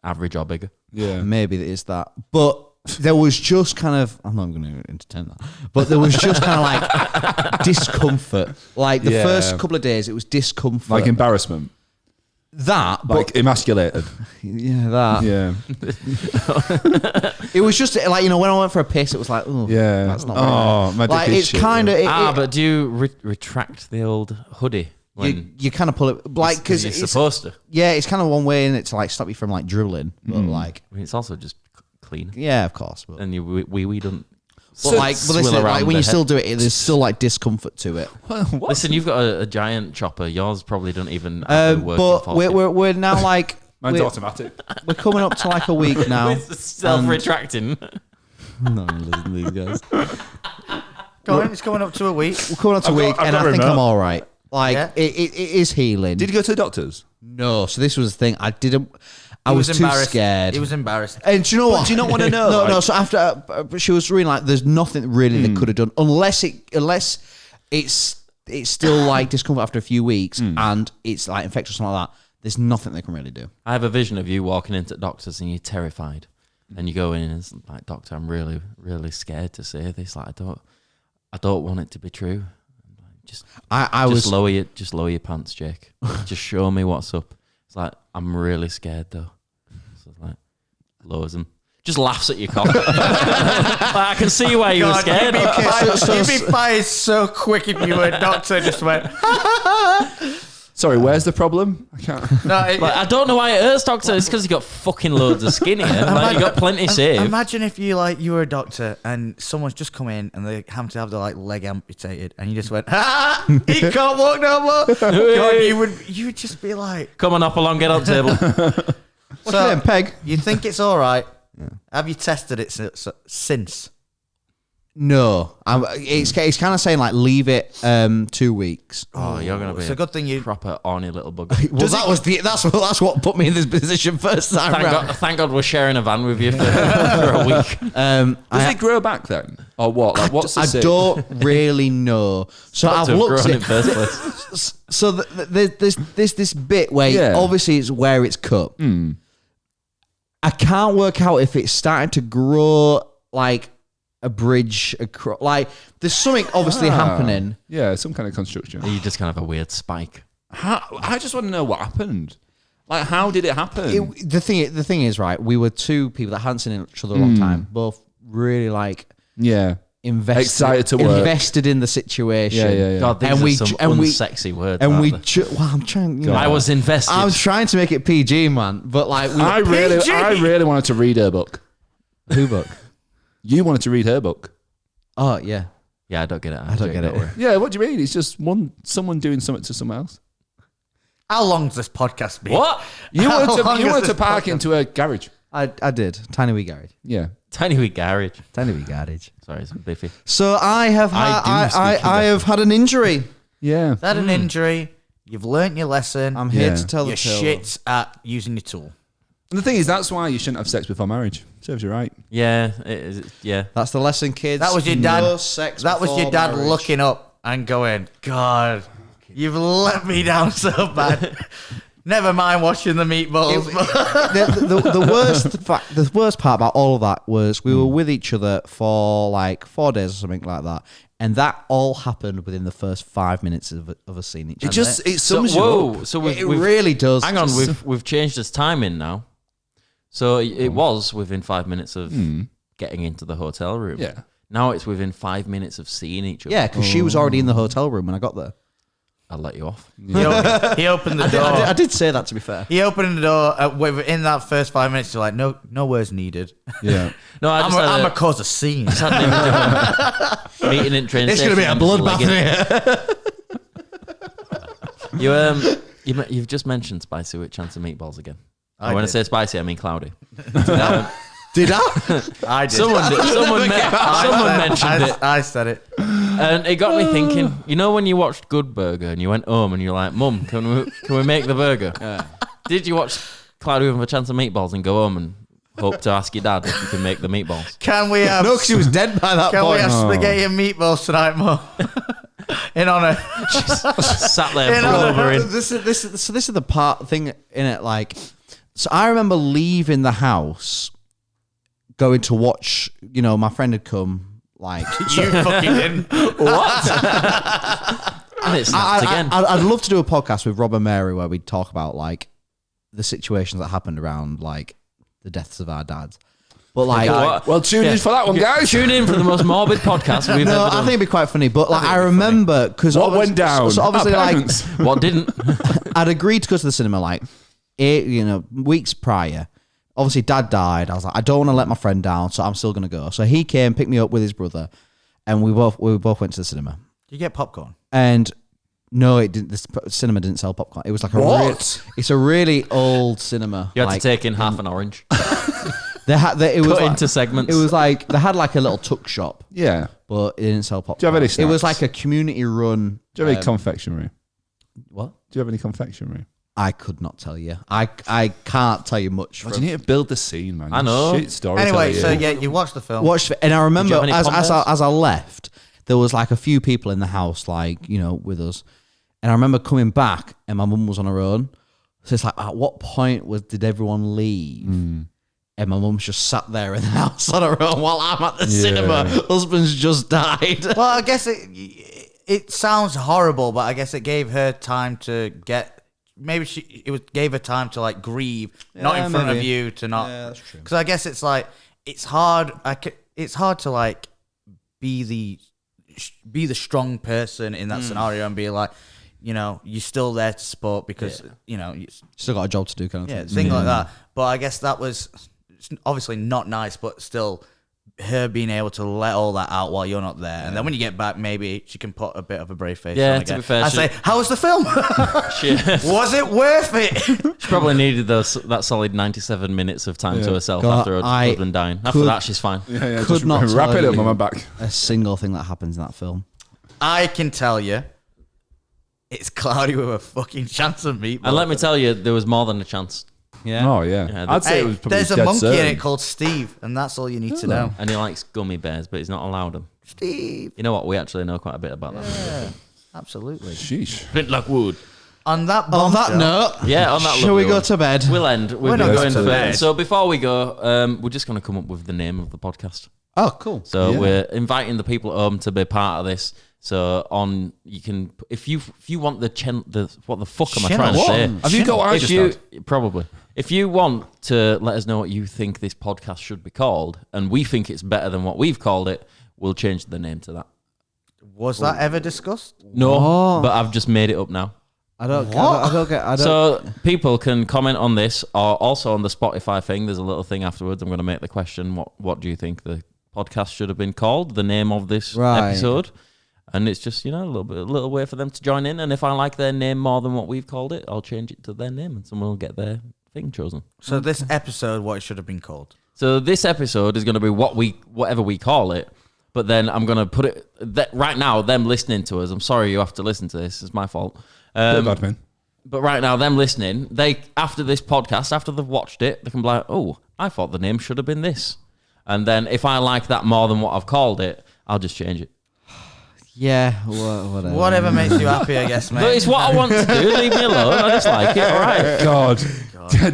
average or bigger. Yeah. Maybe it is that. But there was just kind of, I'm not going to entertain that, but there was just kind of like discomfort. Like the Yeah. first couple of days, it was discomfort. Like embarrassment. that, but Like emasculated. yeah, that. Yeah. It was just like, when I went for a piss, it was like, oh, Yeah. that's not Oh, right. magic Like, is it's shit, kind of, But do you retract the old hoodie when you kind of pull it, like, because you're it's, supposed to? yeah, it's kind of one way in it to like stop you from like drooling, but like, I mean, it's also just clean, yeah, of course. But, and you we don't. but like, but listen, swill around like when the you head. still do it, there's still like discomfort to it. Listen, you've got a giant chopper. Yours probably don't even. Have the working But force. we're now like Mine's we're, automatic. we're coming up to like a week now. It's self-retracting. I'm not gonna listen to these guys. Go on, it's coming up to a week. We're coming up to a week, I've and got I think remote. I'm all right. Like Yeah. it is healing. Did you go to the doctors? No, so this was the thing. I didn't. I He was too embarrassed. scared. He was embarrassed. And do you know what? do you not wanna know, No, like- no. So after she was really like, there's nothing really they could have done unless it's still like discomfort after a few weeks and it's like infectious or something like that. There's nothing they can really do. I have a vision of you walking into doctors and you're terrified, and you go in and it's like, doctor, I'm really, really scared to say this. Like, I don't want it to be true. Just I was lower your pants, Jake. Just show me what's up. It's like, I'm really scared though. So it's like, lowers them. Just laughs at your cock. Like, I can see why you were scared. You'd be fired so quick if you were a doctor. Just went. Sorry, where's the problem? I can't. No, Like, I don't know why it hurts, doctor. It's because you got fucking loads of skin here. Like, you got plenty saved. Imagine if you were a doctor and someone's just come in and they have to have their leg amputated and you just went, ha! He can't walk no more. God, you would just be like, Come on, hop along, get on table. what's your name, Peg? you think it's all right? Have you tested it since? No, it's kind of saying like leave it 2 weeks. Oh, you're gonna be It's a good thing you. proper horny little bugger. Well, that's what put me in this position first time round. Thank God we're sharing a van with you for a week. Does it grow back then, or what? Like, what's the I sick? don't really know. So I've To have looked grown at in first place. so there's this bit where obviously it's where it's cut. I can't work out if it's starting to grow like a bridge across. Like there's something obviously happening. Yeah, some kind of construction. You just kind of have a weird spike. I just want to know what happened. Like, how did it happen? The thing is, right? We were two people that hadn't seen each other a long time, both really like Excited to work. invested in the situation. Yeah. God, these are some unsexy words. And aren't we, they? well, I'm trying. You know, I was invested. I'm trying to make it PG, man. But like, I really wanted to read her book. who book? You wanted to read her book. Oh yeah, Yeah, I don't get it. I don't get it. Yeah, what do you mean? It's just someone doing something to someone else. How long's this podcast been? What? You How long wanted is to this park podcast? into a garage. I did. Tiny wee garage. Yeah. Tiny wee garage. Tiny wee garage. Sorry, it's biffy. So I have I have had an injury. Yeah. Had an injury. You've learnt your lesson. I'm here Yeah. to tell You're the tale. shit at using your tool. And the thing is, that's why you shouldn't have sex before marriage. Serves you right. Yeah, it is. Yeah. That's the lesson, kids. That was your dad. No sex That was your before dad marriage. looking up and going, God, you've let me down so bad. Never mind washing the meatballs. The worst part about all of that was we were with each other for like 4 days or something like that, and that all happened within the first 5 minutes of us seeing each other. It sums you up. So It really does. Hang on, Just- we've changed this timing now. So it was within 5 minutes of getting into the hotel room. Yeah. Now it's within 5 minutes of seeing each other. yeah, because she was already in the hotel room when I got there. I'll let you off. He opened the door. I did say that, to be fair. He opened the door. In that first 5 minutes, you're like, no words needed. Yeah. No, I just I'm a cause a scene. meeting in train It's station. going to be a and bloodbath legging. in here. You've just mentioned spicy with chance of meatballs again. I When I did. say spicy, I mean cloudy. Did I? I did. Someone mentioned it. I said it. And it got me thinking, you know when you watched Good Burger and you went home and you're like, Mum, can we make the burger? Did you watch Cloudy with a Chance of Meatballs and go home and hope to ask your dad if you can make the meatballs? Can we have? No, because she was dead by that Can we point. have spaghetti and meatballs tonight, Mum? In honor. Sat there You know, blubbering. This is the part thing in it. Like, so I remember leaving the house, going to watch. You know, my friend had come. Like, You fucking didn't. And it snapped again. I'd love to do a podcast with Rob and Mary where we'd talk about like the situations that happened around like the deaths of our dads. But like, Well, tune in for that one, guys. Tune in for the most morbid podcast we've no, ever I done. think it'd be quite funny. But like, I remember because What went down? So obviously, Our like, parents. What didn't? I'd agreed to go to the cinema like weeks prior. Obviously, Dad died. I was like, I don't want to let my friend down, so I'm still gonna go. So he came, picked me up with his brother, and we both went to the cinema. You get popcorn. And no, it didn't. The cinema didn't sell popcorn. It was like it's a really old cinema. You had like, to take in half an orange. It was Cut like, into segments. It was like they had like a little tuck shop, Yeah. but it didn't sell popcorn. Do you have any It was snacks? like a community run. Do you have any confectionery? What? Do you have any confectionery? I could not tell you. I can't tell you much. Well, From, you need to build the scene, man. I know. Shit story. Anyway, so yeah, you watched the film. watched it, and I remember have any as Pompous? I left, there was like a few people in the house, like with us, and I remember coming back, and my mum was on her own. So it's like, at what point did everyone leave? And my mum's just sat there in the house on her own while I'm at the cinema. Husband's just died. Well, I guess it sounds horrible, but I guess it gave her time to get. Maybe gave her time to like grieve, not in front of maybe. you to not. Yeah, that's true. Because I guess it's like it's hard. It's hard to like be the strong person in that scenario and be like, you're still there to support because you Still got a job to do, kind of yeah, thing. thing like that. But I guess that was obviously not nice, but still her being able to let all that out while you're not there, and then when you get back, maybe she can put a bit of a brave face Yeah, on to again. be fair, I she- say, how was the film? Was it worth it? She probably needed that solid 97 minutes of time to herself God, after her I husband dying. After could- that, she's fine. Yeah, Could not wrap tell it up you on my back. a single thing that happens in that film. I can tell you, it's cloudy with a fucking chance of meatballs. And let me tell you, there was more than a chance. Yeah. Oh yeah, Yeah, I'd say Hey, it was probably there's a dead monkey certain. in it called Steve, and that's all you need to know. And he likes gummy bears, but he's not allowed them. Steve. You know what? We actually know quite a bit about that. Yeah, absolutely. Sheesh. Flint like wood. On that On that bombshell- note, Yeah, on that shall we lovely go one. to bed? We'll end. We're not going going to for bed. So before we go, we're just going to come up with the name of the podcast. Oh, cool. So Yeah. we're inviting the people at home to be part of this. So you can if you want the what the fuck am I trying to What? say? Have you got what I If just you had? probably if you want to let us know what you think this podcast should be called, and we think it's better than what we've called it, we'll change the name to that. Was that ever discussed? No, Oh. but I've just made it up now. I don't get. So people can comment on this, or also on the Spotify thing. There's a little thing afterwards. I'm going to make the question: What do you think the podcast should have been called? The name of this Right. episode, and it's just a little way for them to join in. And if I like their name more than what we've called it, I'll change it to their name, and someone will get their thing chosen. So this episode, what it should have been called? So this episode is going to be whatever we call it. But then I'm going to put it right now. Them listening to us. I'm sorry you have to listen to this. It's my fault. Bad man. But right now, them listening, they after this podcast, after they've watched it, they can be like, "Oh, I thought the name should have been this." And then if I like that more than what I've called it, I'll just change it. Yeah, whatever. Whatever makes you happy, I guess, mate. But it's what I want to do. Leave me alone. I just like it. All right. God.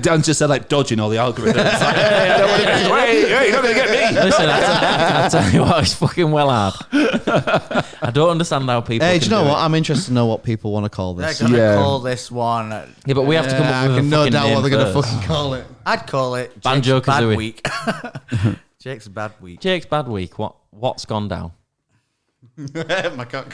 Dan's just said like dodging all the algorithms. Like, hey, I don't want to get hey, you're not going to get me. Listen, I tell you what, it's fucking well hard. I don't understand how people. Hey, can do you know do what? it. I'm interested to know what people want to call They're this. going to Yeah. call this one... Yeah, but we have to come up I with a can no fucking doubt name what they're going to first. fucking call it. I'd call it Jake's Banjo Bad Kazooie. Week. Jake's Bad Week. Jake's bad week. What's gone down? My cock.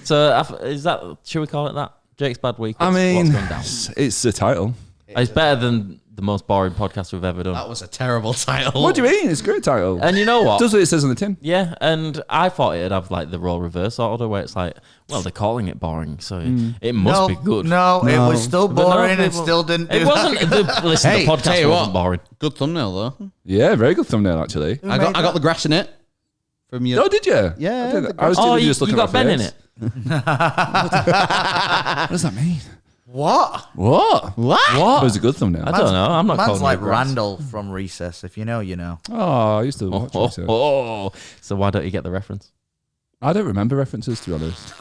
So is that? Should we call it that? Jake's bad week. I What's mean, gone down? it's the title. It's better than the most boring podcast we've ever done. That was a terrible title. What do you mean? It's a great title. And you know what? Does what it says on the tin. Yeah, and I thought it'd have like the role reverse order where it's like, well, they're calling it boring, so it must be good. No, it was still But no, boring and people- still didn't do It wasn't. Listen, Hey, the tell podcast you wasn't what. boring. Good thumbnail though. Yeah, very good thumbnail actually. I got the grass in it from you. Oh, did you? Yeah, I, didn't- the I was Oh, genuinely you just looking got at Ben my in face. it. What does that mean? What? What? What? It was a good thumbnail. I don't know. I'm not Man's calling like it grass. Randall from Recess. If you know, you know. Oh, I used to Oh, watch oh, it. So. oh. So why don't you get the reference? I don't remember references, to be honest.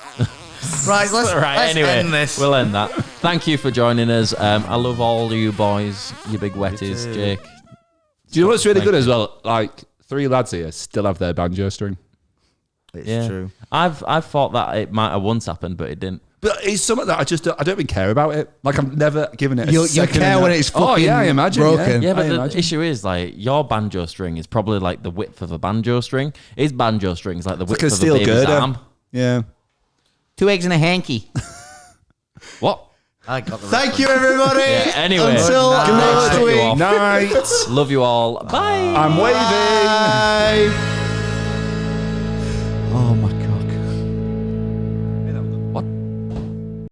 Right, let's Anyway, end this. we'll end that. Thank you for joining us. I love all you boys, you big wetties, too. Jake. Do you know what's really Thank good as well? Like, 3 lads here still have their banjo string. It's Yeah. true. I've thought that it might have once happened, but it didn't. But it's something that I don't even care about it. Like, I'm never giving it a You second care in when that- it's Oh, fucking yeah, I imagine. broken. Yeah, but I the imagine. issue is like your banjo string is probably like the width of a banjo string. His banjo string is like the width like a of steel a baby's girder. arm. Yeah. 2 eggs and a hanky. What? I got the Thank you, everybody. Yeah, anyway. Until Good night. next Take you week. off. Night. Love you all. Bye. I'm waving. Bye. Oh my god.